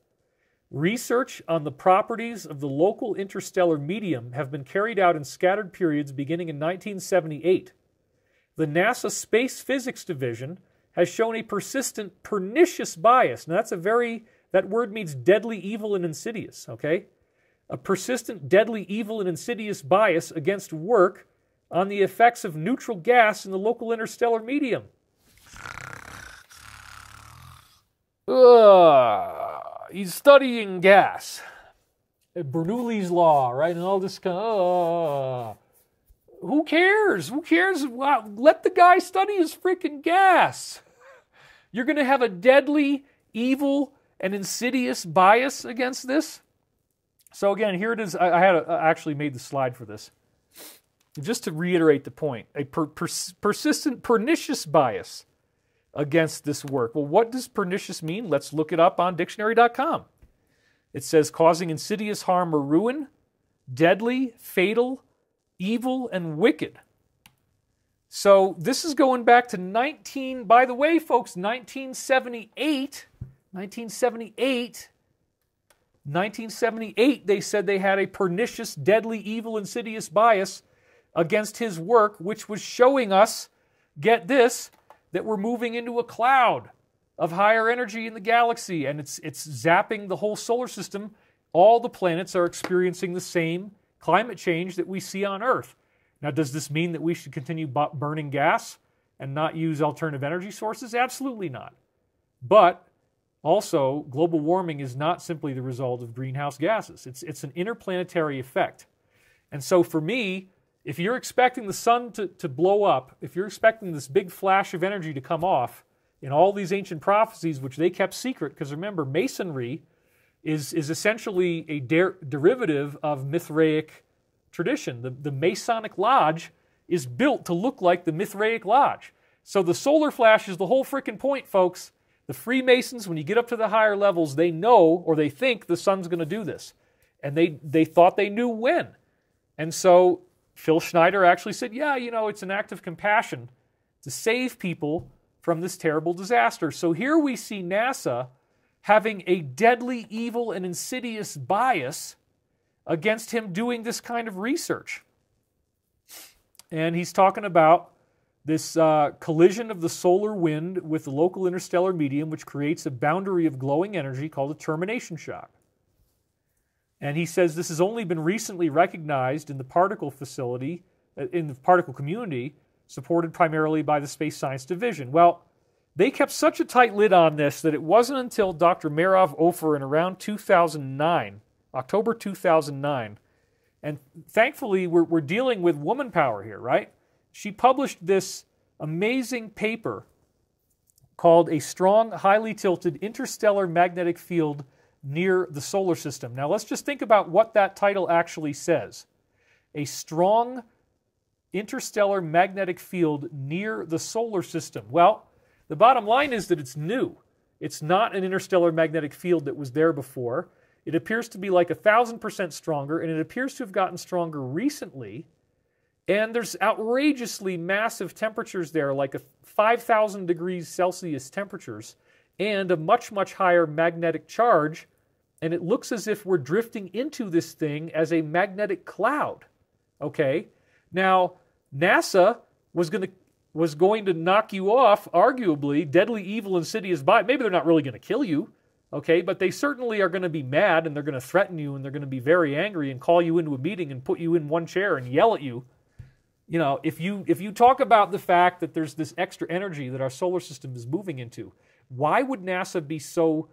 Research on the properties of the local interstellar medium have been carried out in scattered periods beginning in 1978. The NASA Space Physics Division has shown a persistent, pernicious bias. Now that word means deadly, evil, and insidious, okay? A persistent, deadly, evil, and insidious bias against work on the effects of neutral gas in the local interstellar medium. He's studying gas. Bernoulli's law, right? And all this kind of, who cares? Who cares? Wow, let the guy study his freaking gas. You're going to have a deadly, evil, and insidious bias against this? So again, here it is. I actually made the slide for this. Just to reiterate the point, a persistent, pernicious bias against this work. Well, what does pernicious mean? Let's look it up on dictionary.com. It says causing insidious harm or ruin, deadly, fatal, evil, and wicked. So this is going back to by the way, folks, 1978, they said they had a pernicious, deadly, evil, insidious bias against his work, which was showing us, get this, that we're moving into a cloud of higher energy in the galaxy, and it's zapping the whole solar system. All the planets are experiencing the same climate change that we see on Earth. Now, does this mean that we should continue burning gas and not use alternative energy sources? Absolutely not. But also, global warming is not simply the result of greenhouse gases. It's an interplanetary effect. And so for me, if you're expecting the sun to blow up, if you're expecting this big flash of energy to come off in all these ancient prophecies, which they kept secret, because remember, Masonry is essentially a derivative of Mithraic tradition. The Masonic Lodge is built to look like the Mithraic Lodge. So the solar flash is the whole frickin' point, folks. The Freemasons, when you get up to the higher levels, they know or they think the sun's going to do this. And they thought they knew when. And so Phil Schneider actually said, yeah, you know, it's an act of compassion to save people from this terrible disaster. So here we see NASA having a deadly, evil, and insidious bias against him doing this kind of research. And he's talking about this collision of the solar wind with the local interstellar medium, which creates a boundary of glowing energy called a termination shock. And he says this has only been recently recognized in the particle facility, in the particle community, supported primarily by the Space Science Division. Well, they kept such a tight lid on this that it wasn't until Dr. Merov Ofer in around 2009, October 2009, and thankfully we're dealing with woman power here, right? She published this amazing paper called A Strong, Highly Tilted Interstellar Magnetic Field Near the Solar System. Now let's just think about what that title actually says. A strong interstellar magnetic field near the solar system. Well, the bottom line is that it's new. It's not an interstellar magnetic field that was there before. It appears to be like 1,000% stronger, and it appears to have gotten stronger recently. And there's outrageously massive temperatures there, like 5,000 degrees Celsius temperatures, and a much, much higher magnetic charge. And it looks as if we're drifting into this thing as a magnetic cloud. Okay? Now, NASA was going to knock you off, arguably, deadly, evil, insidious by. Maybe they're not really going to kill you, okay? But they certainly are going to be mad, and they're going to threaten you, and they're going to be very angry and call you into a meeting and put you in one chair and yell at you. You know, if you talk about the fact that there's this extra energy that our solar system is moving into, why would NASA be so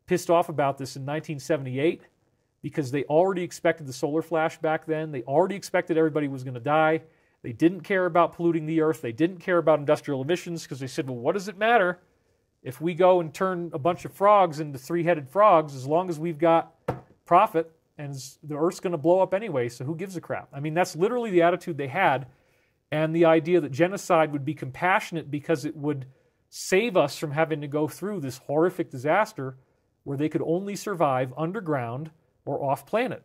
pissed off about this in 1978? Because they already expected the solar flash back then. They already expected everybody was going to die. They didn't care about polluting the earth. They didn't care about industrial emissions because they said, well, what does it matter if we go and turn a bunch of frogs into three-headed frogs as long as we've got profit, and the earth's going to blow up anyway, so who gives a crap? I mean, that's literally the attitude they had, and the idea that genocide would be compassionate because it would save us from having to go through this horrific disaster where they could only survive underground or off-planet.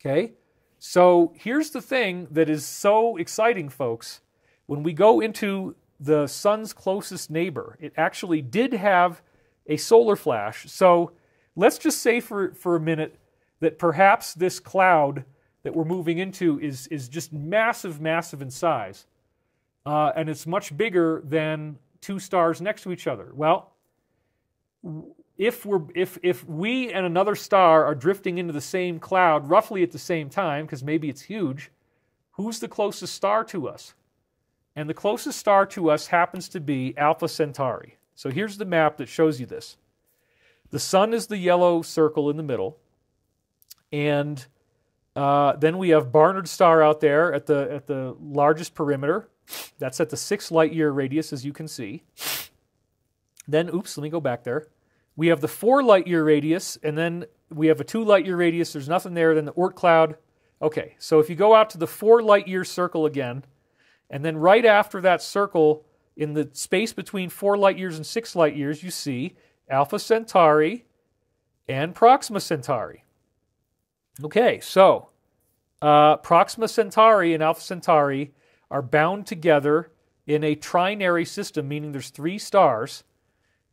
Okay? So here's the thing that is so exciting, folks. When we go into the sun's closest neighbor, it actually did have a solar flash. So let's just say for a minute that perhaps this cloud that we're moving into is just massive, massive in size. And it's much bigger than two stars next to each other. Well, if we and another star are drifting into the same cloud roughly at the same time, because maybe it's huge, who's the closest star to us? And the closest star to us happens to be Alpha Centauri. So here's the map that shows you this. The sun is the yellow circle in the middle, and then we have Barnard star out there at the largest perimeter. That's at the 6 light-year radius, as you can see. Then, oops, let me go back there. We have the 4 light-year radius, and then we have a 2 light-year radius. There's nothing there. Then the Oort cloud. Okay, so if you go out to the 4 light-year circle again, and then right after that circle, in the space between 4 light-years and 6 light-years, you see Alpha Centauri and Proxima Centauri. Okay, so Proxima Centauri and Alpha Centauri are bound together in a trinary system, meaning there's 3 stars,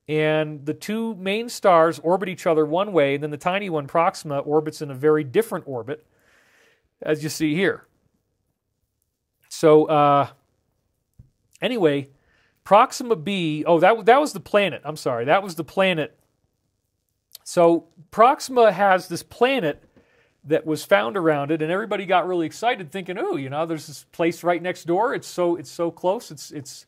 and the 2 main stars orbit each other one way, and then the tiny one, Proxima, orbits in a very different orbit, as you see here. So, anyway, Proxima b, oh, that was the planet. I'm sorry, that was the planet. So, Proxima has this planet that was found around it, and everybody got really excited, thinking, "Oh, you know, there's this place right next door. It's so close. It's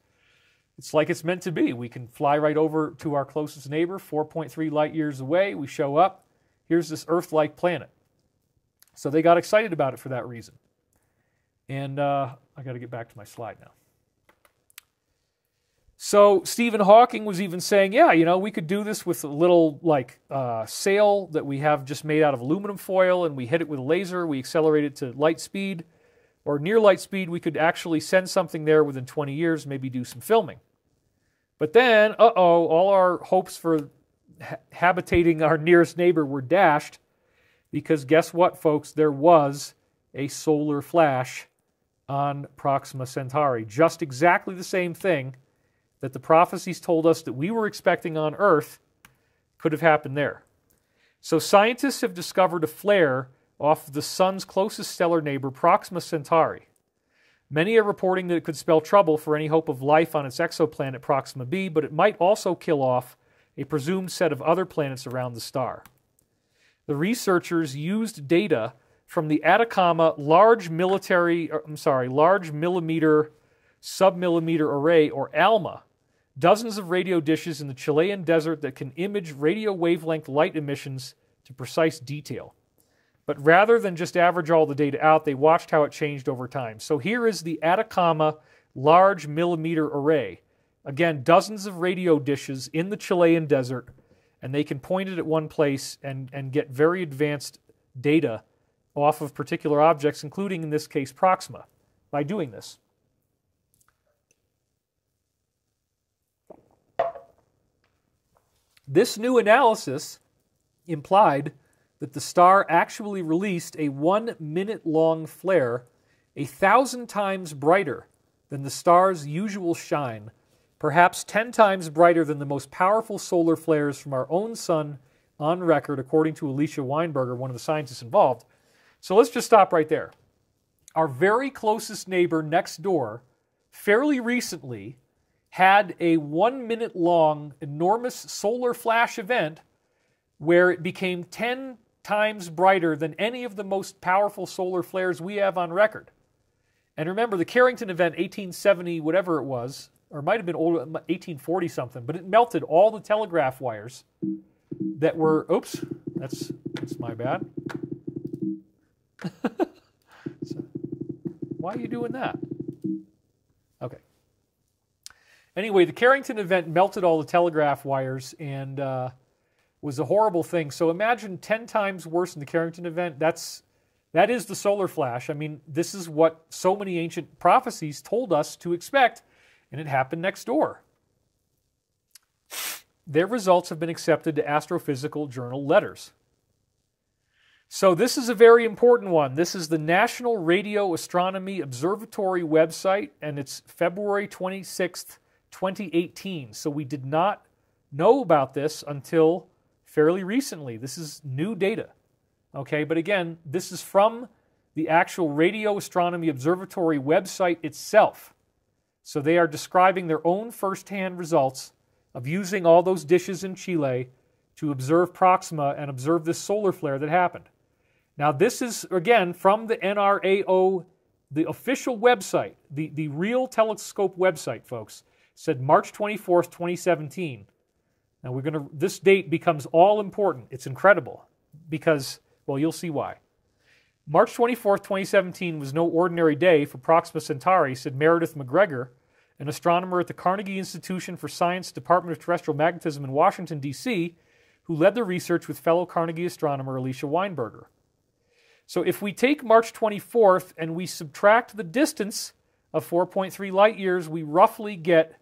like it's meant to be. We can fly right over to our closest neighbor, 4.3 light years away. We show up. Here's this Earth-like planet." So they got excited about it for that reason. And I got to get back to my slide now. So Stephen Hawking was even saying, yeah, you know, we could do this with a little sail that we have just made out of aluminum foil, and we hit it with a laser, we accelerate it to light speed, or near light speed. We could actually send something there within 20 years, maybe do some filming. But then, all our hopes for habitating our nearest neighbor were dashed, because guess what, folks? There was a solar flash on Proxima Centauri. Just exactly the same thing that the prophecies told us that we were expecting on Earth could have happened there. So scientists have discovered a flare off the sun's closest stellar neighbor, Proxima Centauri. Many are reporting that it could spell trouble for any hope of life on its exoplanet Proxima b, but it might also kill off a presumed set of other planets around the star. The researchers used data from the Atacama Large Millimeter Submillimeter Array, or ALMA, dozens of radio dishes in the Chilean desert that can image radio wavelength light emissions to precise detail. But rather than just average all the data out, they watched how it changed over time. So here is the Atacama Large Millimeter Array. Again, dozens of radio dishes in the Chilean desert, and they can point it at one place and get very advanced data off of particular objects, including, in this case, Proxima, by doing this. This new analysis implied that the star actually released a 1-minute-long flare 1,000 times brighter than the star's usual shine, perhaps 10 times brighter than the most powerful solar flares from our own sun on record, according to Alicia Weinberger, one of the scientists involved. So let's just stop right there. Our very closest neighbor next door, fairly recently, had a 1 minute long enormous solar flash event where it became 10 times brighter than any of the most powerful solar flares we have on record. And remember, the Carrington event, 1870, whatever it was, or it might have been older, 1840 something, but it melted all the telegraph wires that were, oops, that's my bad. So, why are you doing that? Okay. Anyway, the Carrington event melted all the telegraph wires and was a horrible thing. So imagine 10 times worse than the Carrington event. That is the solar flash. I mean, this is what so many ancient prophecies told us to expect, and it happened next door. Their results have been accepted to Astrophysical Journal letters. So this is a very important one. This is the National Radio Astronomy Observatory website, and it's February 26th, 2018. So we did not know about this until fairly recently. This is new data. Okay, but again, this is from the actual Radio Astronomy Observatory website itself. So they are describing their own first-hand results of using all those dishes in Chile to observe Proxima and observe this solar flare that happened. Now this is, again, from the NRAO, the official website, the real telescope website, folks, said March 24th, 2017. Now this date becomes all important. It's incredible because, well, you'll see why. March 24th, 2017 was no ordinary day for Proxima Centauri, said Meredith McGregor, an astronomer at the Carnegie Institution for Science, Department of Terrestrial Magnetism in Washington, D.C., who led the research with fellow Carnegie astronomer Alicia Weinberger. So if we take March 24th and we subtract the distance of 4.3 light years, we roughly get,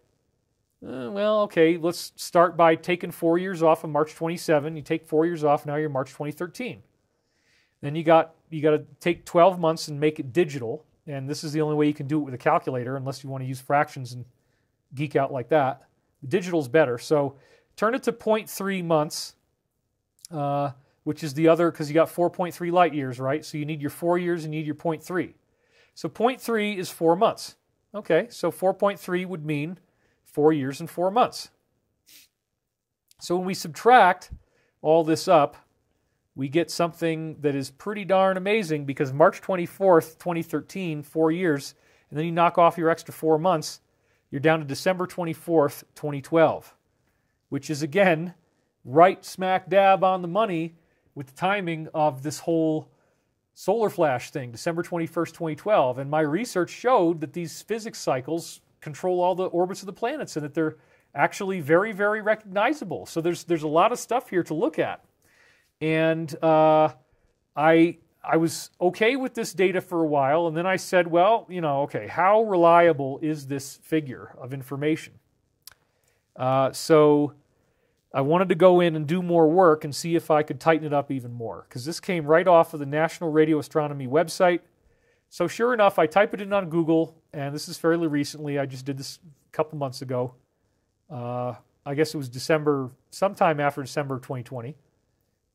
well, okay, let's start by taking 4 years off of March 27. You take 4 years off, now you're March 2013. Then you got to take 12 months and make it digital, and this is the only way you can do it with a calculator unless you want to use fractions and geek out like that. Digital's better. So turn it to 0.3 months, which is the other, because you got 4.3 light years, right? So you need your 4 years and you need your 0.3. So 0.3 is 4 months. Okay, so 4.3 would mean 4 years and 4 months. So when we subtract all this up, we get something that is pretty darn amazing, because March 24th, 2013, 4 years, and then you knock off your extra 4 months, you're down to December 24th, 2012, which is, again, right smack dab on the money with the timing of this whole solar flash thing, December 21st, 2012. And my research showed that these physics cycles control all the orbits of the planets and that they're actually very, very recognizable. So there's a lot of stuff here to look at. And I was okay with this data for a while, and then I said, well, okay, how reliable is this figure of information? So I wanted to go in and do more work and see if I could tighten it up even more, because this came right off of the National Radio Astronomy website. So sure enough, I type it in on Google, and this is fairly recently. I just did this a couple months ago. I guess it was December, sometime after December 2020.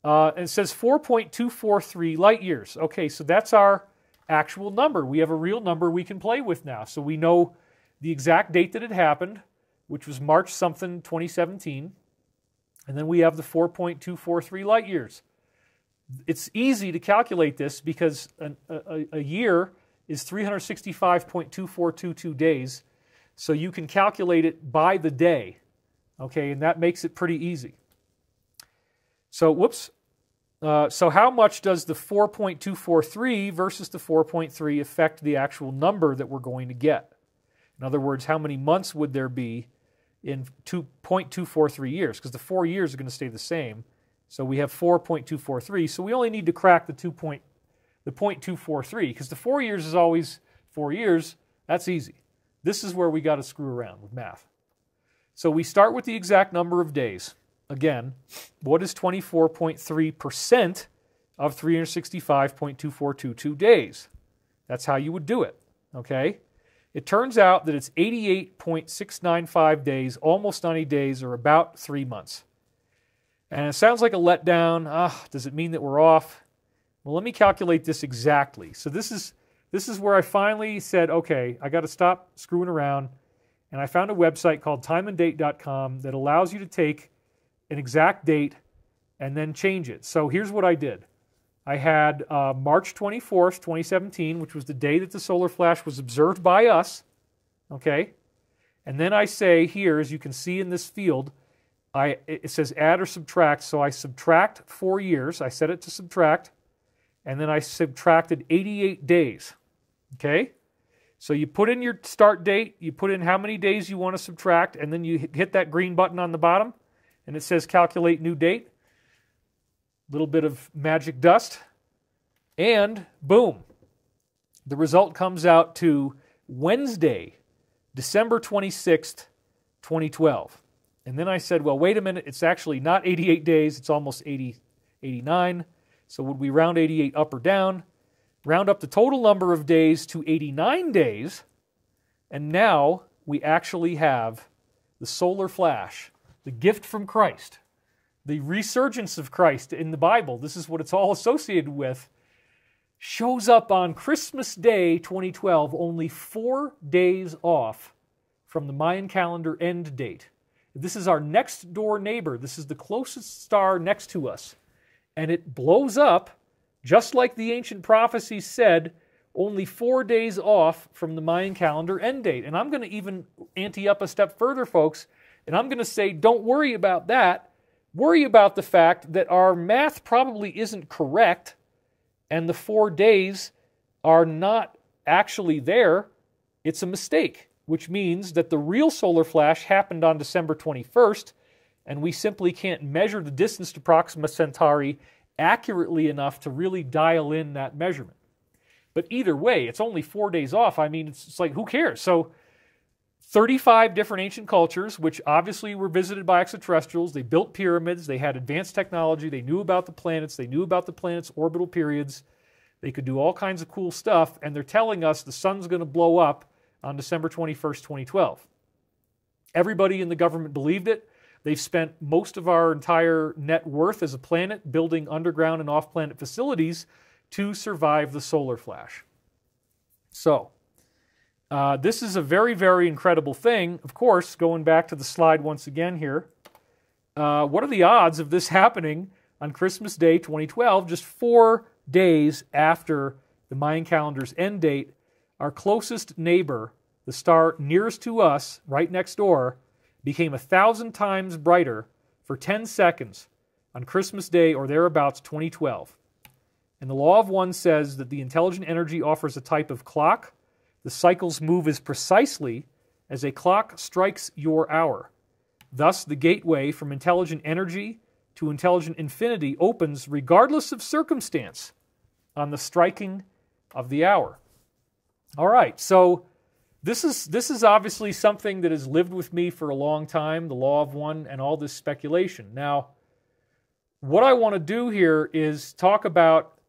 And it says 4.243 light years. Okay, so that's our actual number. We have a real number we can play with now. So we know the exact date that it happened, which was March something 2017. And then we have the 4.243 light years. It's easy to calculate this because a year is 365.2422 days. So you can calculate it by the day. Okay, and that makes it pretty easy. So, whoops. So how much does the 4.243 versus the 4.3 affect the actual number that we're going to get? In other words, how many months would there be in 2.243 years? Because the 4 years are going to stay the same. So we have 4.243. So we only need to crack the 0.243, because the 4 years is always 4 years. That's easy. This is where we got to screw around with math. So we start with the exact number of days. Again, what is 24.3% of 365.2422 days? That's how you would do it, okay? It turns out that it's 88.695 days, almost 90 days, or about 3 months. And it sounds like a letdown. Does it mean that we're off? Well, let me calculate this exactly. So this is where I finally said, okay, I got to stop screwing around. And I found a website called timeanddate.com that allows you to take an exact date and then change it. So here's what I did. I had March 24th, 2017, which was the day that the solar flash was observed by us, okay? And then I say here, as you can see in this field, it says add or subtract, so I subtract 4 years. I set it to subtract, and then I subtracted 88 days, okay? So you put in your start date, you put in how many days you want to subtract, and then you hit that green button on the bottom, and it says calculate new date. Little bit of magic dust, and boom, the result comes out to Wednesday, December 26th, 2012. And then I said, well, wait a minute, it's actually not 88 days, it's almost 89. So would we round 88 up or down? Round up the total number of days to 89 days, and now we actually have the solar flash, the gift from Christ. The resurgence of Christ in the Bible, this is what it's all associated with, shows up on Christmas Day 2012, only 4 days off from the Mayan calendar end date. This is our next door neighbor. This is the closest star next to us. And it blows up, just like the ancient prophecies said, only 4 days off from the Mayan calendar end date. And I'm going to even ante up a step further, folks, and I'm going to say, don't worry about that. Worry about the fact that our math probably isn't correct and the 4 days are not actually there. It's a mistake, which means that the real solar flash happened on December 21st, and we simply can't measure the distance to Proxima Centauri accurately enough to really dial in that measurement. But either way, it's only 4 days off. I mean, it's like, who cares? So 35 different ancient cultures, which obviously were visited by extraterrestrials. They built pyramids. They had advanced technology. They knew about the planets. They knew about the planets' orbital periods. They could do all kinds of cool stuff, and they're telling us the sun's going to blow up on December 21st, 2012. Everybody in the government believed it. They've spent most of our entire net worth as a planet building underground and off-planet facilities to survive the solar flash. So, this is a very, very incredible thing. Of course, going back to the slide once again here, what are the odds of this happening on Christmas Day 2012, just 4 days after the Mayan calendar's end date? Our closest neighbor, the star nearest to us, right next door, became 1,000 times brighter for 10 seconds on Christmas Day or thereabouts 2012. And the law of one says that the intelligent energy offers a type of clock. The cycles move as precisely as a clock strikes your hour. Thus, the gateway from intelligent energy to intelligent infinity opens regardless of circumstance on the striking of the hour. All right, so this is obviously something that has lived with me for a long time, the law of one and all this speculation. Now, what I want to do here is talk about,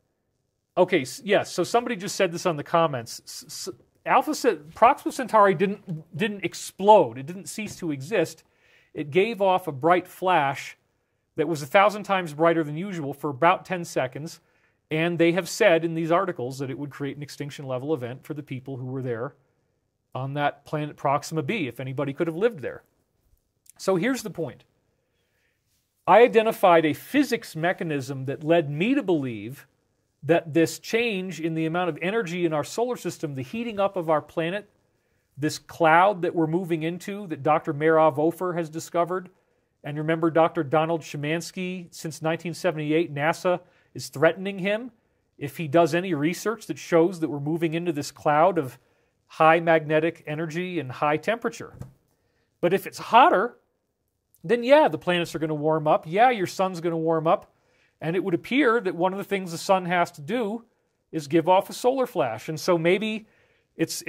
okay, yes, so somebody just said this on the comments. Proxima Centauri didn't explode. It didn't cease to exist. It gave off a bright flash that was 1,000 times brighter than usual for about 10 seconds, and they have said in these articles that it would create an extinction level event for the people who were there on that planet Proxima b, if anybody could have lived there. So here's the point. I identified a physics mechanism that led me to believe that this change in the amount of energy in our solar system, the heating up of our planet, this cloud that we're moving into that Dr. Merav Ofer has discovered, and remember Dr. Donald Szymanski, since 1978, NASA is threatening him if he does any research that shows that we're moving into this cloud of high magnetic energy and high temperature. But if it's hotter, then yeah, the planets are going to warm up. Yeah, your sun's going to warm up. And it would appear that one of the things the sun has to do is give off a solar flash. And so maybe it's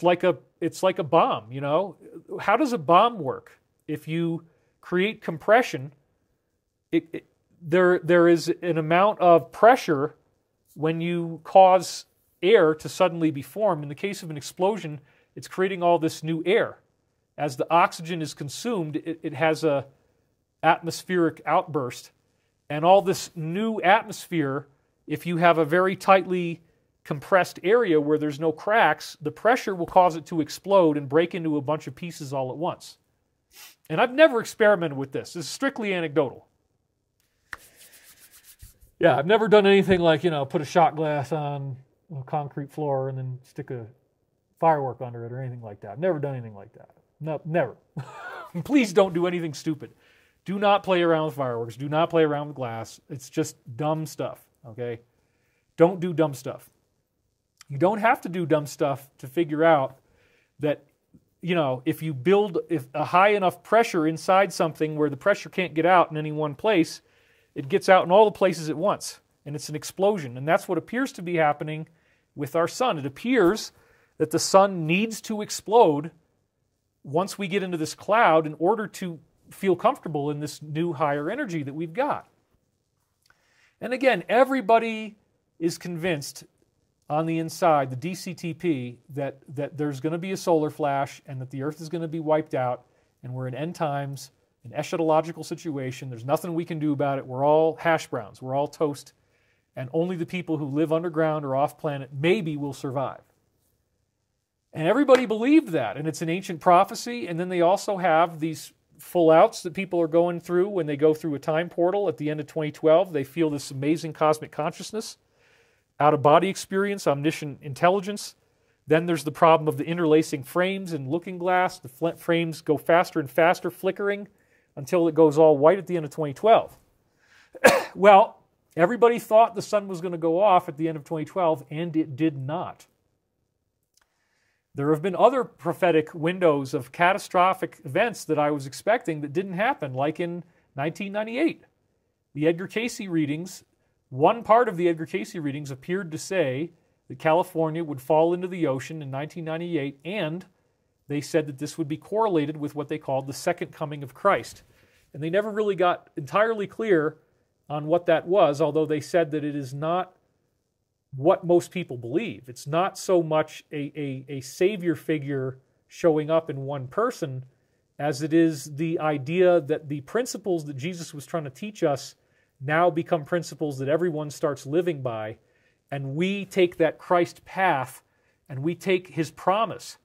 like a bomb, you know? How does a bomb work? If you create compression, there is an amount of pressure when you cause air to suddenly be formed. In the case of an explosion, it's creating all this new air. As the oxygen is consumed, it has a atmospheric outburst. And all this new atmosphere, if you have a very tightly compressed area where there's no cracks, the pressure will cause it to explode and break into a bunch of pieces all at once. And I've never experimented with this. This is strictly anecdotal. Yeah, I've never done anything like, put a shot glass on a concrete floor and then stick a firework under it or anything like that. I've never done anything like that. No, never. Please don't do anything stupid. Do not play around with fireworks. Do not play around with glass. It's just dumb stuff, okay? Don't do dumb stuff. You don't have to do dumb stuff to figure out that, if you build a high enough pressure inside something where the pressure can't get out in any one place, it gets out in all the places at once, and it's an explosion. And that's what appears to be happening with our sun. It appears that the sun needs to explode once we get into this cloud in order to feel comfortable in this new higher energy that we've got. And again, everybody is convinced on the inside, the DCTP, that there's going to be a solar flash and that the Earth is going to be wiped out and we're in end times, an eschatological situation. There's nothing we can do about it. We're all hash browns. We're all toast. And only the people who live underground or off planet maybe will survive. And everybody believed that, and it's an ancient prophecy. And then they also have these full outs that people are going through when they go through a time portal at the end of 2012. They feel this amazing cosmic consciousness, out-of-body experience, omniscient intelligence. Then there's the problem of the interlacing frames and looking glass. The frames go faster and faster, flickering, until it goes all white at the end of 2012. Well, everybody thought the sun was going to go off at the end of 2012, and it did not. There have been other prophetic windows of catastrophic events that I was expecting that didn't happen, like in 1998. The Edgar Cayce readings, one part of the Edgar Cayce readings appeared to say that California would fall into the ocean in 1998, and they said that this would be correlated with what they called the second coming of Christ. And they never really got entirely clear on what that was, although they said that it is not what most people believe. It's not so much a savior figure showing up in one person as it is the idea that the principles that Jesus was trying to teach us now become principles that everyone starts living by, and we take that Christ path and we take his promise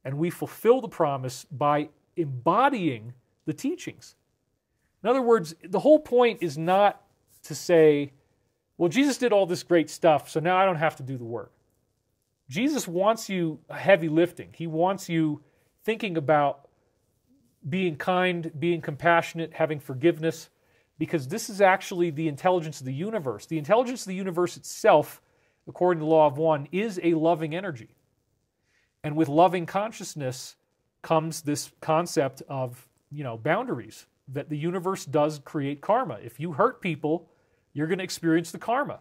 and we fulfill the promise by embodying the teachings. In other words, the whole point is not to say, well, Jesus did all this great stuff, so now I don't have to do the work. Jesus wants you heavy lifting. He wants you thinking about being kind, being compassionate, having forgiveness, because this is actually the intelligence of the universe. The intelligence of the universe itself, according to the law of one, is a loving energy. And with loving consciousness comes this concept of, boundaries, that the universe does create karma. If you hurt people, you're going to experience the karma.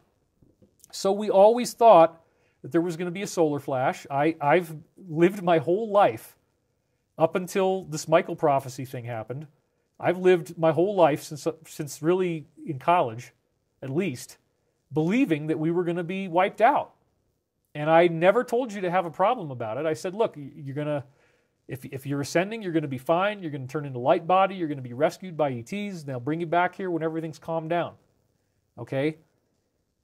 So we always thought that there was going to be a solar flash. I've lived my whole life up until this Michael prophecy thing happened. I've lived my whole life since really in college, at least, believing that we were going to be wiped out. And I never told you to have a problem about it. I said, look, you're going to, if you're ascending, you're going to be fine. You're going to turn into light body. You're going to be rescued by ETs. They'll bring you back here when everything's calmed down. Okay?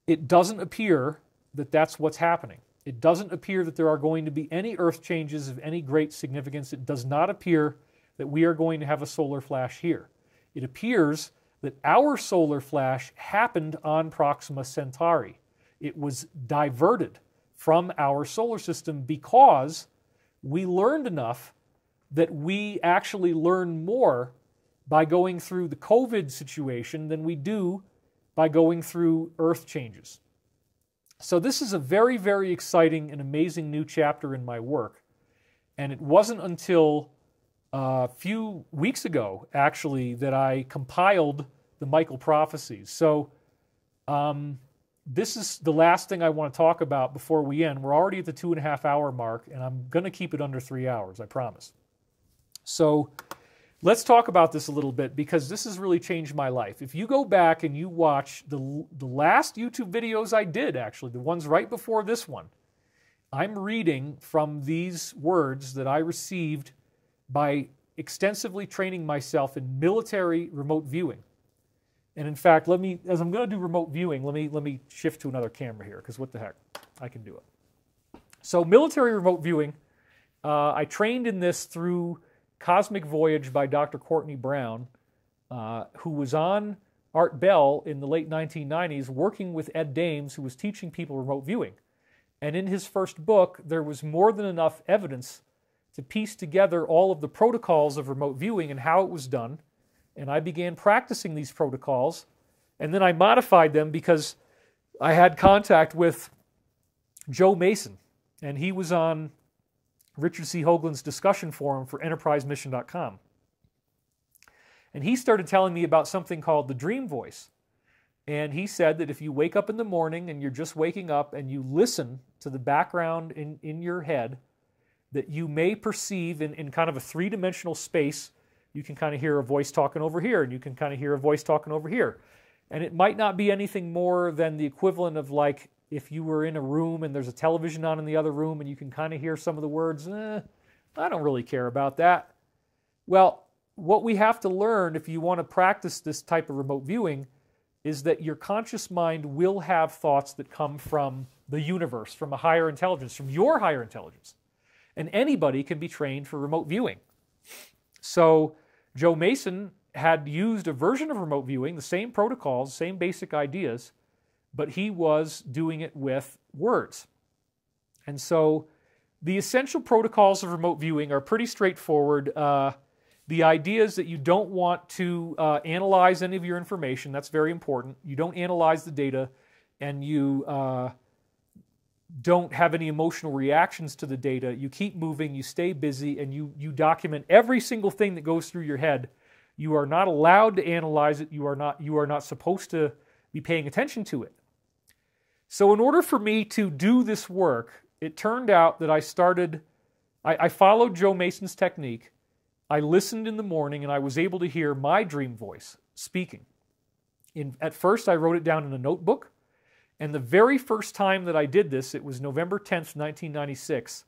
It doesn't appear that that's what's happening. It doesn't appear that there are going to be any earth changes of any great significance. It does not appear that we are going to have a solar flash here. It appears that our solar flash happened on Proxima Centauri. It was diverted from our solar system because we learned enough that we actually learn more by going through the COVID situation than we do by going through Earth changes. So this is a very, very exciting and amazing new chapter in my work. And it wasn't until a few weeks ago, actually, that I compiled the Michael prophecies. So this is the last thing I want to talk about before we end. We're already at the 2.5 hour mark, and I'm going to keep it under 3 hours, I promise. So let's talk about this a little bit, because this has really changed my life. If you go back and you watch the last YouTube videos I did, actually, the ones right before this one, I'm reading from these words that I received by extensively training myself in military remote viewing. And in fact, as I'm going to do remote viewing, let me shift to another camera here, because what the heck, I can do it. So military remote viewing, I trained in this through Cosmic Voyage by Dr. Courtney Brown, who was on Art Bell in the late 1990s working with Ed Dames, who was teaching people remote viewing. And in his first book, there was more than enough evidence to piece together all of the protocols of remote viewing and how it was done. And I began practicing these protocols, and then I modified them because I had contact with Joe Mason, and he was on Richard C. Hoagland's discussion forum for enterprisemission.com. And he started telling me about something called the dream voice. And he said that if you wake up in the morning and you're just waking up and you listen to the background in your head, that you may perceive in kind of a three-dimensional space. You can kind of hear a voice talking over here, and you can kind of hear a voice talking over here. And it might not be anything more than the equivalent of like if you were in a room and there's a television on in the other room and you can kind of hear some of the words, I don't really care about that. Well, what we have to learn if you want to practice this type of remote viewing is that your conscious mind will have thoughts that come from the universe, from a higher intelligence, from your higher intelligence. And anybody can be trained for remote viewing. So Joe Mason had used a version of remote viewing, the same protocols, same basic ideas, but he was doing it with words. And so the essential protocols of remote viewing are pretty straightforward. The idea is that you don't want to analyze any of your information. That's very important. You don't analyze the data, and you don't have any emotional reactions to the data. You keep moving, you stay busy, and you document every single thing that goes through your head. You are not allowed to analyze it. You are not supposed to be paying attention to it. So in order for me to do this work, it turned out that I followed Joe Mason's technique. I listened in the morning, and I was able to hear my dream voice speaking. At first, I wrote it down in a notebook, and the very first time that I did this, it was November 10th, 1996,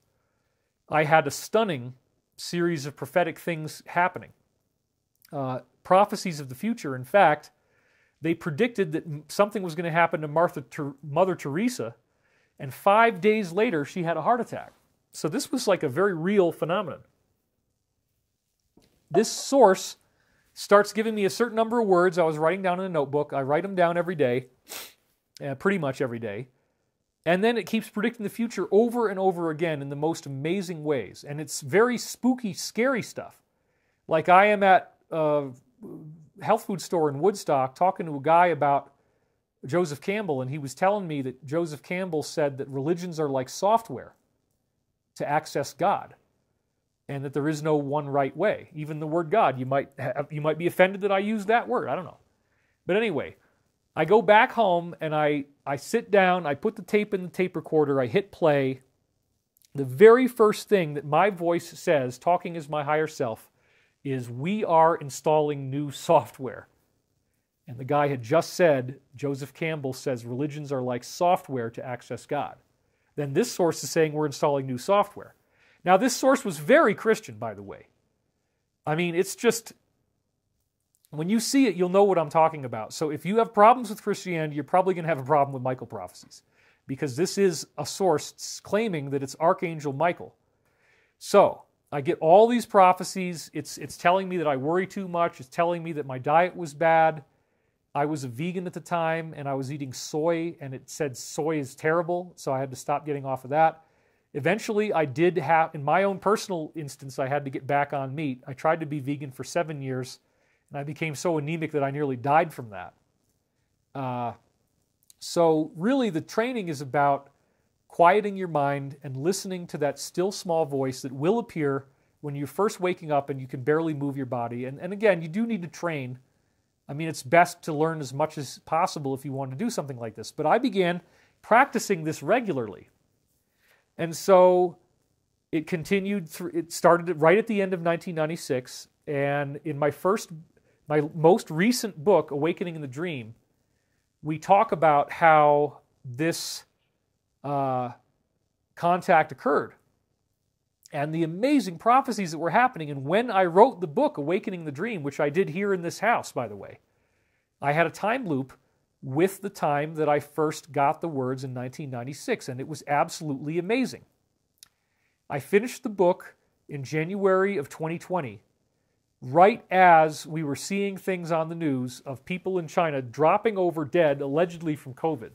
I had a stunning series of prophetic things happening. Prophecies of the future. In fact, they predicted that something was going to happen to Mother Teresa, and 5 days later, she had a heart attack. So this was like a very real phenomenon. This source starts giving me a certain number of words I was writing down in a notebook. I write them down every day, pretty much every day. And then it keeps predicting the future over and over again in the most amazing ways. And it's very spooky, scary stuff. Like I am at a health food store in Woodstock talking to a guy about Joseph Campbell, and he was telling me that Joseph Campbell said that religions are like software to access God, and that there is no one right way. Even the word God, you might be offended that I use that word. I don't know. But anyway, I go back home and I sit down, I put the tape in the tape recorder, I hit play. The very first thing that my voice says, talking as my higher self, is we are installing new software. And the guy had just said, Joseph Campbell says religions are like software to access God. Then this source is saying we're installing new software. Now, this source was very Christian, by the way. I mean, it's just, when you see it, you'll know what I'm talking about. So if you have problems with Christianity, you're probably going to have a problem with Michael prophecies, because this is a source claiming that it's Archangel Michael. So I get all these prophecies. It's telling me that I worry too much. It's telling me that my diet was bad. I was a vegan at the time, and I was eating soy, and it said soy is terrible, so I had to stop getting off of that. Eventually, I did have, in my own personal instance, I had to get back on meat. I tried to be vegan for 7 years, and I became so anemic that I nearly died from that. So really, the training is about quieting your mind and listening to that still small voice that will appear when you're first waking up and you can barely move your body. And again, you do need to train. I mean, it's best to learn as much as possible if you want to do something like this. But I began practicing this regularly. And so it continued through, it started right at the end of 1996, and in my most recent book, Awakening in the Dream, we talk about how this contact occurred. And the amazing prophecies that were happening. And when I wrote the book, Awakening the Dream, which I did here in this house, by the way, I had a time loop with the time that I first got the words in 1996, and it was absolutely amazing. I finished the book in January of 2020, right as we were seeing things on the news of people in China dropping over dead, allegedly from COVID,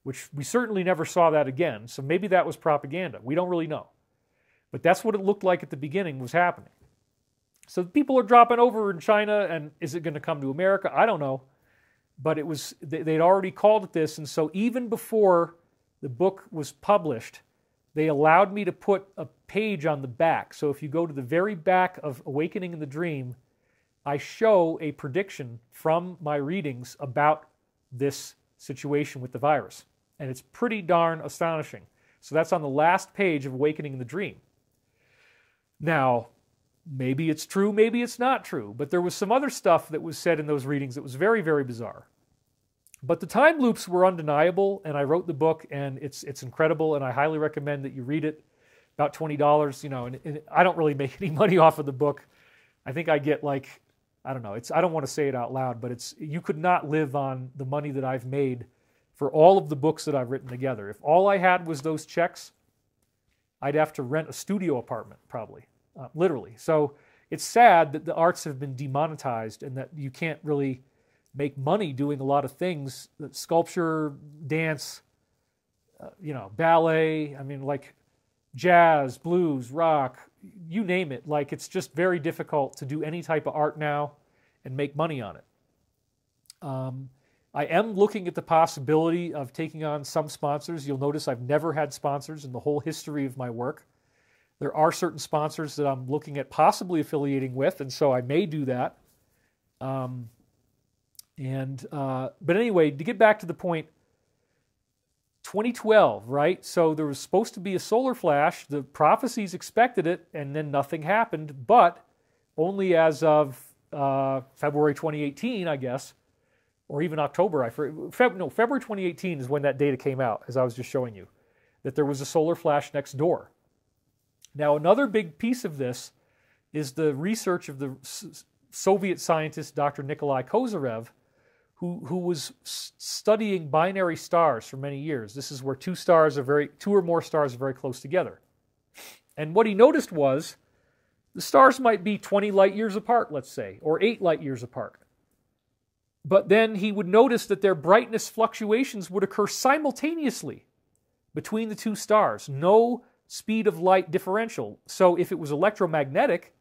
which we certainly never saw that again, so maybe that was propaganda. We don't really know. But that's what it looked like at the beginning was happening. So people are dropping over in China, and is it going to come to America? I don't know. But it was, they'd already called it this, and so even before the book was published, they allowed me to put a page on the back. So if you go to the very back of Awakening in the Dream, I show a prediction from my readings about this situation with the virus. And it's pretty darn astonishing. So that's on the last page of Awakening in the Dream. Now, maybe it's true, maybe it's not true, but there was some other stuff that was said in those readings that was very, very bizarre. But the time loops were undeniable, and I wrote the book, and it's incredible, and I highly recommend that you read it. About $20, you know, and I don't really make any money off of the book. I think I get like, I don't know, I don't want to say it out loud, but you could not live on the money that I've made for all of the books that I've written together. If all I had was those checks, I'd have to rent a studio apartment, probably, literally. So it's sad that the arts have been demonetized and that you can't really make money doing a lot of things, sculpture, dance, you know, ballet, I mean, like jazz, blues, rock, you name it. Like, it's just very difficult to do any type of art now and make money on it. I am looking at the possibility of taking on some sponsors. You'll notice I've never had sponsors in the whole history of my work. There are certain sponsors that I'm looking at possibly affiliating with, and so I may do that. But anyway, to get back to the point, 2012, right? So there was supposed to be a solar flash. The prophecies expected it, and then nothing happened, but only as of February 2018, I guess, or even October. February 2018 is when that data came out, as I was just showing you, that there was a solar flash next door. Now, another big piece of this is the research of the Soviet scientist Dr. Nikolai Kozyrev, who was studying binary stars for many years. This is where two or more stars are very close together. And what he noticed was the stars might be 20 light years apart, let's say, or 8 light years apart. But then he would notice that their brightness fluctuations would occur simultaneously between the two stars. No speed of light differential. So if it was electromagnetic,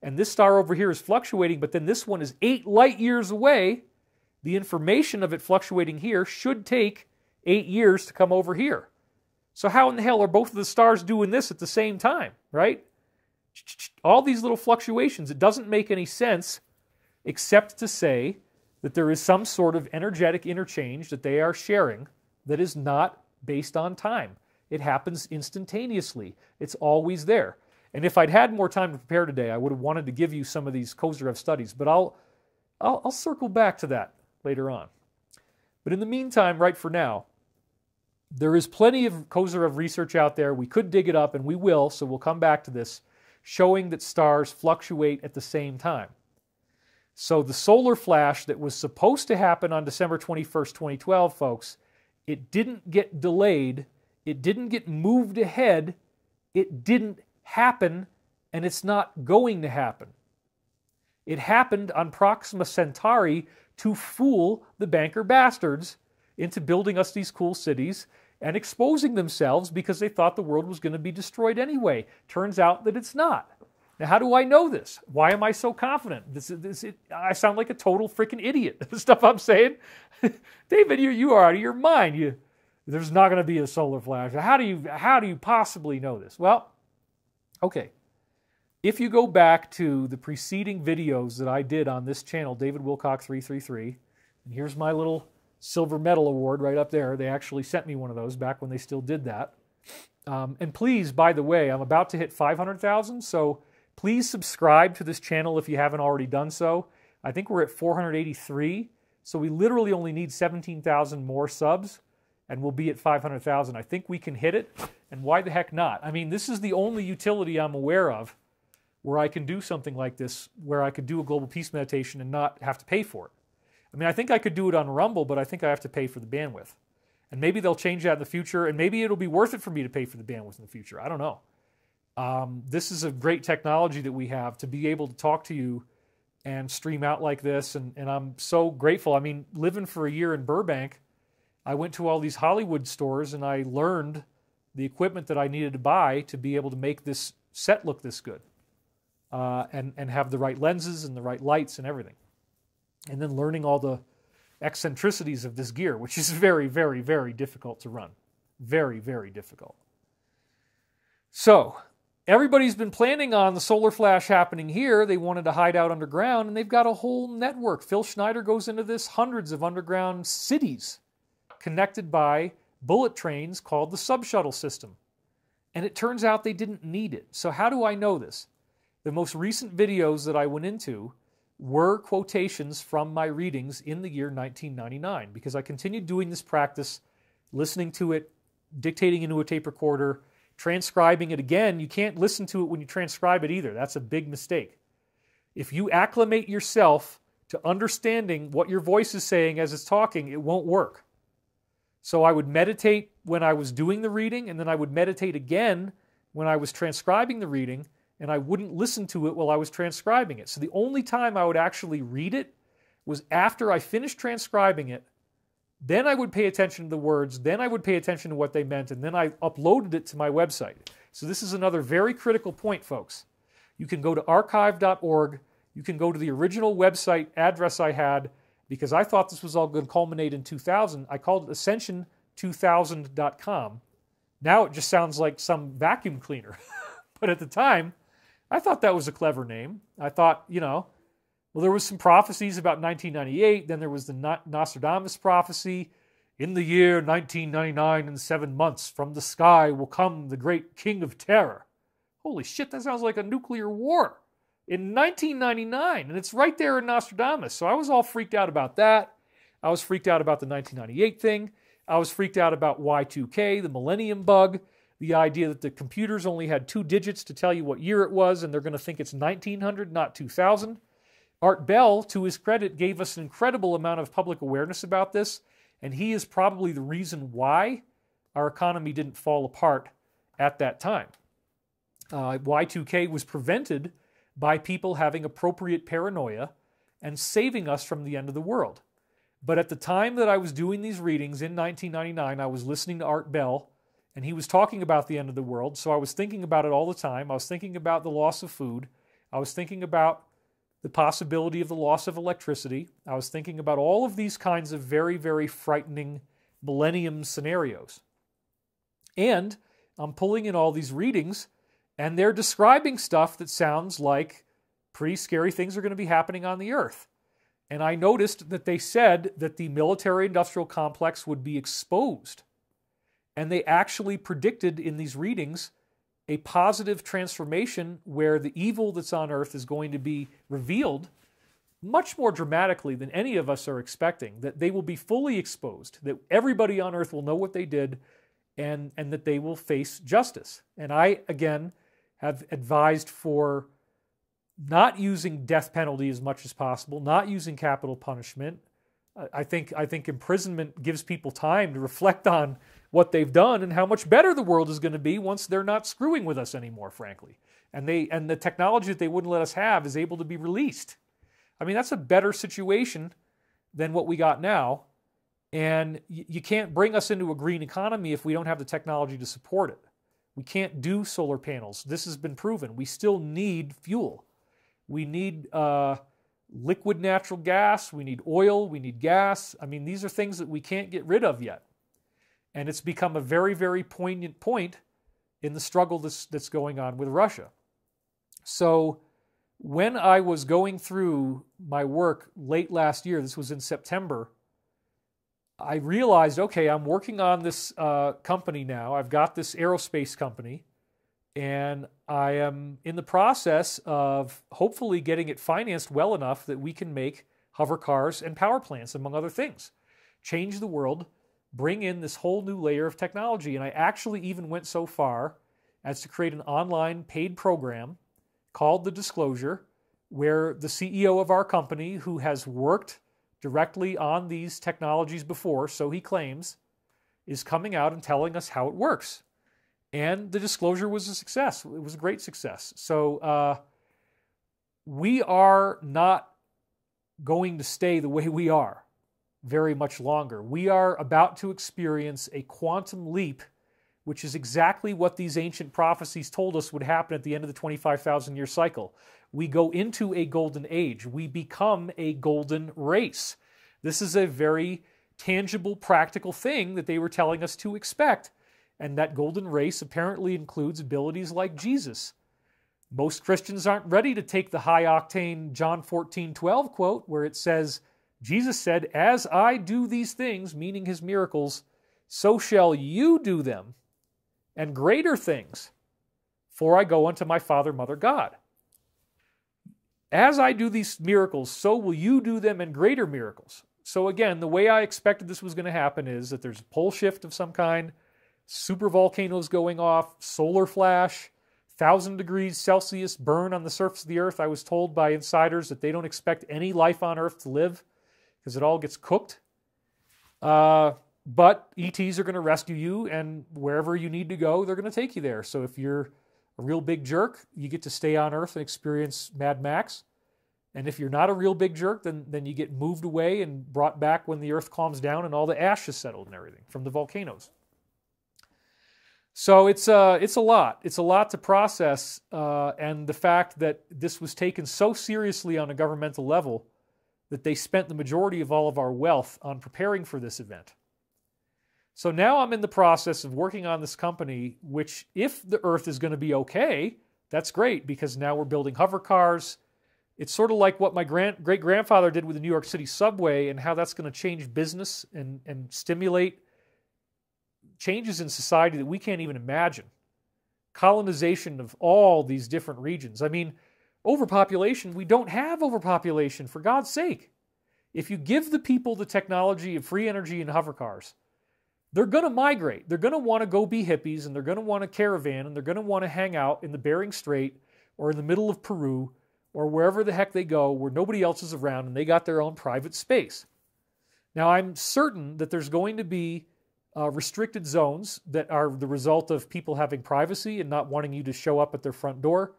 and this star over here is fluctuating, but then this one is 8 light years away, the information of it fluctuating here should take 8 years to come over here. So how in the hell are both of the stars doing this at the same time, right? All these little fluctuations, it doesn't make any sense except to say that there is some sort of energetic interchange that they are sharing that is not based on time. It happens instantaneously. It's always there. And if I'd had more time to prepare today, I would have wanted to give you some of these Kozyrev studies, but I'll circle back to that later on. But in the meantime, right for now, there is plenty of Kozyrev research out there. We could dig it up, and we will, so we'll come back to this, showing that stars fluctuate at the same time. So the solar flash that was supposed to happen on December 21st, 2012, folks, it didn't get delayed, it didn't get moved ahead, it didn't happen, and it's not going to happen. It happened on Proxima Centauri to fool the banker bastards into building us these cool cities and exposing themselves because they thought the world was going to be destroyed anyway. Turns out that it's not. Now, how do I know this? Why am I so confident? I sound like a total freaking idiot. The stuff I'm saying. David, you are out of your mind. There's not going to be a solar flash. How do you possibly know this? Well, okay. If you go back to the preceding videos that I did on this channel, David Wilcock 333, and here's my little silver medal award right up there. They actually sent me one of those back when they still did that. And please, by the way, I'm about to hit 500,000, so please subscribe to this channel if you haven't already done so. I think we're at 483, so we literally only need 17,000 more subs, and we'll be at 500,000. I think we can hit it, and why the heck not? I mean, this is the only utility I'm aware of where I can do something like this, where I could do a global peace meditation and not have to pay for it. I mean, I think I could do it on Rumble, but I think I have to pay for the bandwidth. And maybe they'll change that in the future, and maybe it'll be worth it for me to pay for the bandwidth in the future. I don't know. This is a great technology that we have to be able to talk to you and stream out like this, and I'm so grateful. I mean, living for a year in Burbank, I went to all these Hollywood stores and I learned the equipment that I needed to buy to be able to make this set look this good, and have the right lenses and the right lights and everything. And then learning all the eccentricities of this gear, which is very, very, very difficult to run. Very, very difficult. So, everybody's been planning on the solar flash happening here. They wanted to hide out underground, and they've got a whole network. Phil Schneider goes into this, hundreds of underground cities connected by bullet trains called the sub-shuttle system. And it turns out they didn't need it. So how do I know this? The most recent videos that I went into were quotations from my readings in the year 1999, because I continued doing this practice, listening to it, dictating into a tape recorder, transcribing it again. You can't listen to it when you transcribe it either. That's a big mistake. If you acclimate yourself to understanding what your voice is saying as it's talking, it won't work. So I would meditate when I was doing the reading, and then I would meditate again when I was transcribing the reading, and I wouldn't listen to it while I was transcribing it. So the only time I would actually read it was after I finished transcribing it. Then I would pay attention to the words, then I would pay attention to what they meant, and then I uploaded it to my website. So this is another very critical point, folks. You can go to archive.org. You can go to the original website address I had, because I thought this was all going to culminate in 2000. I called it Ascension2000.com. Now it just sounds like some vacuum cleaner. But at the time, I thought that was a clever name. I thought, well, there was some prophecies about 1998. Then there was the Nostradamus prophecy. In the year 1999 and 7 months, from the sky will come the great king of terror. Holy shit, that sounds like a nuclear war. In 1999, and it's right there in Nostradamus. So I was all freaked out about that. I was freaked out about the 1998 thing. I was freaked out about Y2K, the millennium bug, the idea that the computers only had 2 digits to tell you what year it was, and they're going to think it's 1900, not 2000. Art Bell, to his credit, gave us an incredible amount of public awareness about this, and he is probably the reason why our economy didn't fall apart at that time. Y2K was prevented by people having appropriate paranoia and saving us from the end of the world. But at the time that I was doing these readings in 1999, I was listening to Art Bell, and he was talking about the end of the world, so I was thinking about it all the time. I was thinking about the loss of food. I was thinking about the possibility of the loss of electricity. I was thinking about all of these kinds of very, very frightening millennium scenarios. And I'm pulling in all these readings, and they're describing stuff that sounds like pretty scary things are going to be happening on the Earth. And I noticed that they said that the military-industrial complex would be exposed. And they actually predicted in these readings a positive transformation where the evil that's on Earth is going to be revealed much more dramatically than any of us are expecting, that they will be fully exposed, that everybody on Earth will know what they did, and that they will face justice. And I, again, have advised for not using death penalty as much as possible, not using capital punishment. I think imprisonment gives people time to reflect on what they've done and how much better the world is going to be once they're not screwing with us anymore, frankly. And the technology that they wouldn't let us have is able to be released. I mean, that's a better situation than what we got now. And you can't bring us into a green economy if we don't have the technology to support it. We can't do solar panels. This has been proven. We still need fuel. We need liquid natural gas. We need oil. We need gas. I mean, these are things that we can't get rid of yet. And it's become a very, very poignant point in the struggle that's going on with Russia. So when I was going through my work late last year, this was in September, I realized, okay, I'm working on this company now. I've got this aerospace company, and I am in the process of hopefully getting it financed well enough that we can make hover cars and power plants, among other things. Change the world bring in this whole new layer of technology. And I actually even went so far as to create an online paid program called The Disclosure, where the CEO of our company, who has worked directly on these technologies before, so he claims, is coming out and telling us how it works. And the disclosure was a success. It was a great success. So we are not going to stay the way we are very much longer. We are about to experience a quantum leap, which is exactly what these ancient prophecies told us would happen at the end of the 25,000-year cycle. We go into a golden age. We become a golden race. This is a very tangible, practical thing that they were telling us to expect. And that golden race apparently includes abilities like Jesus. Most Christians aren't ready to take the high-octane John 14:12 quote where it says, Jesus said, "As I do these things," meaning his miracles, "so shall you do them, and greater things, for I go unto my Father, Mother, God." As I do these miracles, so will you do them, and greater miracles. So again, the way I expected this was going to happen is that there's a pole shift of some kind, super volcanoes going off, solar flash, 1,000 degrees Celsius burn on the surface of the Earth. I was told by insiders that they don't expect any life on Earth to live because it all gets cooked. But ETs are going to rescue you, and wherever you need to go, they're going to take you there. So if you're a real big jerk, you get to stay on Earth and experience Mad Max. And if you're not a real big jerk, then you get moved away and brought back when the Earth calms down and all the ash is settled and everything from the volcanoes. So it's a lot. It's a lot to process, and the fact that this was taken so seriously on a governmental level that they spent the majority of all of our wealth on preparing for this event. So now I'm in the process of working on this company, which, if the Earth is going to be okay, that's great, because now we're building hover cars. It's sort of like what my great-grandfather did with the New York City subway, and how that's going to change business and stimulate changes in society that we can't even imagine. Colonization of all these different regions. I mean, overpopulation, we don't have overpopulation, for God's sake. If you give the people the technology of free energy and hover cars, they're going to migrate. They're going to want to go be hippies, and they're going to want to caravan, and they're going to want to hang out in the Bering Strait or in the middle of Peru or wherever the heck they go where nobody else is around and they got their own private space. Now, I'm certain that there's going to be restricted zones that are the result of people having privacy and not wanting you to show up at their front door,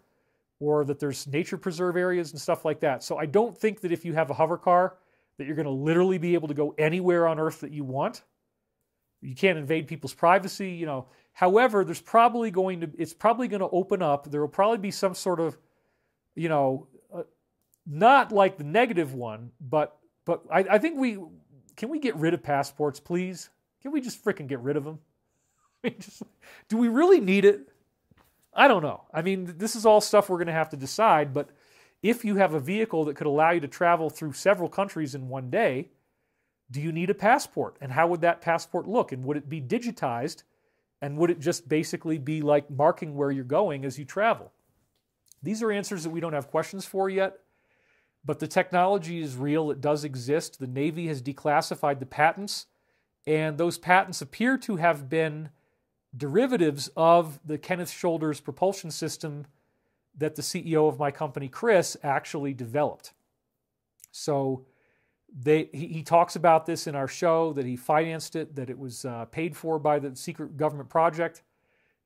or that there's nature preserve areas and stuff like that. So I don't think that if you have a hover car that you're going to literally be able to go anywhere on Earth that you want. You can't invade people's privacy, you know. However, it's probably going to open up. There will probably be some sort of, you know, not like the negative one, but I think can we get rid of passports, please? Can we just frickin' get rid of them? Do we really need it? I don't know. I mean, this is all stuff we're going to have to decide, but if you have a vehicle that could allow you to travel through several countries in one day, do you need a passport? And how would that passport look? And would it be digitized? And would it just basically be like marking where you're going as you travel? These are answers that we don't have questions for yet, but the technology is real. It does exist. The Navy has declassified the patents, and those patents appear to have been derivatives of the Kenneth Shoulders propulsion system that the CEO of my company, Chris, actually developed. So he talks about this in our show, that he financed it, that it was paid for by the secret government project,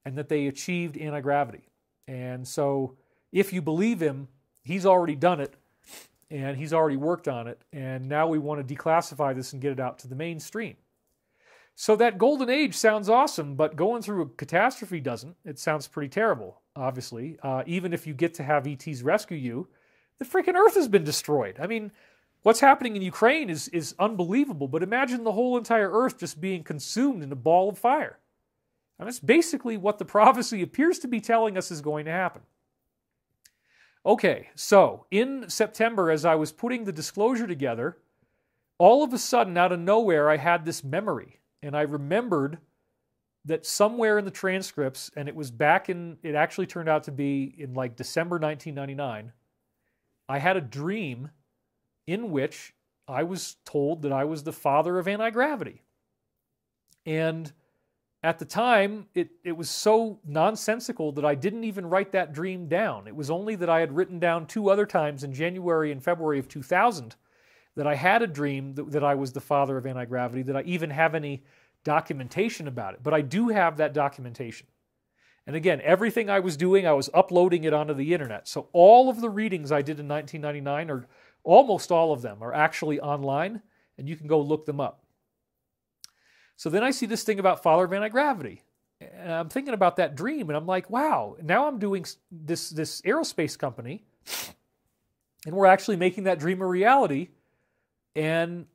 and that they achieved anti-gravity. And so if you believe him, he's already done it, and he's already worked on it, and now we want to declassify this and get it out to the mainstream. So that golden age sounds awesome, but going through a catastrophe doesn't. It sounds pretty terrible, obviously. Even if you get to have ETs rescue you, the freaking Earth has been destroyed. I mean, what's happening in Ukraine is unbelievable, but imagine the whole entire Earth just being consumed in a ball of fire. And that's basically what the prophecy appears to be telling us is going to happen. Okay, so in September, as I was putting the disclosure together, all of a sudden, out of nowhere, I had this memory. And I remembered that somewhere in the transcripts, and it was it actually turned out to be in like December 1999, I had a dream in which I was told that I was the father of anti-gravity. And at the time, it was so nonsensical that I didn't even write that dream down. It was only that I had written down 2 other times in January and February of 2000 that I had a dream that I was the father of anti-gravity, that I even have any documentation about it. But I do have that documentation. And again, everything I was doing, I was uploading it onto the internet. So all of the readings I did in 1999, or almost all of them, are actually online, and you can go look them up. So then I see this thing about father of anti-gravity. And I'm thinking about that dream, and I'm like, wow, now I'm doing this aerospace company, and we're actually making that dream a reality. And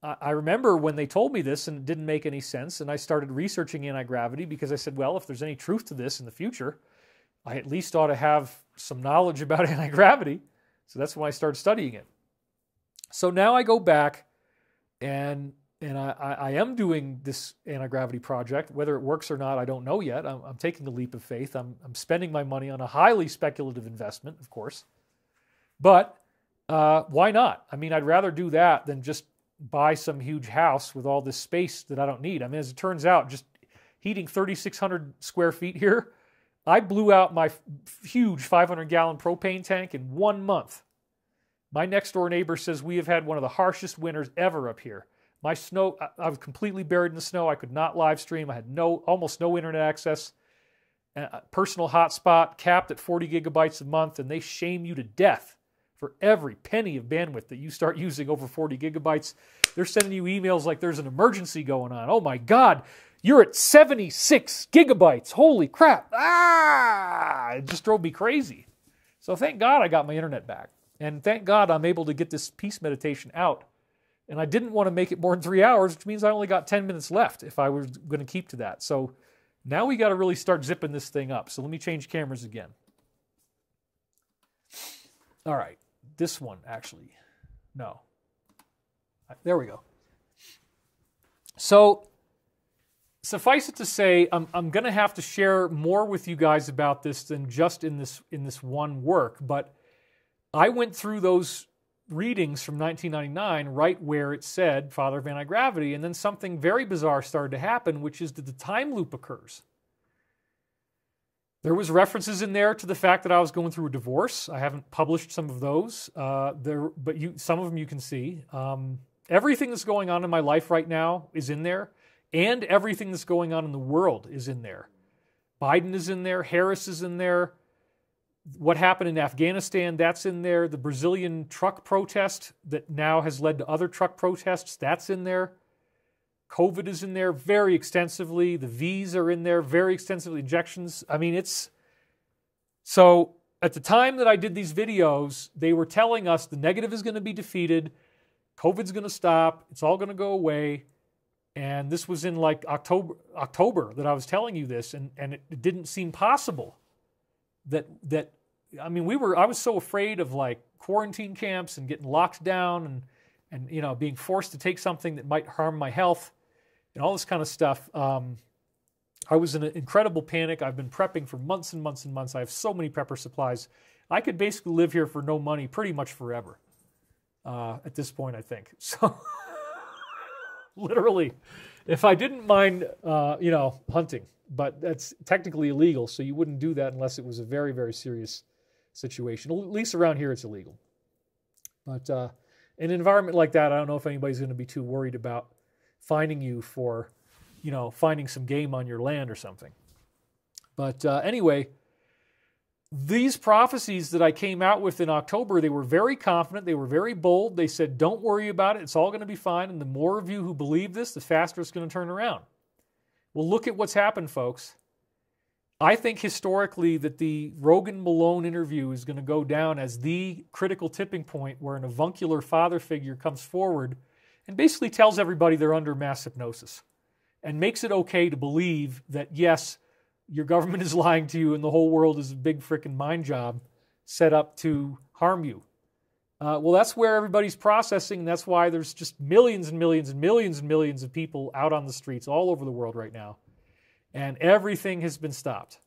I remember when they told me this, and it didn't make any sense, and I started researching anti-gravity because I said, well, if there's any truth to this in the future, I at least ought to have some knowledge about anti-gravity. So that's when I started studying it. So now I go back, and I am doing this anti-gravity project. Whether it works or not, I don't know yet. I'm taking a leap of faith. I'm spending my money on a highly speculative investment, of course. But why not? I mean, I'd rather do that than just buy some huge house with all this space that I don't need. I mean, as it turns out, just heating 3,600 square feet here, I blew out my huge 500-gallon propane tank in 1 month. My next-door neighbor says we have had one of the harshest winters ever up here. My snow, I was completely buried in the snow. I could not live stream. I had almost no internet access. Personal hotspot capped at 40 gigabytes a month, and they shame you to death for every penny of bandwidth that you start using over 40 gigabytes. They're sending you emails like there's an emergency going on. Oh my God, you're at 76 gigabytes. Holy crap. It just drove me crazy. So thank God I got my internet back. And thank God I'm able to get this peace meditation out. And I didn't want to make it more than 3 hours, which means I only got 10 minutes left if I was going to keep to that. So now we got to really start zipping this thing up. So let me change cameras again. All right. This one, actually. No. There we go. So suffice it to say, I'm going to have to share more with you guys about this than just in this one work. But I went through those readings from 1999 right where it said father of anti-gravity, and then something very bizarre started to happen, which is that the time loop occurs. There was references in there to the fact that I was going through a divorce. I haven't published some of those, but some of them you can see. Everything that's going on in my life right now is in there, and everything that's going on in the world is in there. Biden is in there, Harris is in there. What happened in Afghanistan, that's in there. The Brazilian truck protest that now has led to other truck protests, that's in there. COVID is in there very extensively. The V's are in there very extensively. Injections. I mean, it's... So at the time that I did these videos, they were telling us the negative is going to be defeated. COVID's going to stop. It's all going to go away. And this was in like October that I was telling you this. And it didn't seem possible that I mean, I was so afraid of like quarantine camps and getting locked down and you know, being forced to take something that might harm my health and all this kind of stuff. I was in an incredible panic. I've been prepping for months and months and months. I have so many pepper supplies. I could basically live here for no money pretty much forever at this point, I think. So literally, if I didn't mind, you know, hunting, but that's technically illegal, so you wouldn't do that unless it was a very, very serious situation. At least around here, it's illegal. But in an environment like that, I don't know if anybody's going to be too worried about finding you for, you know, finding some game on your land or something. But anyway, these prophecies that I came out with in October, they were very confident. They were very bold. They said, don't worry about it. It's all going to be fine. And the more of you who believe this, the faster it's going to turn around. Well, look at what's happened, folks. I think historically that the Rogan-Malone interview is going to go down as the critical tipping point where an avuncular father figure comes forward and basically tells everybody they're under mass hypnosis and makes it okay to believe that, yes, your government is lying to you and the whole world is a big frickin' mind job set up to harm you. Well, that's where everybody's processing, and that's why there's just millions and millions and millions and millions of people out on the streets all over the world right now. And everything has been stopped.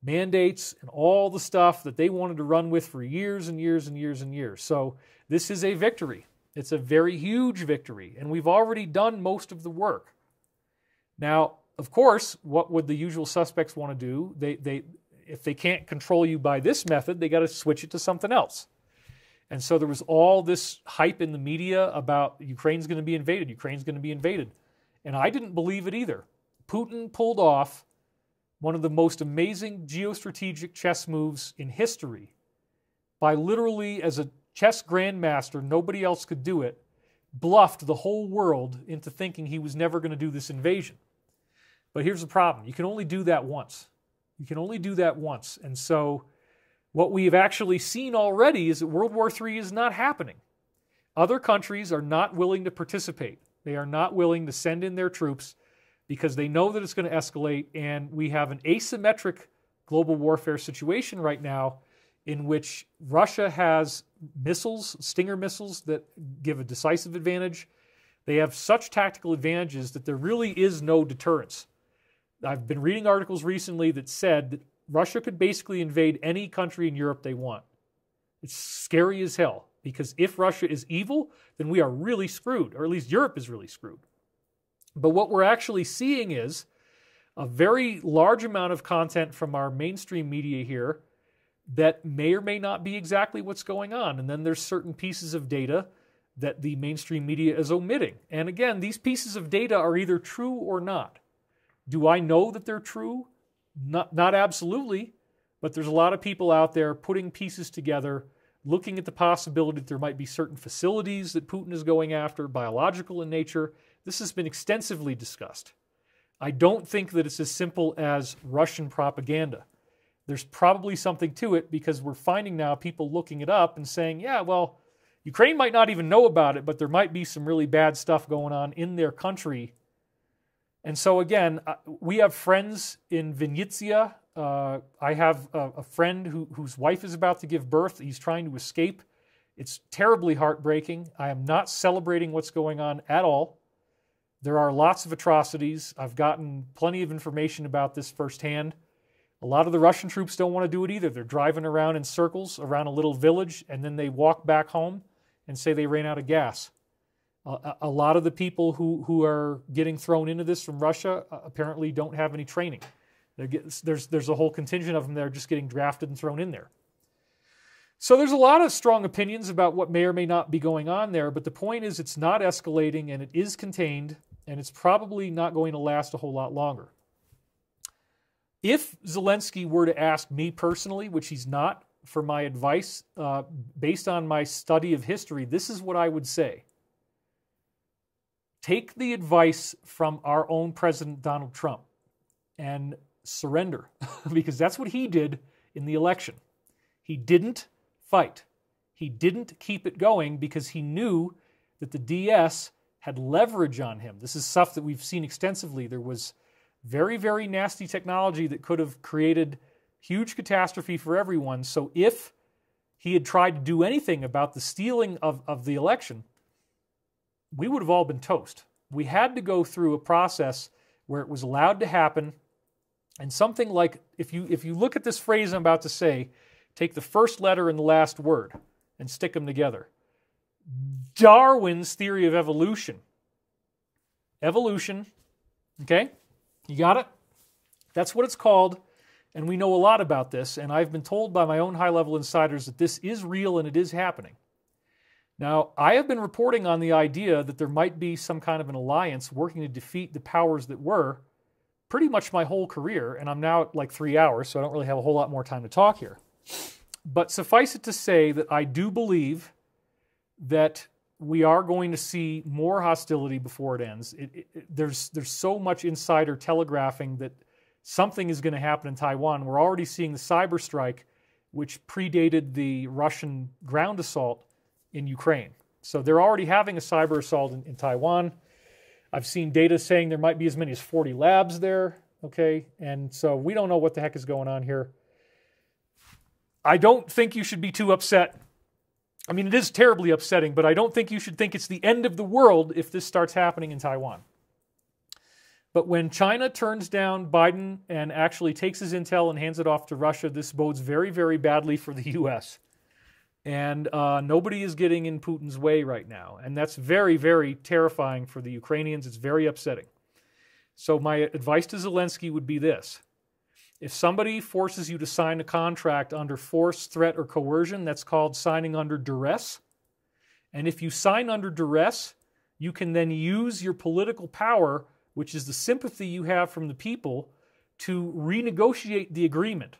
Mandates and all the stuff that they wanted to run with for years and years and years and years. So this is a victory. It's a very huge victory, and we've already done most of the work. Now, of course, what would the usual suspects want to do? If they can't control you by this method, they got to switch it to something else. And so there was all this hype in the media about Ukraine's going to be invaded, Ukraine's going to be invaded. And I didn't believe it either. Putin pulled off one of the most amazing geostrategic chess moves in history by literally, as a chess grandmaster, nobody else could do it, bluffed the whole world into thinking he was never going to do this invasion. But here's the problem. You can only do that once. You can only do that once. And so what we have actually seen already is that World War III is not happening. Other countries are not willing to participate. They are not willing to send in their troops because they know that it's going to escalate, and we have an asymmetric global warfare situation right now in which Russia has missiles, Stinger missiles, that give a decisive advantage. They have such tactical advantages that there really is no deterrence. I've been reading articles recently that said that Russia could basically invade any country in Europe they want. It's scary as hell, because if Russia is evil, then we are really screwed, or at least Europe is really screwed. But what we're actually seeing is a very large amount of content from our mainstream media here that may or may not be exactly what's going on. And then there's certain pieces of data that the mainstream media is omitting. And again, these pieces of data are either true or not. Do I know that they're true? Not absolutely, but there's a lot of people out there putting pieces together, looking at the possibility that there might be certain facilities that Putin is going after, biological in nature. This has been extensively discussed. I don't think that it's as simple as Russian propaganda. There's probably something to it, because we're finding now people looking it up and saying, yeah, well, Ukraine might not even know about it, but there might be some really bad stuff going on in their country. And so again, we have friends in Vinnytsia. I have a friend whose wife is about to give birth. He's trying to escape. It's terribly heartbreaking. I am not celebrating what's going on at all. There are lots of atrocities. I've gotten plenty of information about this firsthand. A lot of the Russian troops don't want to do it either. They're driving around in circles around a little village, and then they walk back home and say they ran out of gas. A lot of the people who are getting thrown into this from Russia apparently don't have any training. There's a whole contingent of them that are just getting drafted and thrown in there. So there's a lot of strong opinions about what may or may not be going on there, but the point is it's not escalating, and it is contained, and it's probably not going to last a whole lot longer. If Zelensky were to ask me personally, which he's not, for my advice, based on my study of history, this is what I would say. Take the advice from our own President Donald Trump and surrender, because that's what he did in the election. He didn't fight. He didn't keep it going because he knew that the DS had leverage on him. This is stuff that we've seen extensively. There was very, very nasty technology that could have created huge catastrophe for everyone. So if he had tried to do anything about the stealing of the election, we would have all been toast. We had to go through a process where it was allowed to happen. And something like, if you look at this phrase I'm about to say, take the first letter and the last word and stick them together. Darwin's theory of evolution. Evolution, okay? You got it? That's what it's called, and we know a lot about this, and I've been told by my own high-level insiders that this is real and it is happening. Now, I have been reporting on the idea that there might be some kind of an alliance working to defeat the powers that were pretty much my whole career, and I'm now at like 3 hours, so I don't really have a whole lot more time to talk here. But suffice it to say that I do believe that we are going to see more hostility before it ends. There's so much insider telegraphing that something is going to happen in Taiwan. We're already seeing the cyber strike, which predated the Russian ground assault in Ukraine. So they're already having a cyber assault in Taiwan. I've seen data saying there might be as many as 40 labs there, okay? And so we don't know what the heck is going on here. I don't think you should be too upset. I mean, it is terribly upsetting, but I don't think you should think it's the end of the world if this starts happening in Taiwan. But when China turns down Biden and actually takes his intel and hands it off to Russia, this bodes very, very badly for the U.S. And nobody is getting in Putin's way right now. And that's very, very terrifying for the Ukrainians. It's very upsetting. So my advice to Zelensky would be this. If somebody forces you to sign a contract under force, threat, or coercion, that's called signing under duress. And if you sign under duress, you can then use your political power, which is the sympathy you have from the people, to renegotiate the agreement.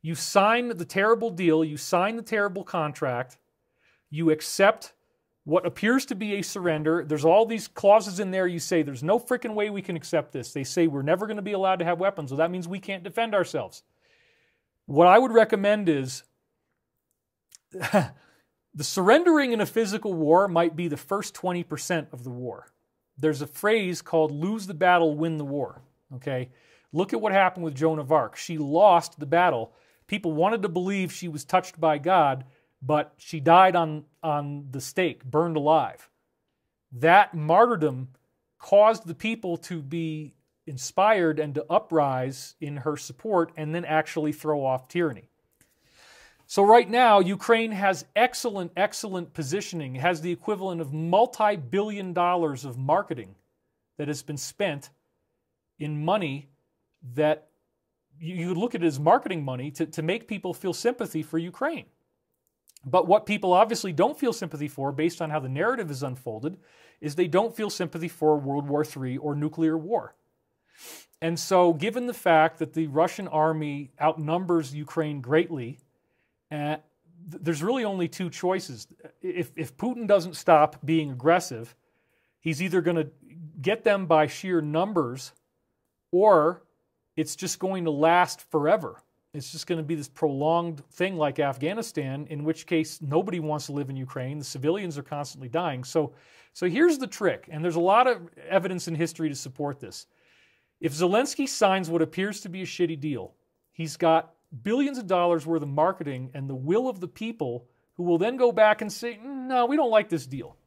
You sign the terrible deal, you sign the terrible contract, you accept what appears to be a surrender. There's all these clauses in there. You say, there's no freaking way we can accept this. They say we're never going to be allowed to have weapons. Well, that means we can't defend ourselves. What I would recommend is the surrendering in a physical war might be the first 20% of the war. There's a phrase called lose the battle, win the war. Okay? Look at what happened with Joan of Arc. She lost the battle. People wanted to believe she was touched by God, but she died on the stake, burned alive. That martyrdom caused the people to be inspired and to uprise in her support and then actually throw off tyranny. So right now, Ukraine has excellent, excellent positioning. It has the equivalent of multi-billion dollars of marketing that has been spent in money that you could look at it as marketing money to make people feel sympathy for Ukraine. But what people obviously don't feel sympathy for, based on how the narrative is unfolded, is they don't feel sympathy for World War III or nuclear war. And so, given the fact that the Russian army outnumbers Ukraine greatly, there's really only two choices. If Putin doesn't stop being aggressive, he's either going to get them by sheer numbers, or it's just going to last forever. It's just going to be this prolonged thing like Afghanistan, in which case nobody wants to live in Ukraine. The civilians are constantly dying. So here's the trick, and there's a lot of evidence in history to support this. If Zelensky signs what appears to be a shitty deal, he's got billions of dollars worth of marketing and the will of the people, who will then go back and say, no, we don't like this deal.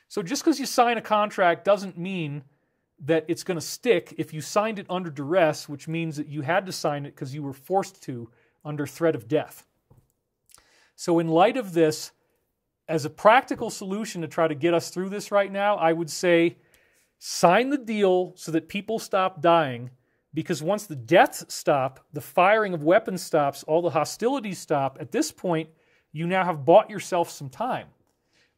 So just because you sign a contract doesn't mean that it's going to stick if you signed it under duress, which means that you had to sign it because you were forced to under threat of death. So in light of this, as a practical solution to try to get us through this right now, I would say sign the deal so that people stop dying, because once the deaths stop, the firing of weapons stops, all the hostilities stop. At this point, you now have bought yourself some time.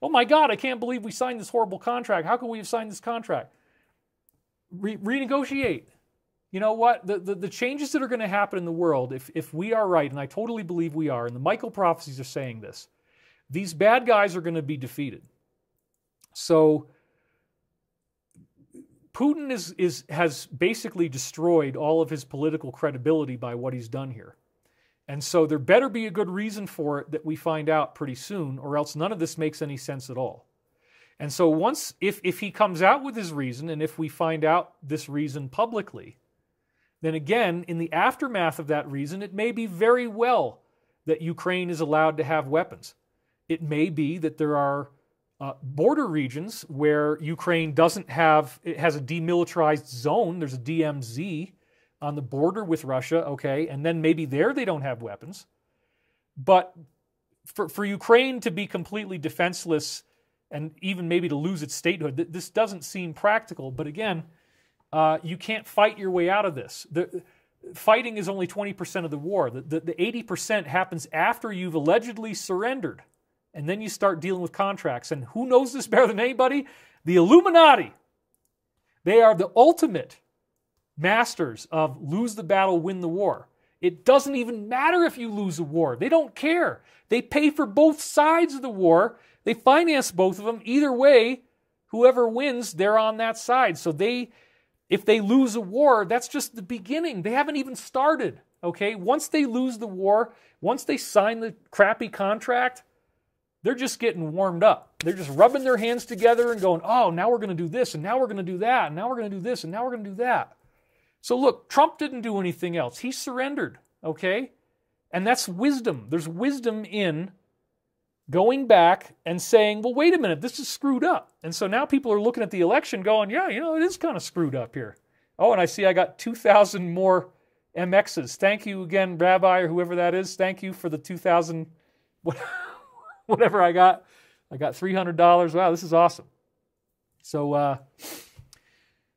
Oh my God, I can't believe we signed this horrible contract. How could we have signed this contract? Renegotiate. You know what? The changes that are going to happen in the world, if we are right, and I totally believe we are, and the Michael prophecies are saying this, these bad guys are going to be defeated. So Putin has basically destroyed all of his political credibility by what he's done here. And so there better be a good reason for it that we find out pretty soon, or else none of this makes any sense at all. And so if he comes out with his reason, and if we find out this reason publicly, then again, in the aftermath of that reason, it may be very well that Ukraine is allowed to have weapons. It may be that there are border regions where Ukraine it has a demilitarized zone. There's a DMZ on the border with Russia, okay, and then maybe there they don't have weapons. But for Ukraine to be completely defenseless and even maybe to lose its statehood, this doesn't seem practical. But again, you can't fight your way out of this. Fighting is only 20% of the war. The 80% happens after you've allegedly surrendered. And then you start dealing with contracts. And who knows this better than anybody? The Illuminati. They are the ultimate masters of lose the battle, win the war. It doesn't even matter if you lose a war. They don't care. They pay for both sides of the war. They finance both of them. Either way, whoever wins, they're on that side. So if they lose a war, that's just the beginning. They haven't even started, okay? Once they lose the war, once they sign the crappy contract, they're just getting warmed up. They're just rubbing their hands together and going, oh, now we're going to do this, and now we're going to do that, and now we're going to do this, and now we're going to do that. So look, Trump didn't do anything else. He surrendered, okay? And that's wisdom. There's wisdom in going back and saying, well, wait a minute, this is screwed up. And so now people are looking at the election going, yeah, you know, it is kind of screwed up here. Oh, and I see I got 2,000 more MXs. Thank you again, Rabbi, or whoever that is. Thank you for the 2,000, whatever I got. I got $300. Wow, this is awesome. So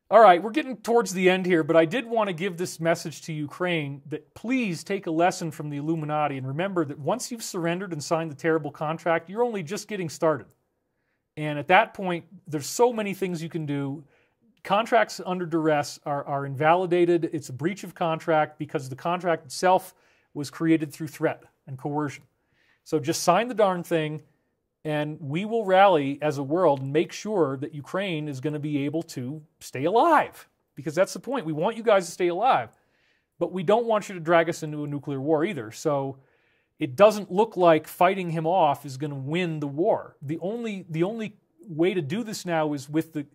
All right, we're getting towards the end here, but I did want to give this message to Ukraine that please take a lesson from the Illuminati and remember that once you've surrendered and signed the terrible contract, you're only just getting started. And at that point, there's so many things you can do. Contracts under duress are invalidated. It's a breach of contract because the contract itself was created through threat and coercion. So just sign the darn thing, and we will rally as a world and make sure that Ukraine is going to be able to stay alive. Because that's the point. We want you guys to stay alive. But we don't want you to drag us into a nuclear war either. So it doesn't look like fighting him off is going to win the war. The only way to do this now is with the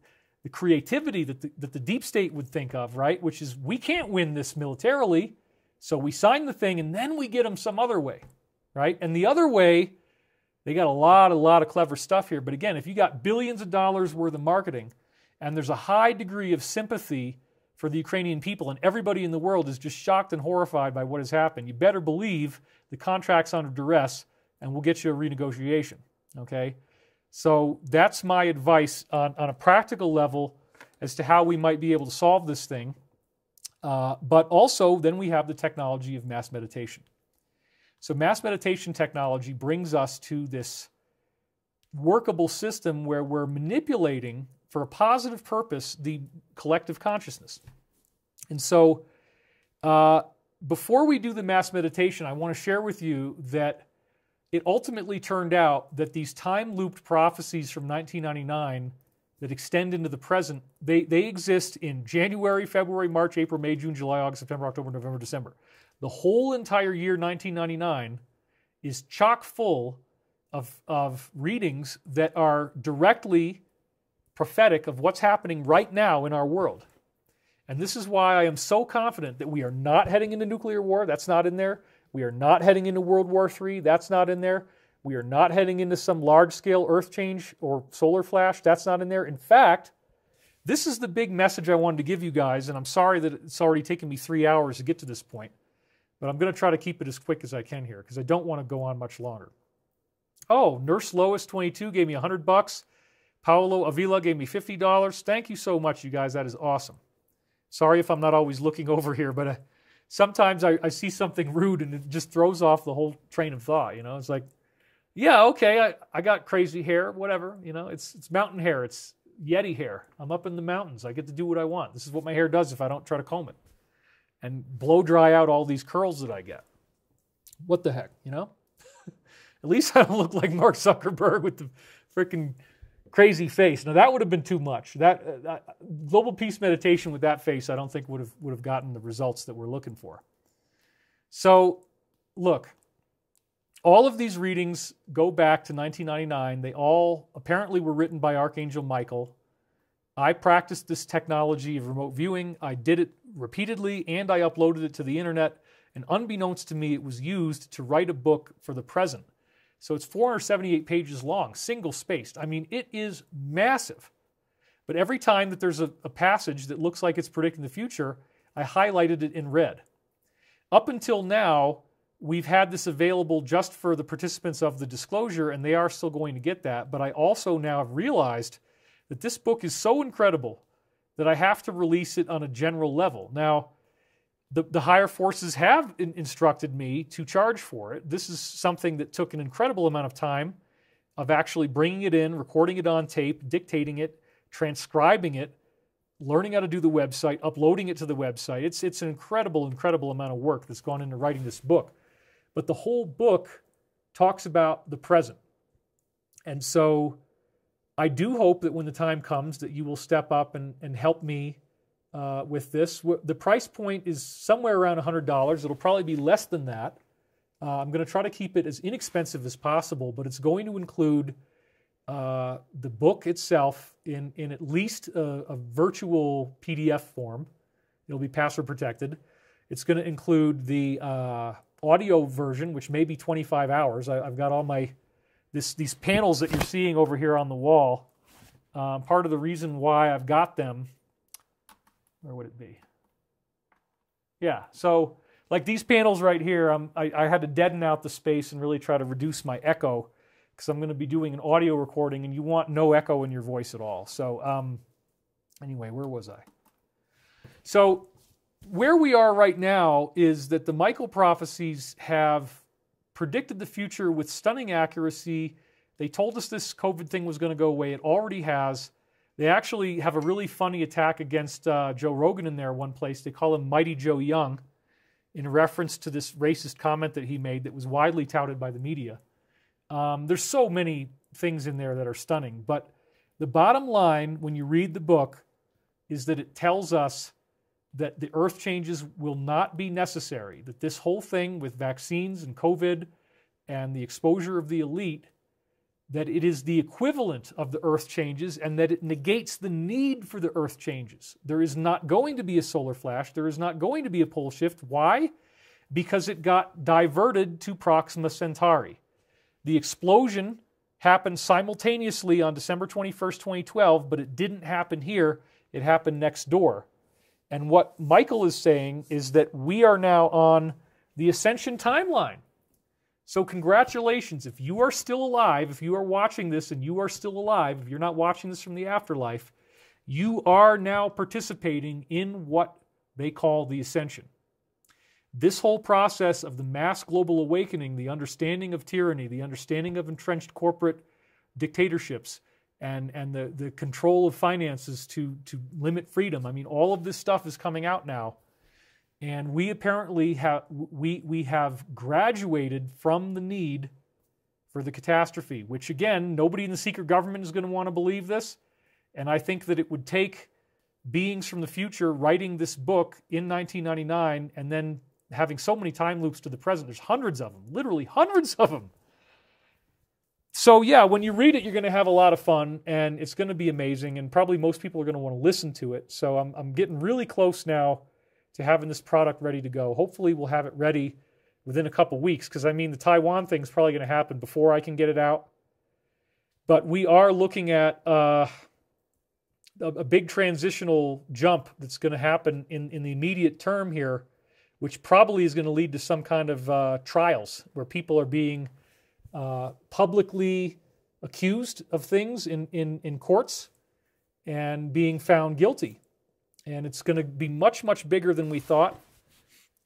creativity that the deep state would think of, right? Which is, we can't win this militarily, so we sign the thing and then we get them some other way, right? And the other way, they got a lot of clever stuff here. But again, if you got billions of dollars worth of marketing and there's a high degree of sympathy for the Ukrainian people and everybody in the world is just shocked and horrified by what has happened, you better believe the contract's under duress and we'll get you a renegotiation, okay? So that's my advice on a practical level as to how we might be able to solve this thing. But also, then we have the technology of mass meditation. So mass meditation technology brings us to this workable system where we're manipulating, for a positive purpose, the collective consciousness. And so before we do the mass meditation, I want to share with you that it ultimately turned out that these time-looped prophecies from 1999 that extend into the present, they exist in January, February, March, April, May, June, July, August, September, October, November, December. The whole entire year 1999 is chock full of readings that are directly prophetic of what's happening right now in our world. And this is why I am so confident that we are not heading into nuclear war. That's not in there. We are not heading into World War III. That's not in there. We are not heading into some large-scale earth change or solar flash. That's not in there. In fact, this is the big message I wanted to give you guys, and I'm sorry that it's already taken me 3 hours to get to this point, but I'm going to try to keep it as quick as I can here because I don't want to go on much longer. Oh, Nurse Lois 22 gave me $100. Paolo Avila gave me $50. Thank you so much, you guys. That is awesome. Sorry if I'm not always looking over here, but sometimes I see something rude and it just throws off the whole train of thought. You know, it's like, yeah, okay, I got crazy hair, whatever. You know, it's mountain hair, it's Yeti hair. I'm up in the mountains. I get to do what I want. This is what my hair does if I don't try to comb it and blow dry out all these curls that I get. What the heck, you know? At least I don't look like Mark Zuckerberg with the freaking crazy face. Now that would have been too much. That global peace meditation with that face, I don't think would have gotten the results that we're looking for. So, look, all of these readings go back to 1999. They all apparently were written by Archangel Michael. I practiced this technology of remote viewing. I did it repeatedly, and I uploaded it to the internet. And unbeknownst to me, it was used to write a book for the present. So it's 478 pages long, single-spaced. I mean, it is massive. But every time that there's a passage that looks like it's predicting the future, I highlighted it in red. Up until now, we've had this available just for the participants of the disclosure, and they are still going to get that. But I also now have realized that this book is so incredible that I have to release it on a general level. Now, the higher forces have instructed me to charge for it. This is something that took an incredible amount of time of actually bringing it in, recording it on tape, dictating it, transcribing it, learning how to do the website, uploading it to the website. It's an incredible amount of work that's gone into writing this book. But the whole book talks about the present. And so I do hope that when the time comes that you will step up and help me with this. The price point is somewhere around $100. It'll probably be less than that. I'm going to try to keep it as inexpensive as possible, but it's going to include the book itself in at least a virtual PDF form. It'll be password protected. It's going to include the audio version, which may be 25 hours. I've got all these panels that you're seeing over here on the wall. Part of the reason why I've got them, where would it be? Yeah, so like these panels right here, I had to deaden out the space and really try to reduce my echo because I'm going to be doing an audio recording and you want no echo in your voice at all. So anyway, where was I? So where we are right now is that the Michael prophecies have predicted the future with stunning accuracy. They told us this COVID thing was going to go away. It already has. They actually have a really funny attack against Joe Rogan in there one place. They call him Mighty Joe Young in reference to this racist comment that he made that was widely touted by the media. There's so many things in there that are stunning. But the bottom line, when you read the book, is that it tells us that the earth changes will not be necessary, that this whole thing with vaccines and COVID and the exposure of the elite, that it is the equivalent of the earth changes and that it negates the need for the earth changes. There is not going to be a solar flash. There is not going to be a pole shift. Why? Because it got diverted to Proxima Centauri. The explosion happened simultaneously on December 21st, 2012, but it didn't happen here. It happened next door. And what Michael is saying is that we are now on the Ascension timeline. So congratulations, if you are still alive, if you are watching this and you are still alive, if you're not watching this from the afterlife, you are now participating in what they call the Ascension. This whole process of the mass global awakening, the understanding of tyranny, the understanding of entrenched corporate dictatorships, and the control of finances to limit freedom. I mean, all of this stuff is coming out now. And we apparently have, we have graduated from the need for the catastrophe, which again, nobody in the secret government is going to want to believe this. And I think that it would take beings from the future writing this book in 1999 and then having so many time loops to the present. There's hundreds of them, literally hundreds of them. So yeah, when you read it, you're going to have a lot of fun, and it's going to be amazing, and probably most people are going to want to listen to it. So I'm getting really close now to having this product ready to go. Hopefully we'll have it ready within a couple weeks, because I mean the Taiwan thing is probably going to happen before I can get it out. But we are looking at a big transitional jump that's going to happen in the immediate term here, which probably is going to lead to some kind of trials where people are being publicly accused of things in courts and being found guilty. And it's going to be much, much bigger than we thought.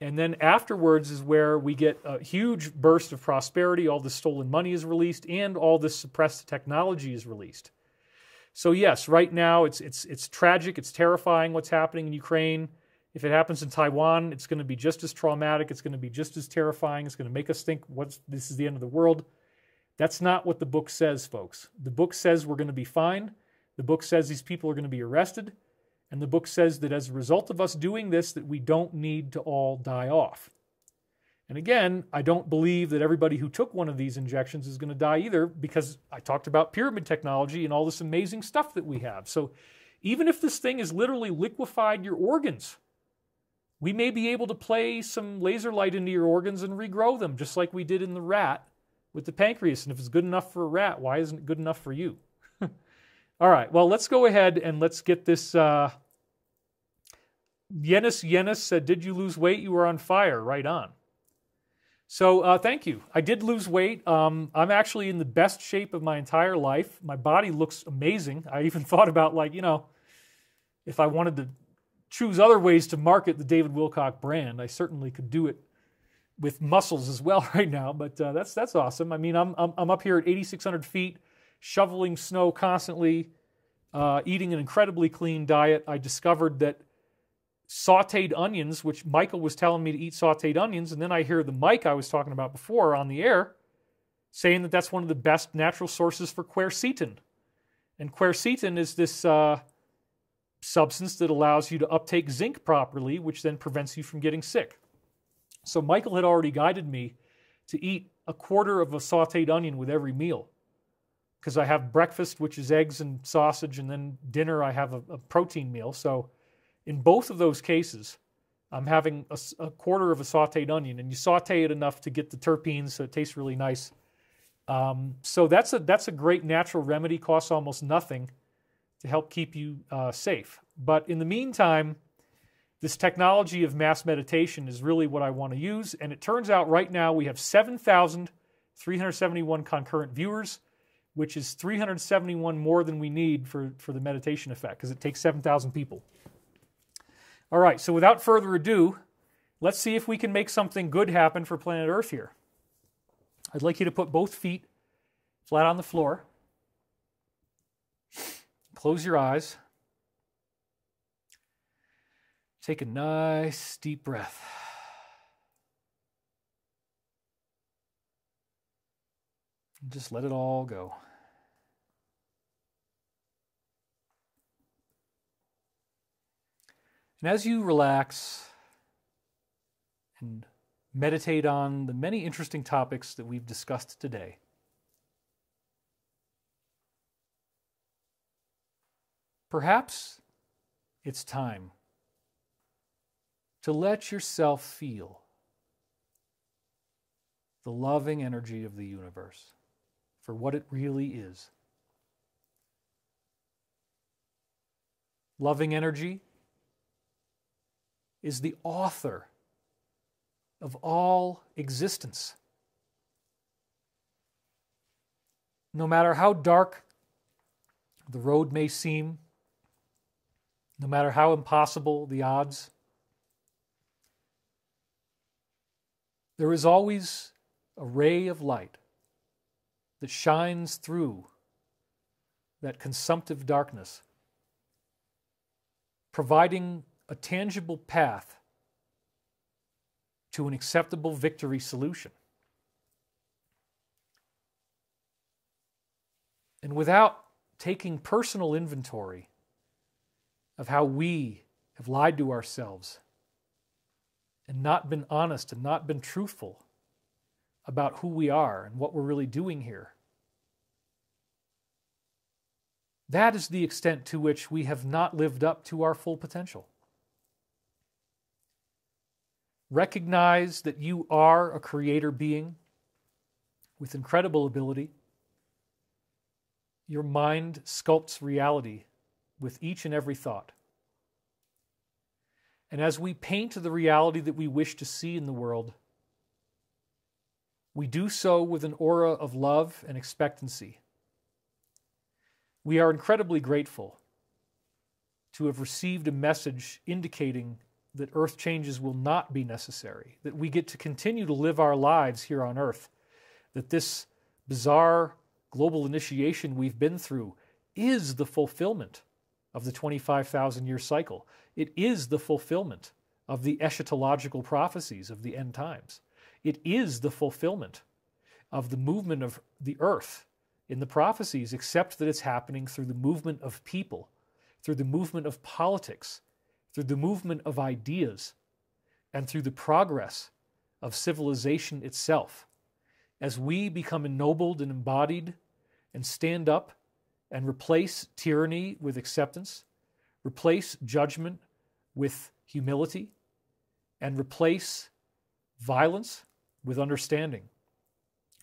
And then afterwards is where we get a huge burst of prosperity. All this stolen money is released, and all this suppressed technology is released. So yes, right now it's tragic. It's terrifying what's happening in Ukraine. If it happens in Taiwan, it's going to be just as traumatic. It's going to be just as terrifying. It's going to make us think this is the end of the world. That's not what the book says, folks. The book says we're going to be fine. The book says these people are going to be arrested. And the book says that as a result of us doing this, that we don't need to all die off. And again, I don't believe that everybody who took one of these injections is going to die either, because I talked about pyramid technology and all this amazing stuff that we have. So even if this thing has literally liquefied your organs, we may be able to play some laser light into your organs and regrow them, just like we did in the rat with the pancreas. And if it's good enough for a rat, why isn't it good enough for you? All right, well, let's go ahead and let's get this. Yenis said, did you lose weight? You were on fire. Right on. So thank you. I did lose weight. I'm actually in the best shape of my entire life. My body looks amazing. I even thought about, like, you know, if I wanted to choose other ways to market the David Wilcock brand, I certainly could do it with muscles as well right now. But that's awesome. I mean, I'm up here at 8,600 feet, shoveling snow constantly, eating an incredibly clean diet. I discovered that sauteed onions, which Michael was telling me to eat sauteed onions, and then I hear the Mike I was talking about before on the air saying that that's one of the best natural sources for quercetin. And quercetin is this substance that allows you to uptake zinc properly, which then prevents you from getting sick. So Michael had already guided me to eat a quarter of a sauteed onion with every meal, because I have breakfast, which is eggs and sausage, and then dinner I have a protein meal. So in both of those cases, I'm having a quarter of a sauteed onion, and you saute it enough to get the terpenes, so it tastes really nice. So that's a great natural remedy, costs almost nothing to help keep you safe. But in the meantime, this technology of mass meditation is really what I want to use, and it turns out right now we have 7,371 concurrent viewers, which is 371 more than we need for the meditation effect, because it takes 7,000 people. All right, so without further ado, let's see if we can make something good happen for planet Earth here. I'd like you to put both feet flat on the floor. Close your eyes. Take a nice deep breath. And just let it all go. And as you relax and meditate on the many interesting topics that we've discussed today, perhaps it's time to let yourself feel the loving energy of the universe for what it really is. Loving energy is the author of all existence. No matter how dark the road may seem, no matter how impossible the odds, there is always a ray of light that shines through that consumptive darkness, providing a tangible path to an acceptable victory solution. And without taking personal inventory of how we have lied to ourselves and not been honest and not been truthful about who we are and what we're really doing here, that is the extent to which we have not lived up to our full potential. Recognize that you are a creator being with incredible ability. Your mind sculpts reality with each and every thought. And as we paint the reality that we wish to see in the world, we do so with an aura of love and expectancy. We are incredibly grateful to have received a message indicating that earth changes will not be necessary, that we get to continue to live our lives here on earth, that this bizarre global initiation we've been through is the fulfillment of the 25,000-year cycle. It is the fulfillment of the eschatological prophecies of the end times. It is the fulfillment of the movement of the earth in the prophecies, except that it's happening through the movement of people, through the movement of politics, through the movement of ideas, and through the progress of civilization itself. As we become ennobled and embodied and stand up and replace tyranny with acceptance, replace judgment with humility, and replace violence with understanding,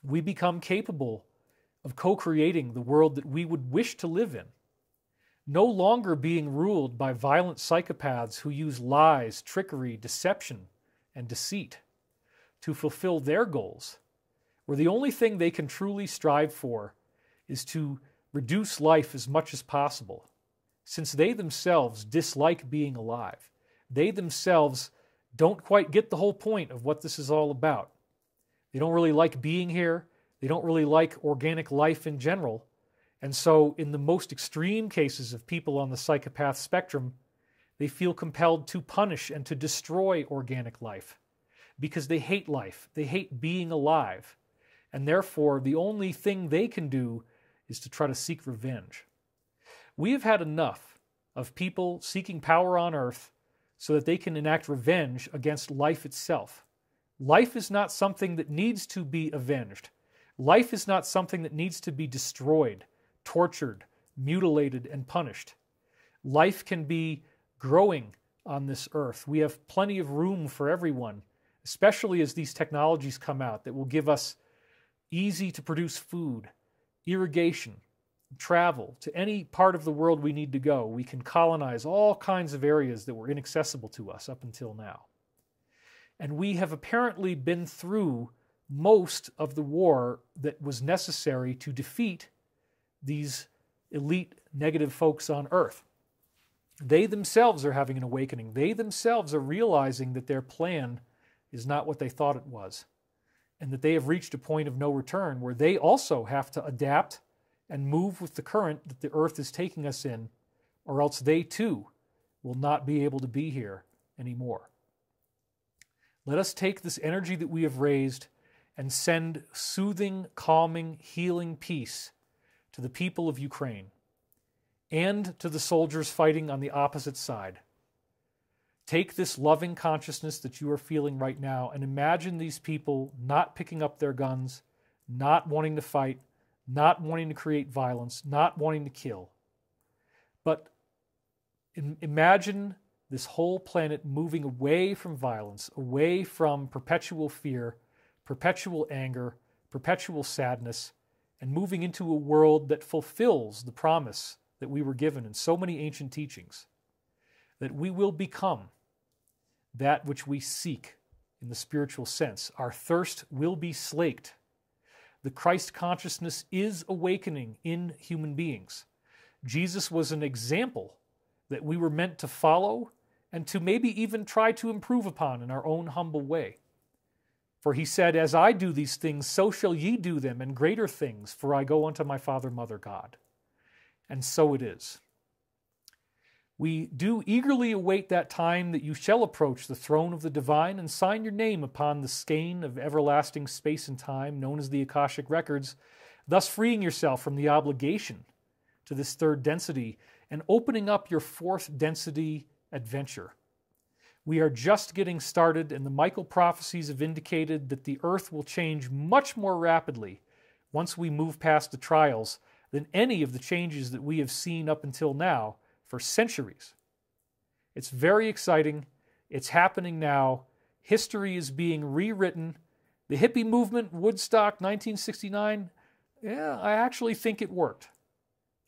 we become capable of co-creating the world that we would wish to live in, no longer being ruled by violent psychopaths who use lies, trickery, deception, and deceit to fulfill their goals, where the only thing they can truly strive for is to reduce life as much as possible, since they themselves dislike being alive. They themselves don't quite get the whole point of what this is all about. They don't really like being here. They don't really like organic life in general. And so in the most extreme cases of people on the psychopath spectrum, they feel compelled to punish and to destroy organic life because they hate life. They hate being alive. And therefore, the only thing they can do is to try to seek revenge. We have had enough of people seeking power on earth so that they can enact revenge against life itself. Life is not something that needs to be avenged. Life is not something that needs to be destroyed, tortured, mutilated, and punished. Life can be growing on this earth. We have plenty of room for everyone, especially as these technologies come out that will give us easy to produce food, irrigation, travel to any part of the world we need to go. We can colonize all kinds of areas that were inaccessible to us up until now. And we have apparently been through most of the war that was necessary to defeat these elite negative folks on Earth. They themselves are having an awakening. They themselves are realizing that their plan is not what they thought it was, and that they have reached a point of no return where they also have to adapt and move with the current that the earth is taking us in, or else they too will not be able to be here anymore. Let us take this energy that we have raised and send soothing, calming, healing peace to the people of Ukraine and to the soldiers fighting on the opposite side. Take this loving consciousness that you are feeling right now and imagine these people not picking up their guns, not wanting to fight, not wanting to create violence, not wanting to kill. But imagine this whole planet moving away from violence, away from perpetual fear, perpetual anger, perpetual sadness, and moving into a world that fulfills the promise that we were given in so many ancient teachings, that we will become that which we seek in the spiritual sense. Our thirst will be slaked. The Christ consciousness is awakening in human beings. Jesus was an example that we were meant to follow and to maybe even try to improve upon in our own humble way. For he said, "As I do these things, so shall ye do them, and greater things, for I go unto my Father, Mother, God." And so it is. We do eagerly await that time that you shall approach the throne of the divine and sign your name upon the skein of everlasting space and time known as the Akashic Records, thus freeing yourself from the obligation to this third density and opening up your fourth density adventure. We are just getting started, and the Michael prophecies have indicated that the earth will change much more rapidly once we move past the trials than any of the changes that we have seen up until now for centuries. It's very exciting. It's happening now. History is being rewritten. The hippie movement, Woodstock, 1969, I actually think it worked.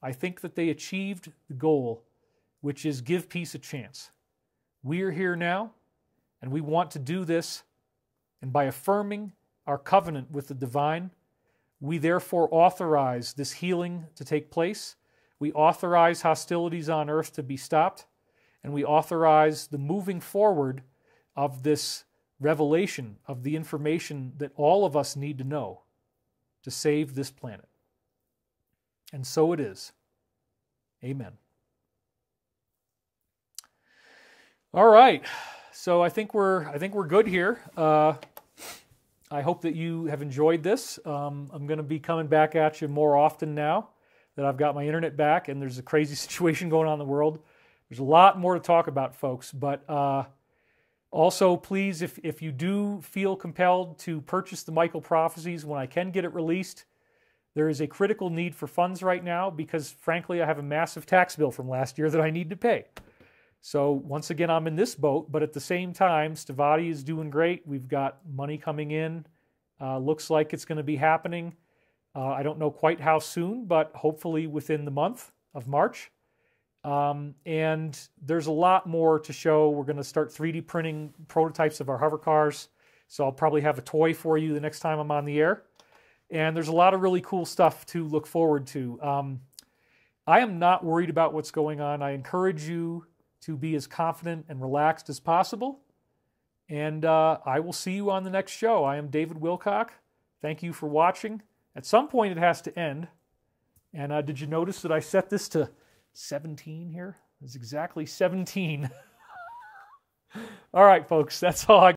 I think that they achieved the goal, which is give peace a chance. We are here now, and we want to do this, and by affirming our covenant with the divine, we therefore authorize this healing to take place. We authorize hostilities on earth to be stopped, and we authorize the moving forward of this revelation of the information that all of us need to know to save this planet. And so it is. Amen. All right. So I think we're good here. I hope that you have enjoyed this. I'm going to be coming back at you more often now that I've got my internet back and there's a crazy situation going on in the world. There's a lot more to talk about, folks. But also, please, if you do feel compelled to purchase the Michael Prophecies when I can get it released, there is a critical need for funds right now because, frankly, I have a massive tax bill from last year that I need to pay. So once again, I'm in this boat, but at the same time, Stavati is doing great. We've got money coming in. Looks like it's going to be happening. I don't know quite how soon, but hopefully within the month of March. And there's a lot more to show. We're going to start 3D printing prototypes of our hover cars. So I'll probably have a toy for you the next time I'm on the air. And there's a lot of really cool stuff to look forward to. I am not worried about what's going on. I encourage you to be as confident and relaxed as possible. And I will see you on the next show. I am David Wilcock. Thank you for watching. At some point it has to end. And did you notice that I set this to 17 here? It's exactly 17. All right, folks, that's all I